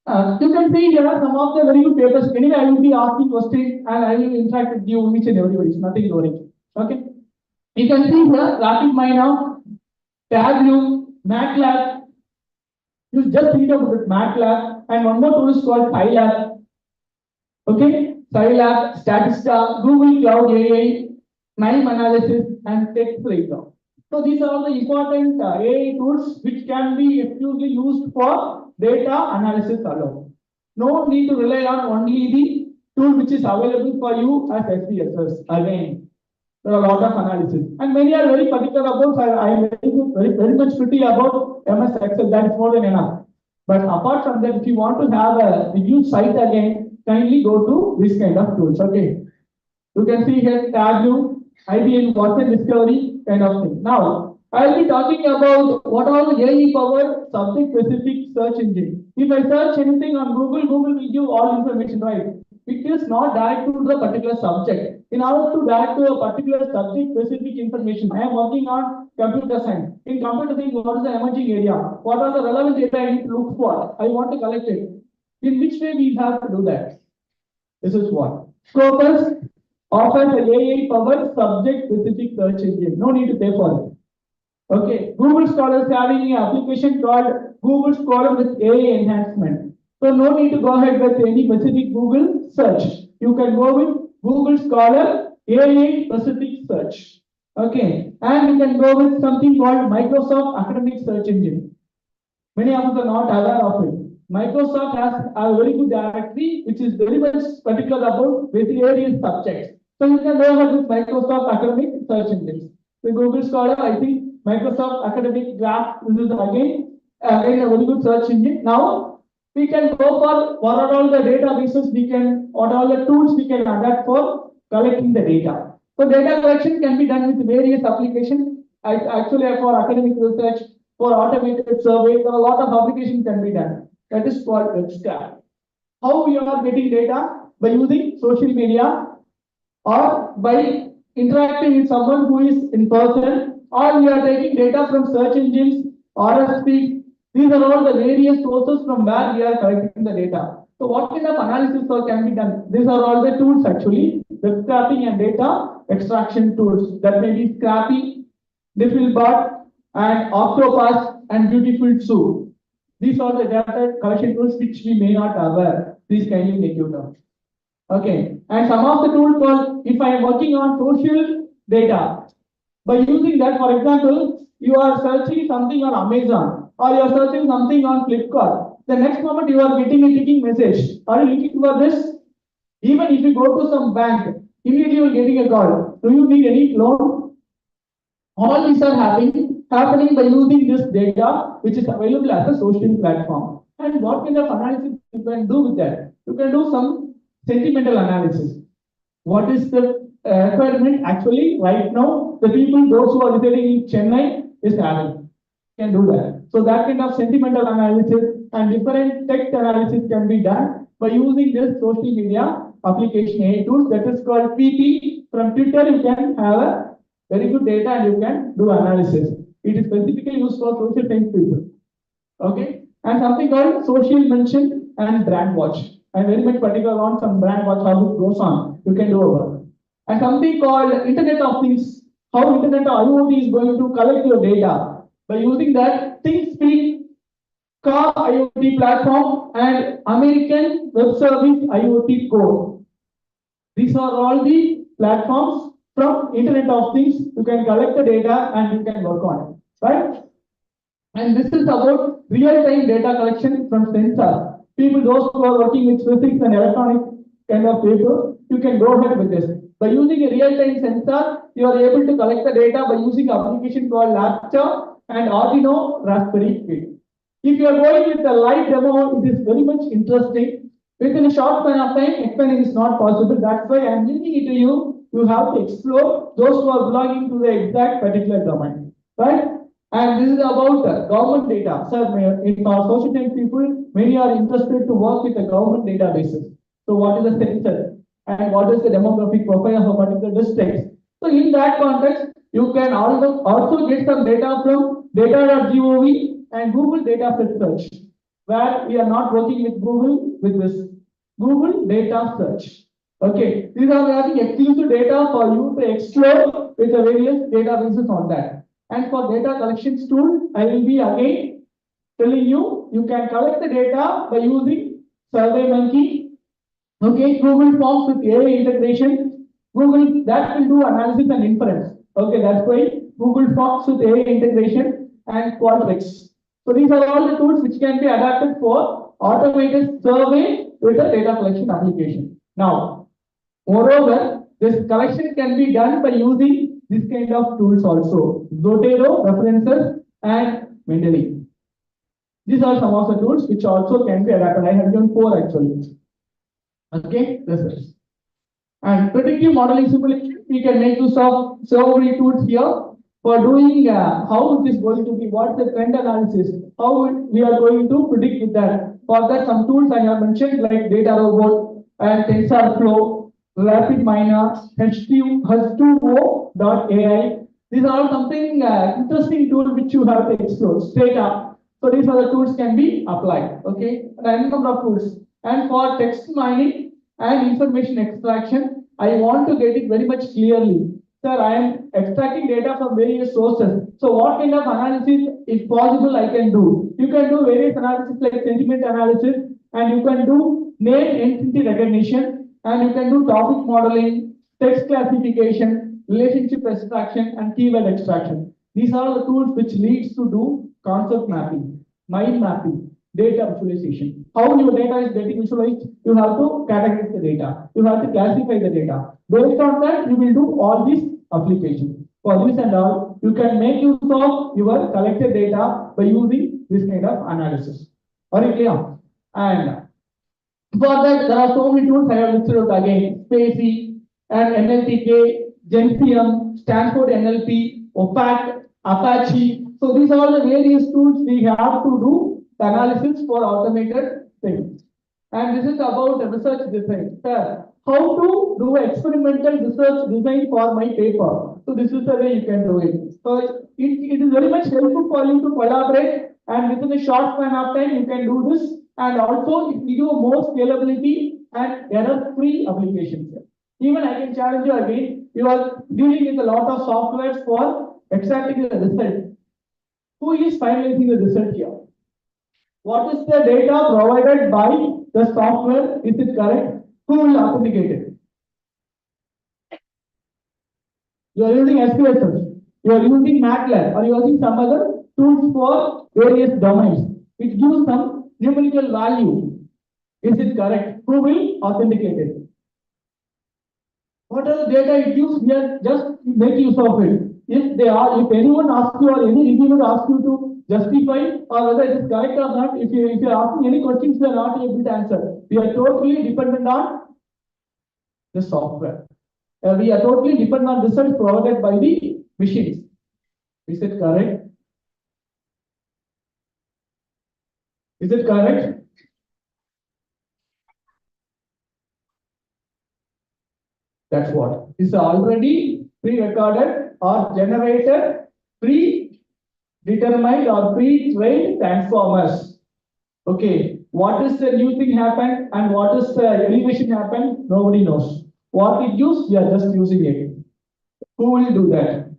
You can see here are some of the very good papers. Anyway, I will be asking questions and I will interact with you, each and everybody. It's nothing to worry. Okay. You can see here RapidMiner, Tableau, MATLAB. You just think about it, MATLAB, and one more tool is called Scilab. Okay, Scilab, Statista, Google Cloud AI, NIME analysis, and text breakdown. So these are all the important AI tools which can be exclusively used for data analysis alone. No need to rely on only the tool which is available for you as SPSS. Again, there are a lot of analysis, and many are very particular about. I am very much pretty about MS Excel. That is more than enough. But apart from that, if you want to have a review site again, kindly go to this kind of tools. Okay, you can see here Tableau, IBM Watson Discovery kind of thing. Now, I will be talking about what are the AI powered subject specific search engine. If I search anything on Google, Google will give all information, right? It is not direct to the particular subject. In order to direct to a particular subject specific information, I am working on computer science. In computer science, what is the emerging area? What are the relevant data I need to look for? I want to collect it. In which way we have to do that? This is what Scopus offers an AI powered subject specific search engine. No need to pay for it. Okay, Google Scholar is having an application called Google Scholar with AI enhancement. So no need to go ahead with any specific Google search. You can go with Google Scholar AI specific search. Okay, and you can go with something called Microsoft Academic Search Engine. Many of us are not aware of it. Microsoft has a very good directory which is very much particular about various subjects. So you can go ahead with Microsoft Academic Search Engines. So Google Scholar, I think Microsoft Academic Graph, this is again a very good search engine. Now we can go for what are all the databases what are all the tools we can adapt for collecting the data. So data collection can be done with various applications. Actually, for academic research, for automated survey, there are a lot of applications can be done. That is called WebScrap. How we are getting data? By using social media or by interacting with someone who is in person, or we are taking data from search engines, RFP. These are all the various sources from where we are collecting the data. So what kind of analysis can be done? These are all the tools actually, web scraping and data extraction tools. That may be Scrappy, Diffbot, and Octopus, and Beautiful Soup. These are the data collection tools which we may not aware. Please kindly make use of. Okay, and some of the tools called, if I am working on social data, by using that, for example, you are searching something on Amazon or you are searching something on Flipkart. The next moment you are getting a ticking message. Are you looking for this? Even if you go to some bank, immediately you are getting a call. Do you need any loan? All these are happening by using this data, which is available as a social platform. And what kind of analysis you can do with that? You can do some sentimental analysis. What is the requirement actually right now? The people, those who are residing in Chennai, is having. Can do that. So that kind of sentimental analysis and different text analysis can be done by using this social media application AI tools. That is called PP. From Twitter, you can have a very good data and you can do analysis. It is specifically used for social science people. Okay, and something called social mention and brand watch. I'm very much particular on some brand watch, how it goes on. You can do a work. And something called Internet of Things, how Internet of IoT is going to collect your data by using that ThinkSpeak Car IoT platform and American Web Service IoT Core. These are all the platforms from Internet of Things. You can collect the data and you can work on it, right? And this is about real-time data collection from sensors. People, those who are working with physics and electronic kind of people, you can go ahead with this. By using a real-time sensor, you are able to collect the data by using an application called Laptop and Arduino Raspberry Pi. If you are going with a live demo, it is very much interesting. Within a short span of time, explaining is not possible. That's why I am giving it to you. You have to explore those who are belonging to the exact particular domain, right? And this is about government data. Sir, in our social science people, many are interested to work with the government databases. So what is the census and what is the demographic profile of a particular district? So in that context, you can also get some data from data.gov and Google data set search, where we are not working with Google with this Google data search. Okay, these are having exclusive data for you to explore with the various databases on that. And for data collections tool, I will be again telling you, you can collect the data by using SurveyMonkey. Okay, Google Forms with AI integration. Google that will do analysis and inference. Okay, that's why Google Forms with AI integration and Qualtrics. So these are all the tools which can be adapted for automated survey with a data collection application. Now, moreover, this collection can be done by using this kind of tools also. Zotero, references, and Mendeley. These are some of the tools which also can be adapted. I have given 4 actually. Okay, this is. And predictive modeling simulation, we can make use of so many tools here for doing how it is going to be, what the trend analysis, how we are going to predict with that. For that, some tools I have mentioned like DataRobot and TensorFlow, RapidMiner, H2O.ai. These are all something interesting tool which you have to explore straight up. So these are the tools can be applied. Okay, and a number of tools. And for text mining and information extraction, I want to get it very much clearly. Sir, I am extracting data from various sources. So what kind of analysis, if possible, I can do? You can do various analysis like sentiment analysis, and you can do name entity recognition, and you can do topic modeling, text classification, relationship extraction, and keyword extraction. These are the tools which leads to do concept mapping, mind mapping, data visualization. How your data is getting visualized, you have to categorize the data. You have to classify the data. Based on that, you will do all these applications. For this and all, you can make use of your collected data by using this kind of analysis. Very clear? And for that, there are so many tools I have listed out again. Spacey and NLTK, Gensium, Stanford NLP, OPAC, Apache. So these are the various tools we have to do the analysis for automated things. And this is about the research design. Sir, how to do experimental research design for my paper. So this is the way you can do it. So it is very much helpful for you to collaborate, and within a short span of time you can do this, and also it gives you more scalability and error-free applications. Even I can challenge you again, you are dealing with a lot of softwares for extracting the result. Who is finalizing the result here? What is the data provided by the software? Is it correct? Who will authenticate it? You are using SPSS, you are using MATLAB, or you are using some other tools for various domains. It gives some numerical value. Is it correct? Who will authenticate it? What are the data it gives? Here, just make use of it. If anyone asks you or any reviewer asks you to justify or whether it is correct or not, if you are asking any questions, we are not able to answer. We are totally dependent on the software. We are totally dependent on results provided by the machines. Is it correct? Is it correct? That's what. It's already pre-recorded or generated predetermined or pre-trained transformers. Okay, what is the new thing happened and what is the elevation happened? Nobody knows. What it gives, we are just using it. Who will do that?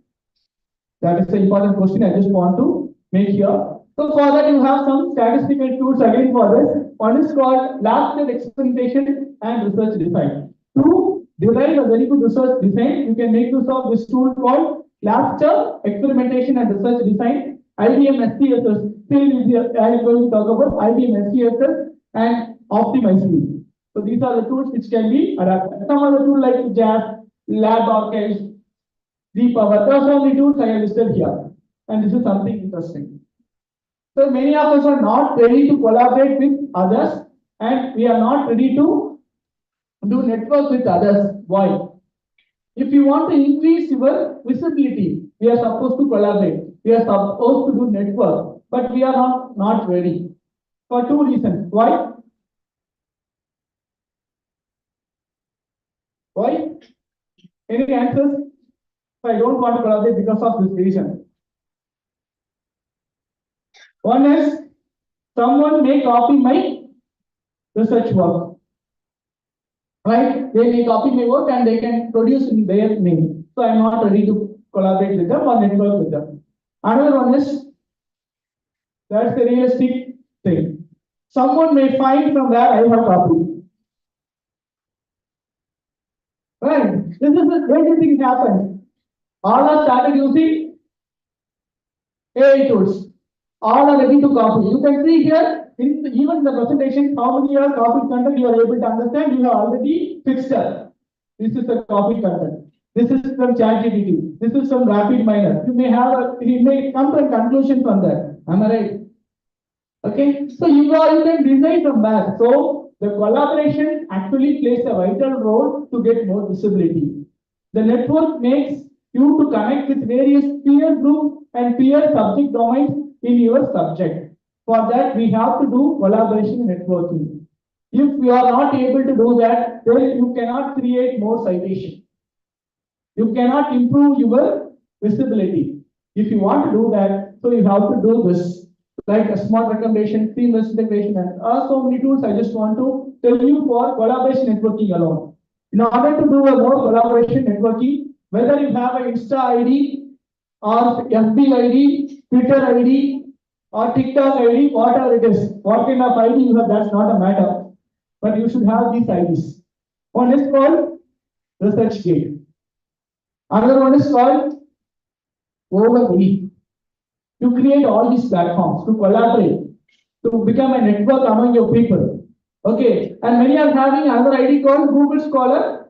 That is the important question I just want to make here. So for that, you have some statistical tools again for this. One is called lab-scale experimentation and research design. To derive a very good research design, you can make use of this tool called lab-scale experimentation and research design, IBM SPSS. Still, I am going to talk about IBM SPSS and OptimizeMe. So these are the tools which can be adapted. Some other tools like JAS, Lab Archives, DPower. There are so many tools I have listed here. And this is something interesting. So many of us are not ready to collaborate with others and we are not ready to do network with others. Why? If you want to increase your visibility, we are supposed to collaborate. We are supposed to do network, but we are not ready. For two reasons. Why? Why? Any answers? I don't want to collaborate because of this reason. One is someone may copy my research work. Right? They may copy my work and they can produce in their name. So I'm not ready to collaborate with them or network with them. Another one is that's the realistic thing. Someone may find from where I have copied. Right? This is the way things happen. All are started using AI tools. All are ready to copy. You can see here, even the presentation, how many are copied content you are able to understand. You have already fixed it. This is the copied content. This is from ChatGPT. This is from RapidMiner. You may come to a conclusion from that. Am I right? Okay. So you can design from that. So the collaboration actually plays a vital role to get more visibility. The network makes you to connect with various peer groups and peer subject domains in your subject. For that, we have to do collaboration networking. If you are not able to do that, then you cannot create more citation. You cannot improve your visibility. If you want to do that, so you have to do this, like a smart recommendation, seamless integration, and so many tools I just want to tell you for collaboration networking alone. In order to do a more collaboration networking, whether you have an Insta ID or FB ID, Twitter ID, or TikTok ID, whatever it is, what kind of ID you have, that's not a matter. But you should have these IDs. One is called ResearchGate. Another one is called Overleaf. You create all these platforms to collaborate, to become a network among your people. Okay, and many are having another ID called Google Scholar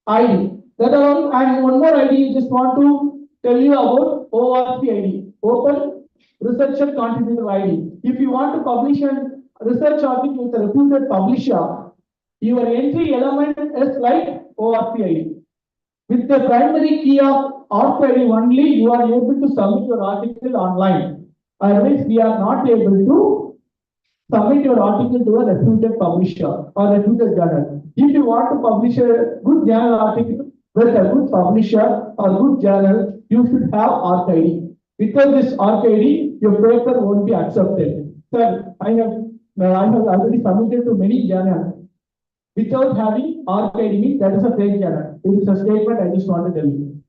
ID. That one, and one more ID you just want to tell you about ORC ID, Open Researcher Contributor ID. If you want to publish a research article with a reputed publisher, your entry element is like ORC ID. With the primary key of ORC ID only, you are able to submit your article online. Otherwise, we are not able to submit your article to a reputed publisher or reputed journal. If you want to publish a good journal article with a good publisher or good journal, you should have ORC ID. Without this ORC ID, your paper won't be accepted. Sir, I have already submitted to many journals. Without having ORC ID means that is a fake journal. It is a statement I just want to tell you.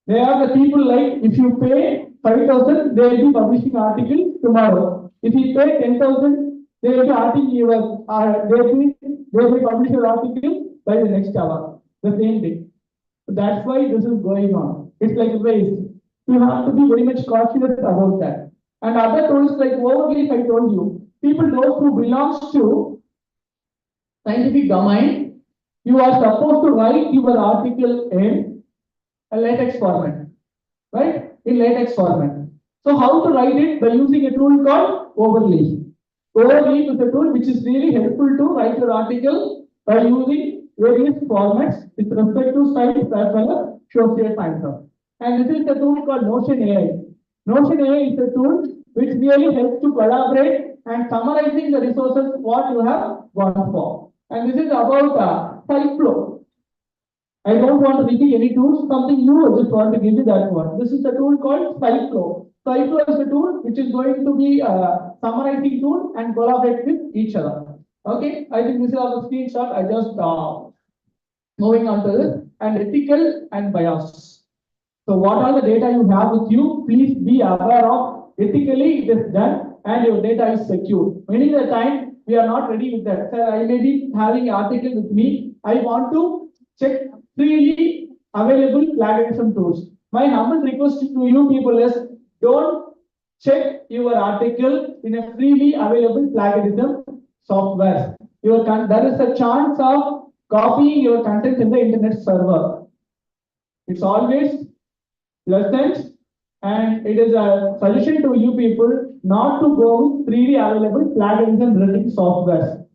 They are the people like if you pay 5,000, they will be publishing article tomorrow. If you pay 10,000, they will be publishing your article by the next hour, the same day. So that's why this is going on. It's like a waste. You have to be very much cautious about that. And other tools like Overleaf, I told you, people those who belongs to scientific domain, you are supposed to write your article in a LaTeX format, right? In LaTeX format. So how to write it? By using a tool called Overleaf. Overleaf is a tool which is really helpful to write your article by using various formats with respect to science as well as social science. And this is a tool called Notion AI. Notion AI is a tool which really helps to collaborate and summarizing the resources what you have gone for. And this is about site flow. I don't want to repeat any tools, something new, I just want to give you that one. This is the tool called Cyclo. Cyclo is a tool which is going to be a summarizing tool and collaborate with each other. Okay, I think this is our screenshot. I just moving on to this and ethical and bias. So what are the data you have with you? Please be aware of ethically it is done and your data is secure. Many of the time we are not ready with that. So I may be having an article with me. I want to check freely available plagiarism tools. My humble request to you people is don't check your article in a freely available plagiarism software. There is a chance of copying your content in the internet server. It's always pleasant and it is a suggestion to you people not to go with freely available plagiarism rating software.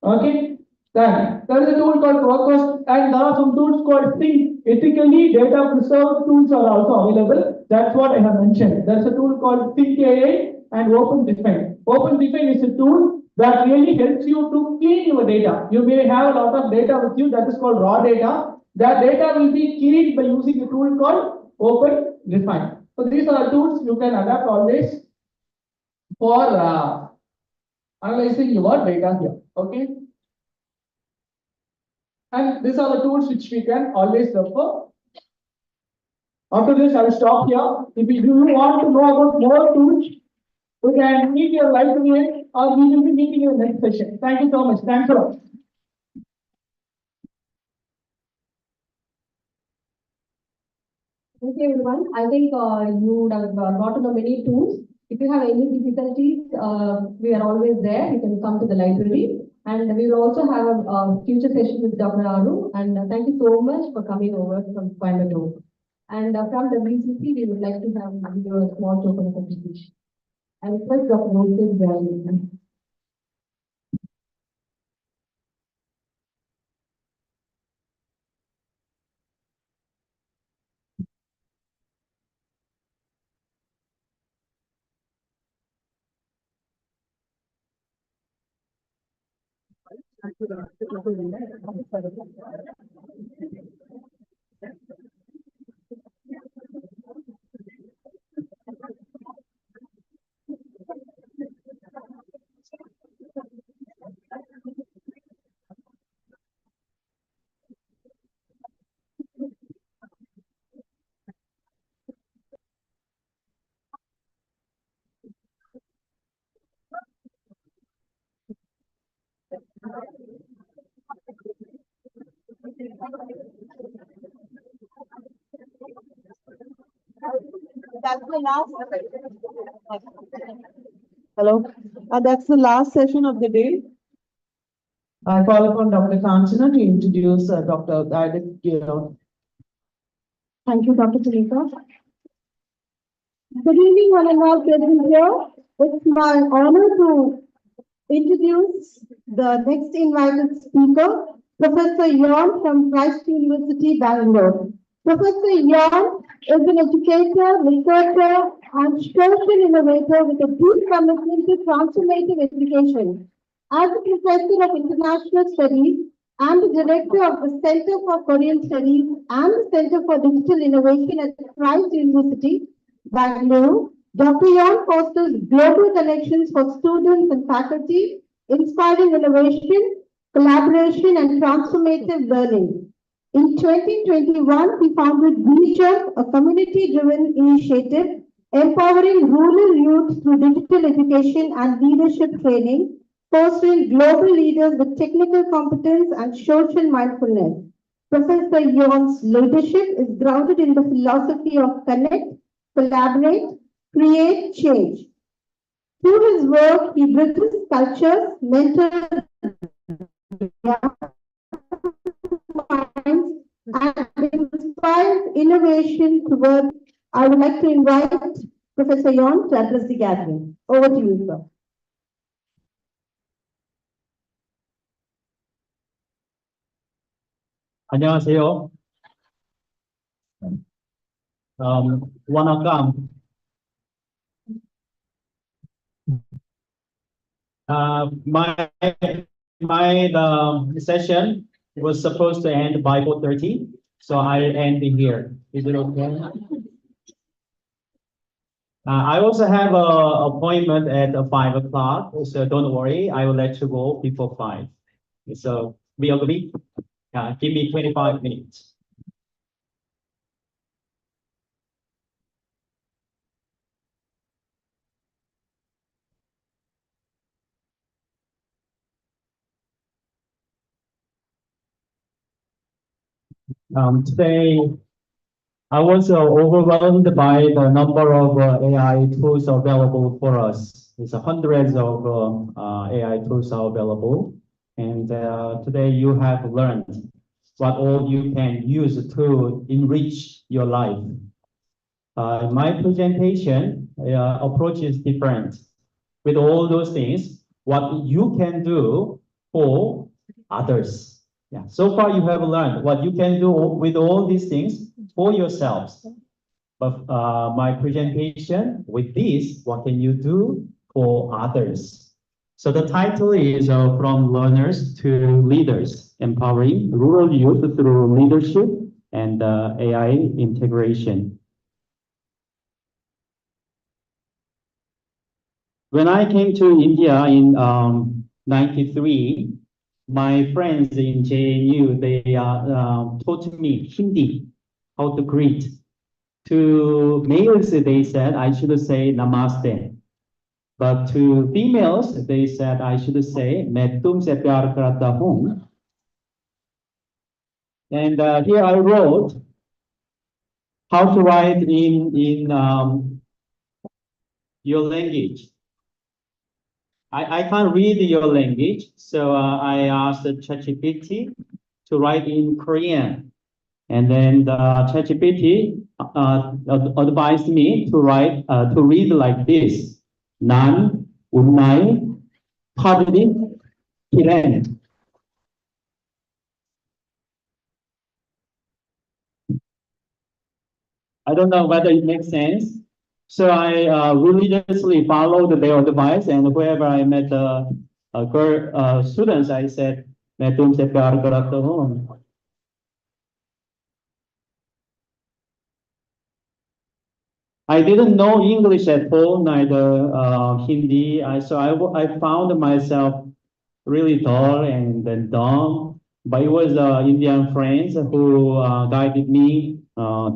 Okay? Then there is a tool called Procost and there are some tools called Think. Ethically data preserved tools are also available. That's what I have mentioned. There's a tool called Think AI and OpenDefine. OpenDefine is a tool that really helps you to clean your data. You may have a lot of data with you that is called raw data. That data will be cleaned by using a tool called OpenDefine. So these are tools you can adapt always for analyzing your data here. Okay. And these are the tools which we can always refer. After this, I will stop here. If you want to know about more tools, you can meet your librarian or we will be meeting in the next session. Thank you so much. Thanks a lot. Okay, everyone. I think you would have got to know many tools. If you have any difficulties, we are always there. You can come to the library. And we will also have a future session with Dr. Aru. And thank you so much for coming over from Coimbatore. And from the BCC, we would like to have a small token of appreciation. And first, Dr. Rohit Brown. That's the last. Hello, that's the last session of the day. I call upon Dr. Kanchana to introduce Dr. Gayatri Gill. Thank you, Dr. Sunita. Good evening, one and all present here. It's my honor to introduce the next invited speaker, Professor Yon from Christ University, Bangalore. Professor Yon is an educator, researcher, and social innovator with a deep commitment to transformative education. As a professor of international studies and the director of the Center for Korean Studies and the Center for Digital Innovation at Christ University, Bangalore, Dr. Yon fosters global connections for students and faculty, inspiring innovation, collaboration, and transformative learning. In 2021, he founded VJUMP, a community-driven initiative empowering rural youth through digital education and leadership training, fostering global leaders with technical competence and social mindfulness. Professor Yon's leadership is grounded in the philosophy of connect, collaborate, create change. Through his work, he bridges cultures, mentors minds, and inspires innovation towards. I would like to invite Professor Yon to address the gathering. Over to you, sir. 안녕하세요. Wanakam. My session was supposed to end by 4:30, So I end here. Is it okay? I also have a appointment at 5 o'clock, so don't worry, I will let you go before 5. So we agree? Give me 25 minutes. Today, I was overwhelmed by the number of AI tools available for us. It's hundreds of AI tools are available. And today you have learned what all you can use to enrich your life. My presentation approach is different. With all those things, what you can do for others. Yeah. So far you have learned what you can do with all these things for yourselves. But my presentation with this, what can you do for others? So the title is From Learners to Leaders, Empowering Rural Youth Through Leadership and AI Integration. When I came to India in 93, my friends in JNU, they taught me Hindi, how to greet. To males, they said I should say namaste. But to females, they said I should say मैं तुमसे प्यार करता हूँ. And here I wrote how to write in your language. I can't read your language, so I asked ChatGPT to write in Korean. And then the ChatGPT advised me to write, to read like this. 난 운나의 파들이 기래. I don't know whether it makes sense. So I religiously followed their advice, and wherever I met students, I said, मैं तुमसे प्यार करता हूँ. I didn't know English at all, neither Hindi. So I found myself really dull and then dumb. But it was Indian friends who guided me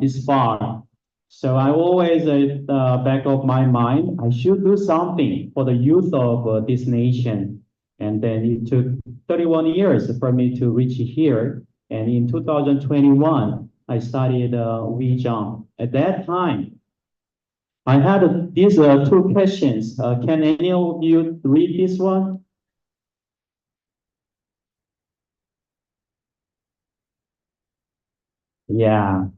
this far. So I always at the back of my mind, I should do something for the youth of this nation. And then it took 31 years for me to reach here. And in 2021, I started WeJump. At that time, I had these two questions. Can any of you read this one? Yeah.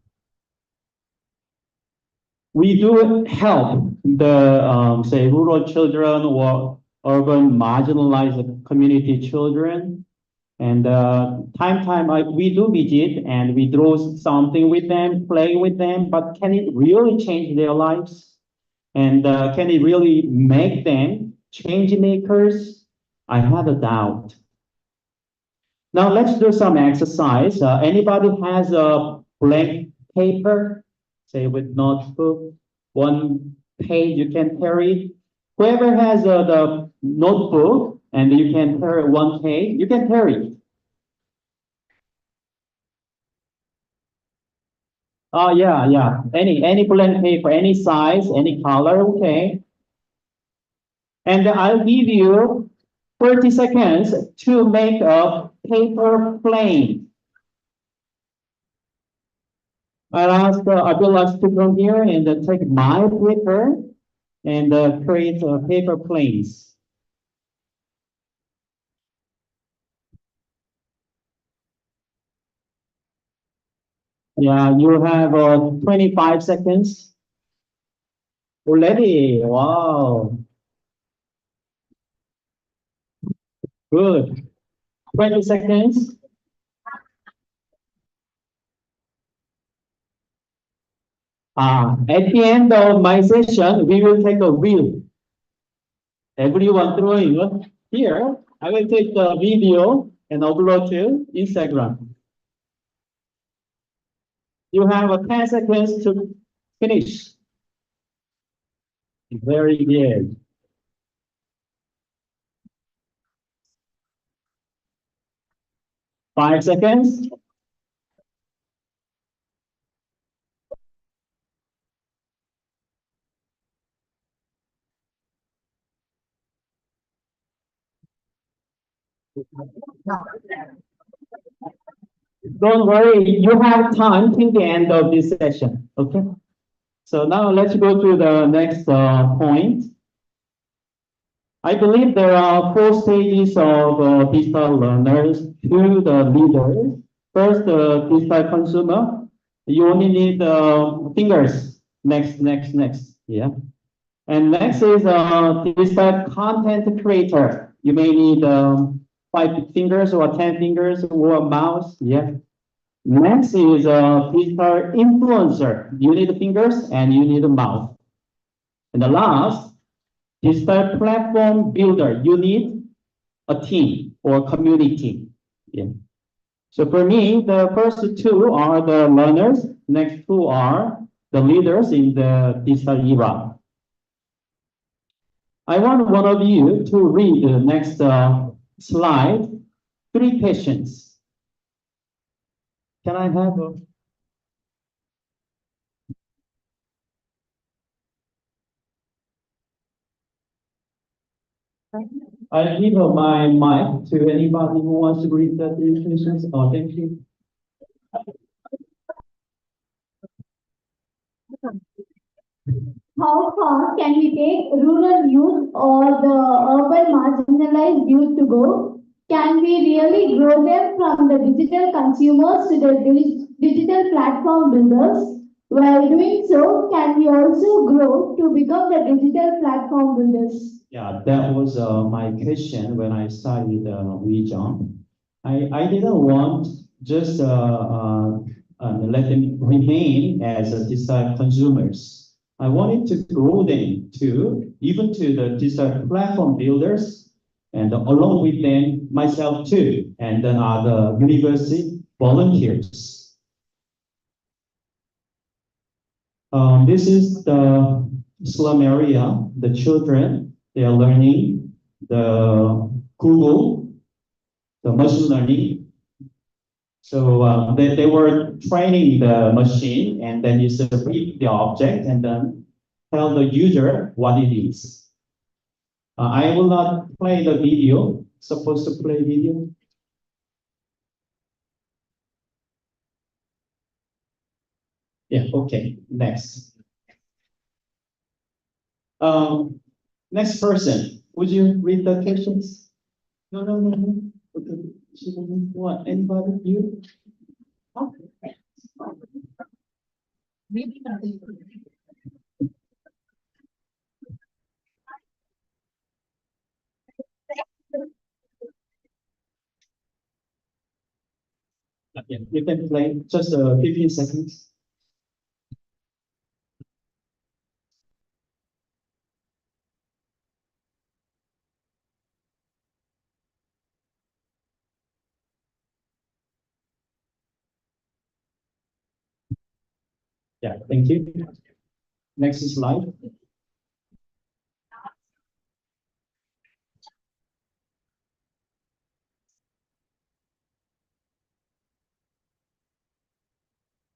We do help the, say, rural children or urban marginalized community children. And we do visit and we draw something with them, play with them, but can it really change their lives? And can it really make them change makers? I have a doubt. Now let's do some exercise. Anybody has a blank paper? Say with notebook, one page you can carry. Whoever has the notebook and you can carry one page, you can carry it. Oh, yeah. Any blank paper, any size, any color, okay. And I'll give you 30 seconds to make a paper plane. I will ask to come here and take my paper and create paper planes. Yeah, you have 25 seconds already. Wow. Good. 20 seconds. At the end of my session, we will take a reel. Everyone drawing here. I will take the video and upload to Instagram. You have 10 seconds to finish. Very good. Five seconds. Don't worry, you have time till the end of this session, okay? So now let's go to the next point. I believe there are four stages of digital learners to the leaders. First, digital consumer. You only need fingers. Next. Yeah. And next is digital content creator. You may need 5 fingers or 10 fingers or a mouse. Yeah. Next is digital influencer. You need fingers and you need a mouse. And the last, digital platform builder. You need a team or community. Yeah. So for me, the first two are the learners. Next two are the leaders in the digital era. I want one of you to read the next slide. 3 questions. Can I have a... I'll give my mic to anybody who wants to read the 3 questions. Oh, thank you. How far can we take rural youth or the urban marginalized youth to go? Can we really grow them from the digital consumers to the digital platform builders? While doing so, can we also grow to become the digital platform builders? Yeah, that was my question when I started WeJump. I didn't want just let them remain as digital consumers. I wanted to grow them to even to the digital platform builders, and along with them myself too, and then other university volunteers. This is the slum area. The children, they are learning the Google, the machine learning. So they were training the machine, and then you read the object and then tell the user what it is. I will not play the video. Supposed to play video. Yeah, okay, next. Next person, would you read the questions? No. Okay. What, anybody, you? Okay, you can play just 15 seconds. Yeah, thank you. Next slide.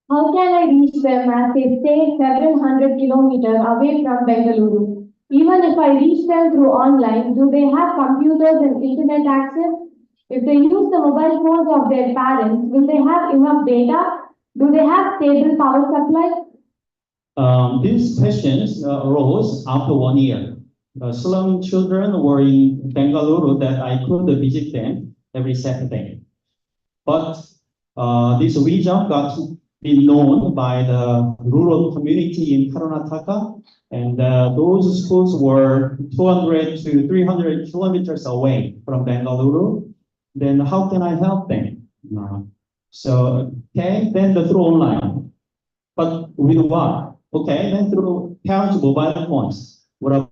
How can I reach them as they stay several hundred kilometers away from Bengaluru? Even if I reach them through online, do they have computers and internet access? If they use the mobile phones of their parents, will they have enough data? Do they have stable power supply? These questions arose after 1 year. Slum children were in Bengaluru that I could visit them every Saturday. But this WeJump got to be known by the rural community in Karnataka, and those schools were 200 to 300 kilometers away from Bengaluru. Then how can I help them? So, okay, then through online. But with what? Okay, then through parents' mobile phones. What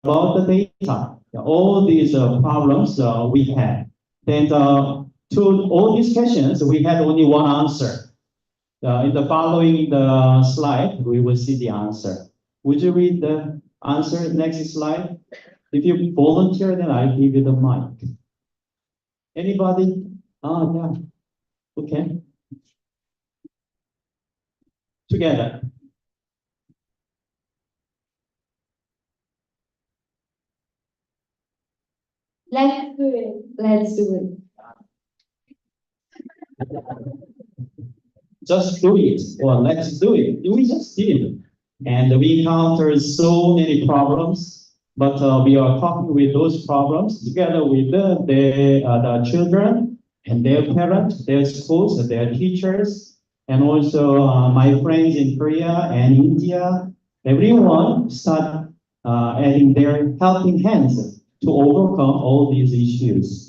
about the data? All these problems we had. Then to all these questions, we had only one answer. in the following the slide, we will see the answer. Would you read the answer, next slide? If you volunteer, then I give you the mic. Anybody? Oh, yeah. Okay. Together. Let's do it. Let's do it. Just do it, or let's do it. We just did. And we encountered so many problems, but we are talking with those problems together with the children and their parents, their schools, and their teachers, and also my friends in Korea and India. Everyone start adding their helping hands to overcome all these issues.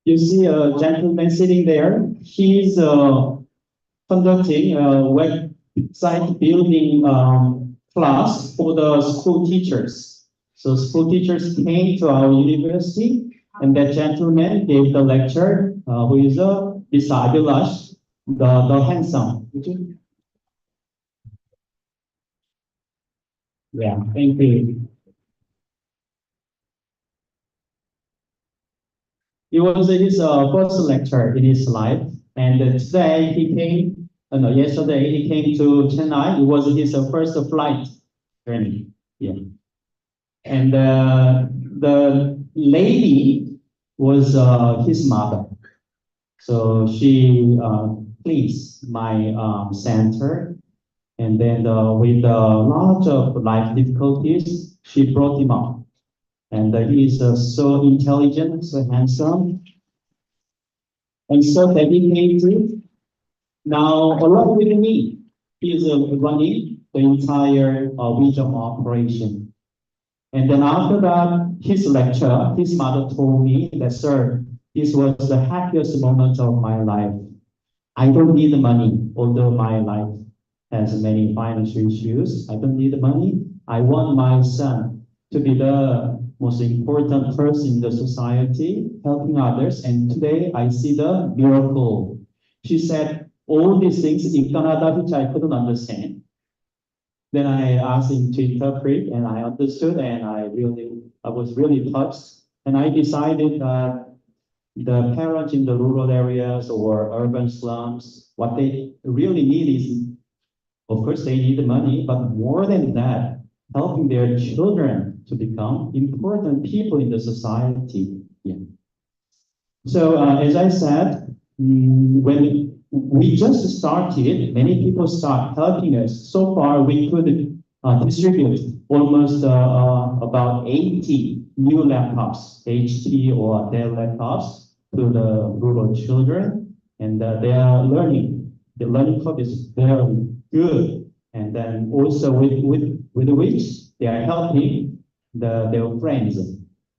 You see a gentleman sitting there. He's conducting a website building class for the school teachers. So school teachers came to our university, and that gentleman gave the lecture, who is Mr. Abhilash, the handsome. Yeah, thank you. It was his first lecture in his life, and today he came. No, yesterday he came to Chennai. It was his first flight journey. Yeah, and the lady was his mother, so she pleased my center, and then with a lot of life difficulties, she brought him up. And he is so intelligent, so handsome, and so dedicated. Now, along with me, he is running the entire region operation. And then after that, his lecture, his mother told me that, sir, this was the happiest moment of my life. I don't need the money, although my life has many financial issues. I don't need the money. I want my son to be the most important person in the society, helping others. And today I see the miracle. She said all these things in Kannada, which I couldn't understand. Then I asked him to interpret, and I understood, and I was really touched. And I decided that the parents in the rural areas or urban slums, what they really need is, of course, they need the money, but more than that, helping their children to become important people in the society. Yeah. So as I said, when we just started, many people start helping us. So far, we could distribute almost about 80 new laptops, HP or Dell laptops, to the rural children, and they are learning. The learning curve is very good, and then also with which they are helping their friends.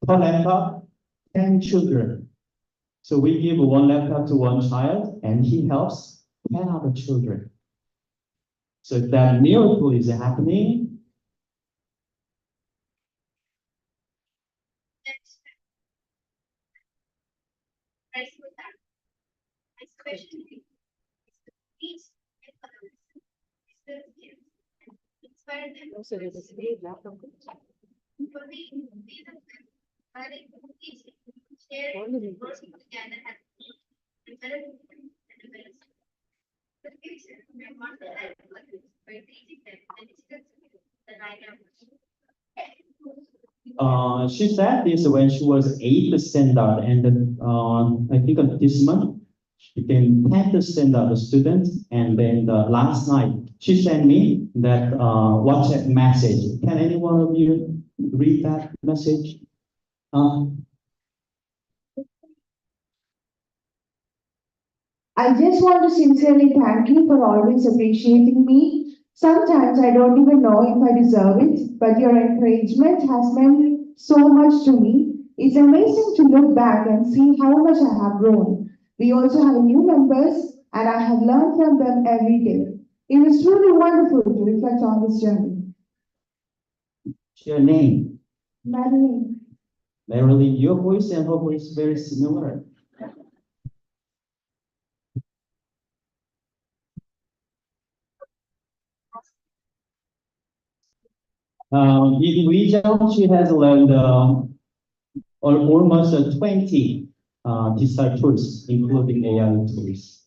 Per laptop, 10 children. So we give one laptop to one child, and he helps 10 other children. So that miracle is happening. She said this when she was 8th standard, and then I think this month she became 10th standard student, and then last night she sent me that WhatsApp message. Can any one of you read that message? I just want to sincerely thank you for always appreciating me. Sometimes I don't even know if I deserve it, but your encouragement has meant so much to me. It's amazing to look back and see how much I have grown. We also have new members, and I have learned from them every day. It was truly wonderful to reflect on this journey. Your name, Madeline, Marilyn, your voice and her voice is very similar. In region, she has learned almost 20 digital tools, including AI tools.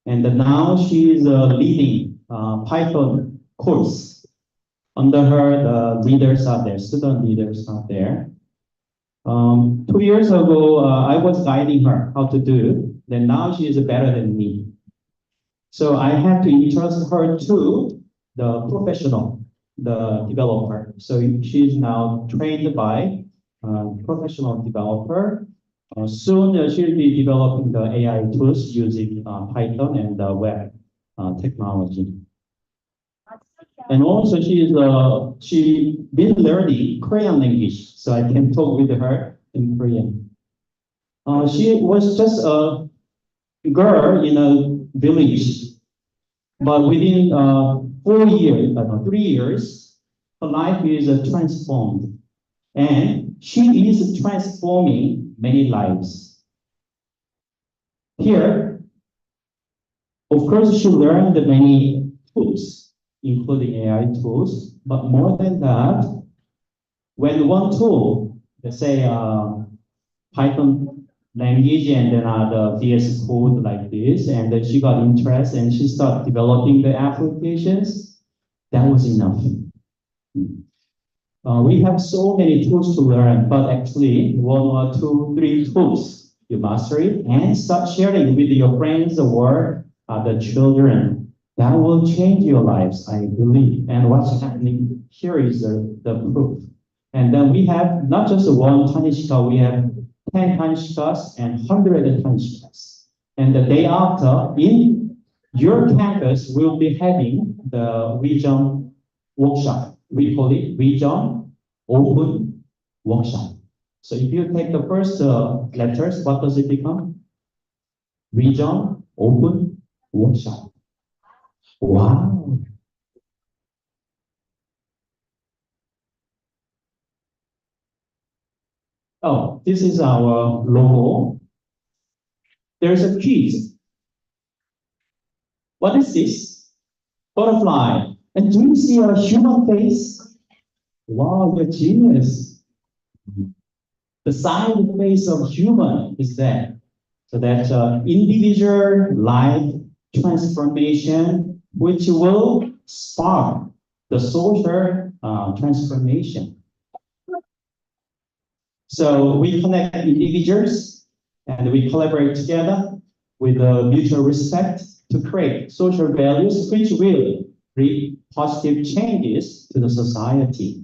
And now she is leading Python course. Under her, the leaders are there, student leaders are there. 2 years ago, I was guiding her how to do. Then now she is better than me. So I had to entrust her to the professional, the developer. So she is now trained by professional developer. Soon she'll be developing the AI tools using Python and web technology. And also she been learning Korean language, so I can talk with her in Korean. She was just a girl in a village, but within 3 years, her life is transformed, and she is transforming many lives. Here, of course, she learned many tools, including AI tools, but more than that, when one tool, let's say Python language and then the VS Code like this, and then she got interest and she started developing the applications, that was enough. We have so many tools to learn, but actually 1 or 2, 3 tools, you master it and start sharing with your friends or the children. That will change your lives, I believe. And what's happening here is the proof. And then we have not just one Tanishka, we have 10 Tanishkas and 100 Tanishkas. And the day after, in your campus, we'll be having the region workshop. We call it region open workshop. So if you take the first letters, what does it become? Region open workshop. Wow. Oh, this is our logo. There's a quiz. What is this? Butterfly. And do you see a human face? Wow, you're genius. The side face of human is there. So that's individual life transformation, which will spark the social transformation. So we connect individuals and we collaborate together with mutual respect to create social values which will bring positive changes to the society.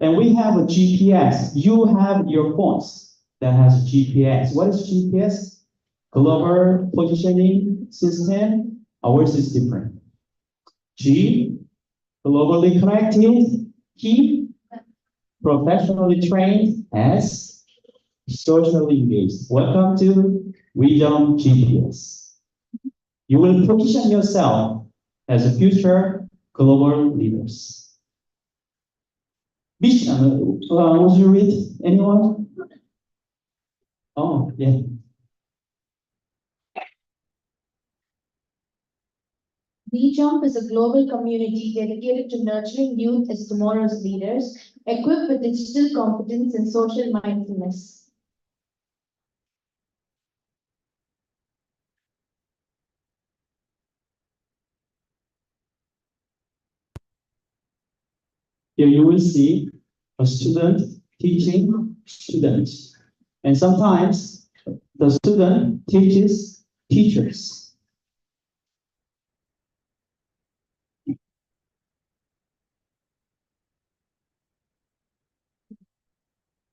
And we have a GPS. You have your phones that has GPS. What is GPS? Global Positioning System. Ours is different. G, globally connected. P, professionally trained. S, socially engaged. Welcome to Region GPS. You will position yourself as a future global leaders. Would you read anyone? Oh, yeah. WeJump is a global community dedicated to nurturing youth as tomorrow's leaders, equipped with digital competence and social mindfulness. Here you will see a student teaching students. And sometimes the student teaches teachers.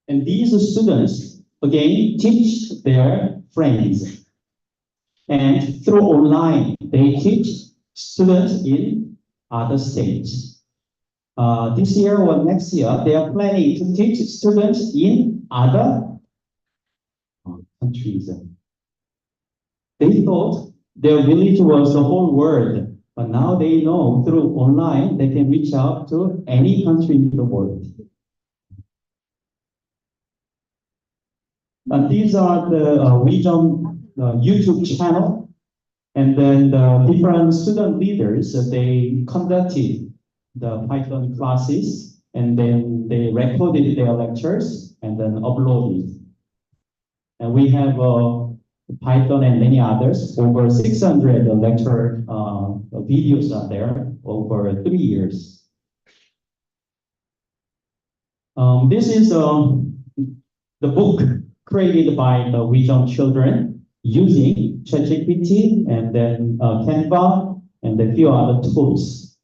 And these students, again, teach their friends. And through online, they teach students in other states. This year or next year, they are planning to teach students in other countries. They thought their village was the whole world, but now they know through online they can reach out to any country in the world. And these are the region YouTube channel, and then the different student leaders they conducted the Python classes, and then they recorded their lectures and then uploaded. And we have Python and many others, over 600 lecture videos are there over 3 years. This is the book created by the region children using ChatGPT and then Canva and a few other tools.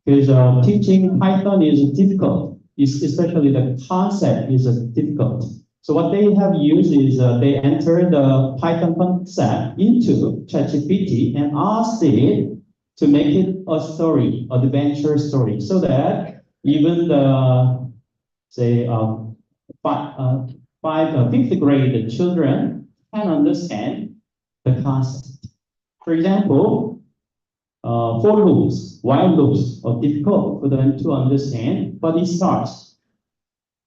Because teaching Python is difficult, especially the concept is difficult. So what they have used is they enter the Python concept into ChatGPT and asked it to make it a story, adventure story, so that even the, say, fifth grade children can understand the concept. For example, for loops, while loops are difficult for them to understand, but it starts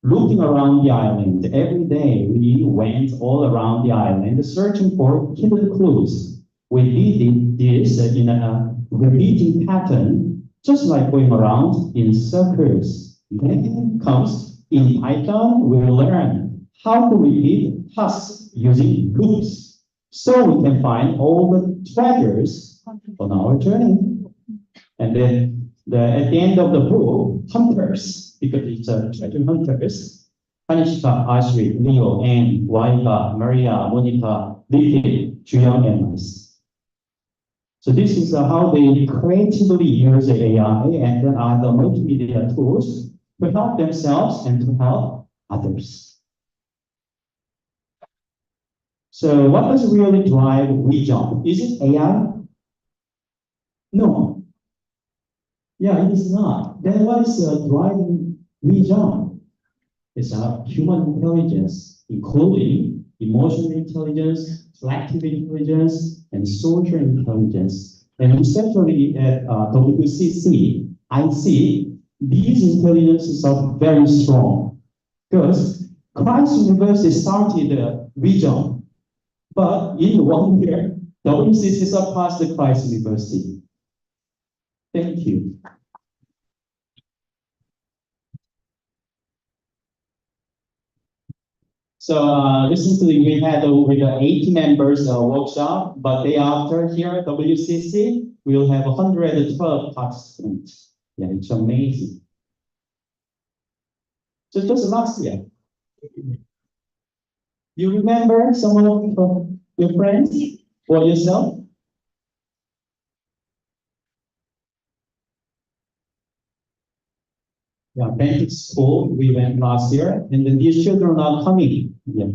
looking around the island. Every day we went all around the island searching for hidden clues. We did this in a repeating pattern, just like going around in circles. Then comes in Python, we will learn how to repeat tasks using loops, so we can find all the treasures on our journey. And then at the end of the book, hunters, because it's a treasure hunters, Kanishka, Ashri, Leo, Anne, Waika, Maria, Monica, Vicky, Julian, and us. So this is how they creatively use AI and then other multimedia tools to help themselves and to help others. So what does really drive WeJump? Is it AI? No. Yeah, it is not. Then what is driving WeJump? It's human intelligence, including emotional intelligence, collective intelligence, and social intelligence. And especially at WCC, I see these intelligences are very strong. Because Christ University started WeJump, but in 1 year, WCC surpassed the Christ University. Thank you. So recently we had with the 80 members workshop, but day after here at WCC, we will have 112 participants. Yeah, it's amazing. So just last year. You remember some of your friends or yourself? Yeah, Basic School, we went last year, and then these children are coming. Yeah.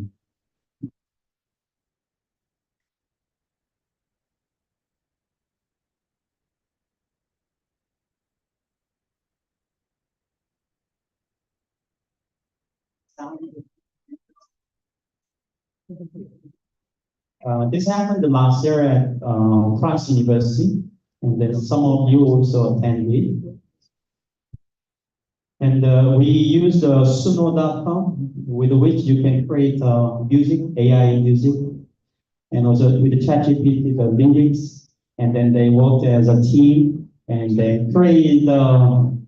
This happened last year at Christ University, and then some of you also attended. And we use Suno.com, with which you can create music, AI music, and also with the ChatGPT, the lyrics, and then they worked as a team, and they created the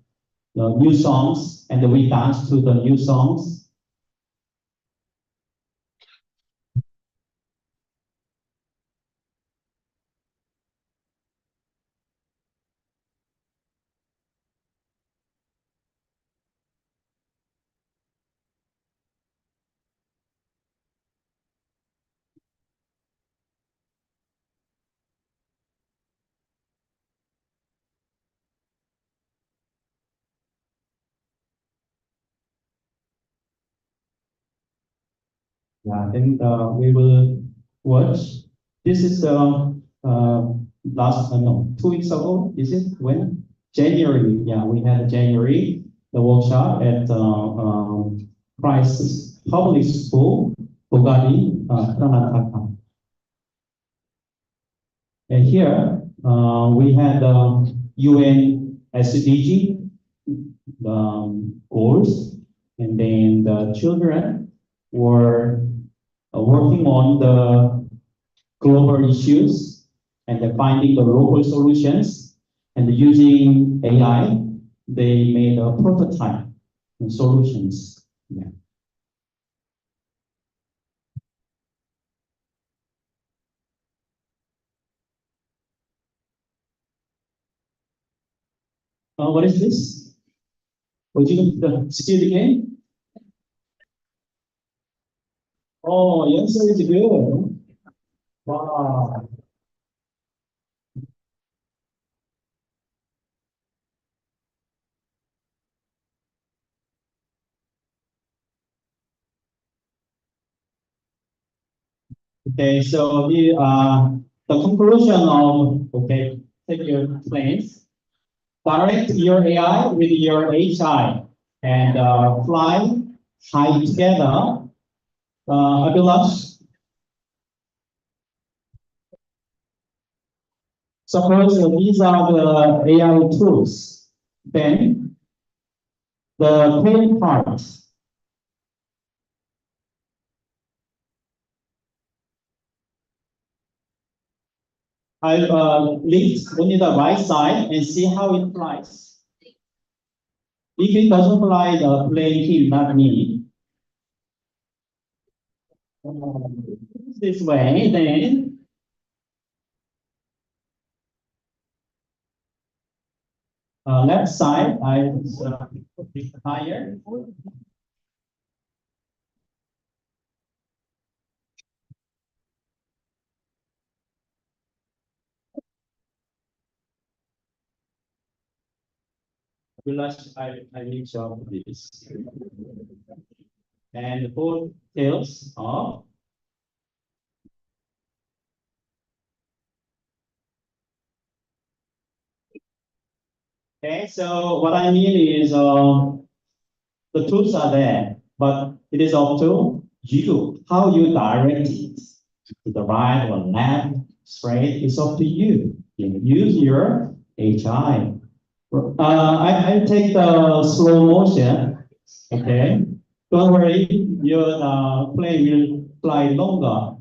new songs, and we danced to the new songs. Yeah, then we will watch. This is last, no, 2 weeks ago, is it? When? January, yeah, we had January, the workshop at Christ Public School, Bogadi, Karnataka. And here, we had UN SDG goals, and then the children were working on the global issues and then finding the local solutions, and using AI, they made a prototype solutions. Yeah. What is this? Would you see it again? Oh, yes, it's good. Wow. Okay, so the conclusion of, okay, take your planes, direct your AI with your HI, and fly high together. Abhilash, suppose these are the AI tools. Then the tail part. I lift only the right side and see how it flies. If it doesn't fly, the plane him, not me. This way, then left side, I put it higher. I need to this. And both tails are. Okay, so what I mean is the tools are there, but it is up to you, how you direct it. To the right or left, straight, it's up to you. You use your HI. I take the slow motion, okay? Don't worry, your plane will fly longer.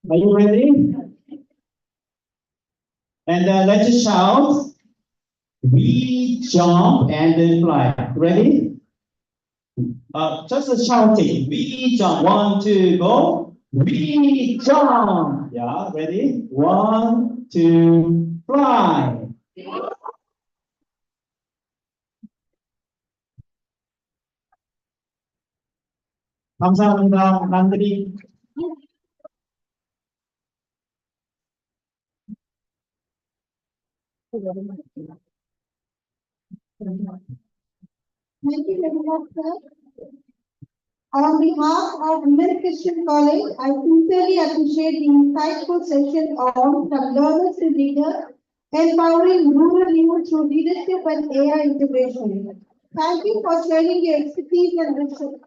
Are you ready? And let's shout. We jump and then fly. Ready? Just shouting. We jump. 1, 2, go. We jump. Yeah, ready? 1, 2, fly. 감사합니다. 남들이. Thank you very much, sir. On behalf of Mid Christian College, I sincerely appreciate the insightful session on From Learners to Leaders, empowering rural youth through leadership and AI integration. Thank you for sharing your expertise and wisdom.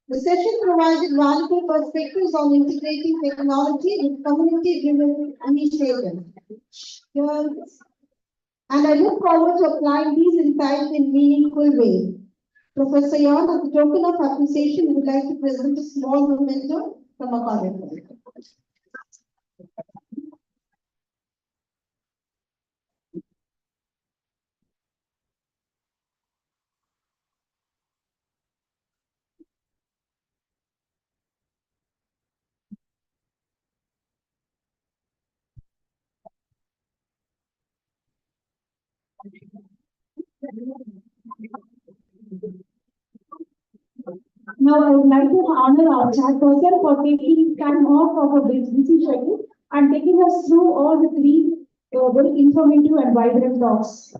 The session provided valuable perspectives on integrating technology with community-driven initiatives. And I look forward to applying these insights in meaningful ways. Professor Yon, as a token of appreciation, would like to present a small memento from a college. Now, I would like to honor our chairperson for taking time off of a busy schedule and taking us through all the three very informative and vibrant talks.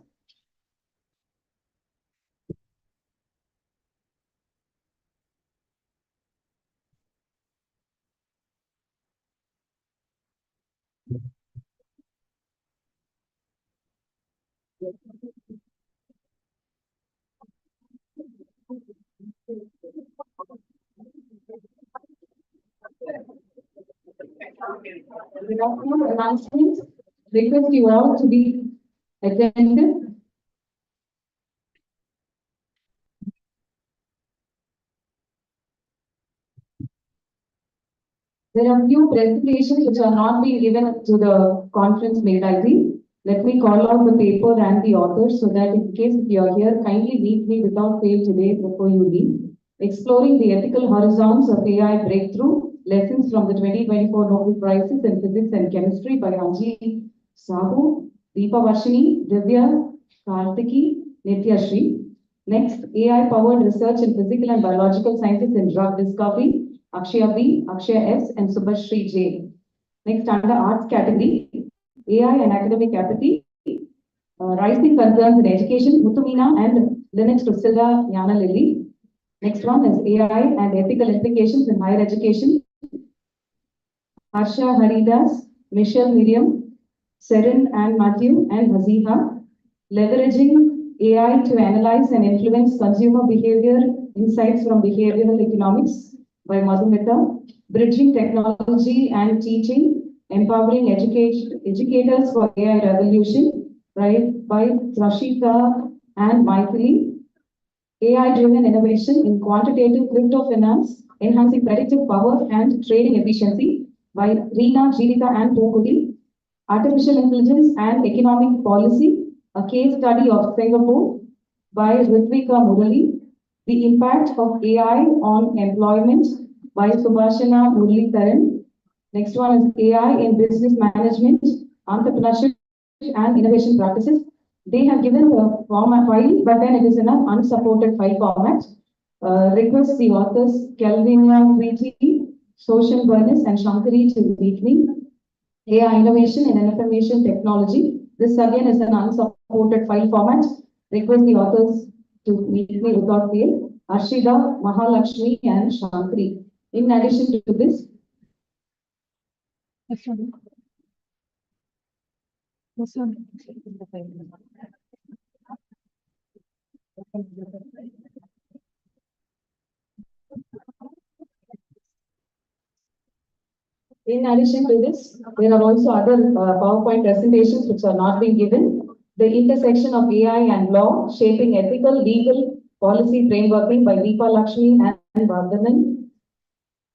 Without more announcements, request you all to be attentive. There are few presentations which are not being given to the conference made ID. Let me call out the paper and the author so that in case you are here, kindly meet me without fail today before you leave. Exploring the ethical horizons of AI breakthrough, lessons from the 2024 Nobel Prizes in Physics and Chemistry by Anji Sahu, Deepa Varshini, Divya, Kartiki, Nityashri. Next, AI-powered research in physical and biological sciences in drug discovery, Akshaya B, Akshaya S, and Subhashri J. Next, under arts category, AI and academic apathy, rising concerns in education, Mutumina and Linux Priscilla Yana Lily. Next one is AI and ethical implications in higher education, Harsha Haridas, Michelle Miriam, Serin and Matthew, and Haziha. Leveraging AI to analyze and influence consumer behavior, insights from behavioral economics by Madhumita. Bridging technology and teaching, empowering educators for AI revolution, right, by Rashika and Maithili. AI-driven innovation in quantitative cryptofinance, enhancing predictive power and trading efficiency by Reena, Jeevita, and Pokudi. Artificial intelligence and economic policy, a case study of Singapore by Ritvika Murali. The impact of AI on employment by Subhashana Muralidharan. Next one is AI in business management, entrepreneurship, and innovation practices. They have given the format file, but then it is in an unsupported file format. Request the authors Kelvina Preeti, Social Bernis, and Shankari to meet me. AI innovation in information technology. This again is an unsupported file format. Request the authors to meet me without fail. Arshida, Mahalakshmi, and Shankari. In addition to this, in addition to this, there are also other PowerPoint presentations which are not being given. The intersection of AI and law, shaping ethical, legal, policy frameworking by Deepa Lakshmi and Vardhaman.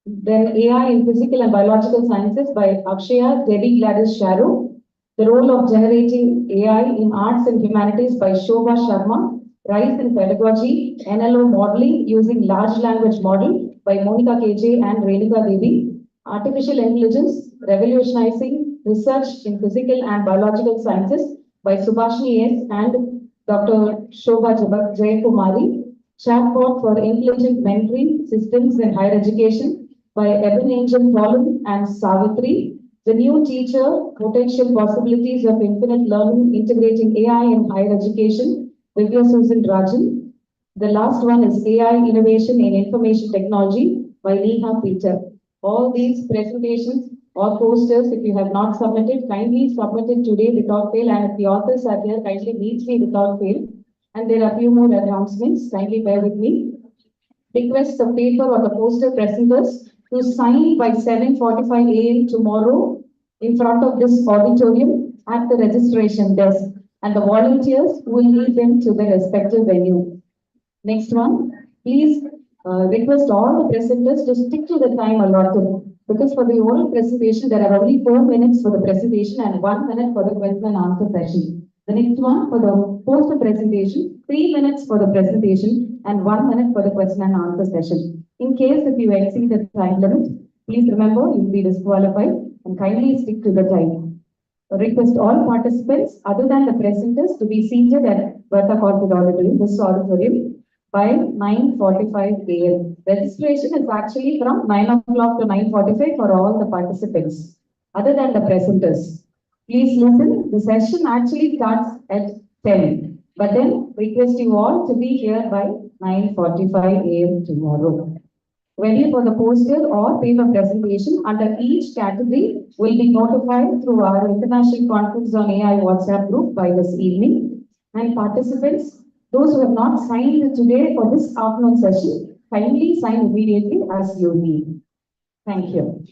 Then AI in physical and biological sciences by Akshaya, Debbie Gladys Sharu. The role of generating AI in arts and humanities by Shobha Sharma. Rise in pedagogy, NLO modeling using large language model by Monica KJ and Renuka Devi. Artificial intelligence, revolutionizing research in physical and biological sciences by Subhashini S. and Dr. Shobha Jayakumari. Chatbot for intelligent mentoring systems in higher education by Eben Angel Colin and Savitri. The new teacher, potential possibilities of infinite learning, integrating AI in higher education, Divya Susan Rajan. The last one is AI innovation in information technology by Neha Peter. All these presentations or posters, if you have not submitted, kindly submit it today without fail. And if the authors are here, kindly meet me without fail. And there are a few more announcements. Kindly bear with me. Request the paper or the poster presenters to sign by 7:45 a.m. tomorrow in front of this auditorium at the registration desk. And the volunteers will lead them to their respective venue. Next one, please request all the presenters to stick to the time allotted. Because for the oral presentation, there are only 4 minutes for the presentation and 1 minute for the question and answer session. The next one for the poster presentation, 3 minutes for the presentation and 1 minute for the question and answer session. In case if you exceed the time limit, please remember you'll be disqualified and kindly stick to the time. Request all participants other than the presenters to be seated at Bertha Corporate Auditorium, this auditorium, by 9:45 a.m. Registration is actually from 9 o'clock to 9:45 for all the participants, other than the presenters. Please listen, the session actually starts at 10, but then request you all to be here by 9:45 a.m. tomorrow. Venue for the poster or paper presentation under each category will be notified through our International Conference on AI WhatsApp group by this evening. And participants, those who have not signed today for this afternoon session, kindly sign immediately as you need. Thank you.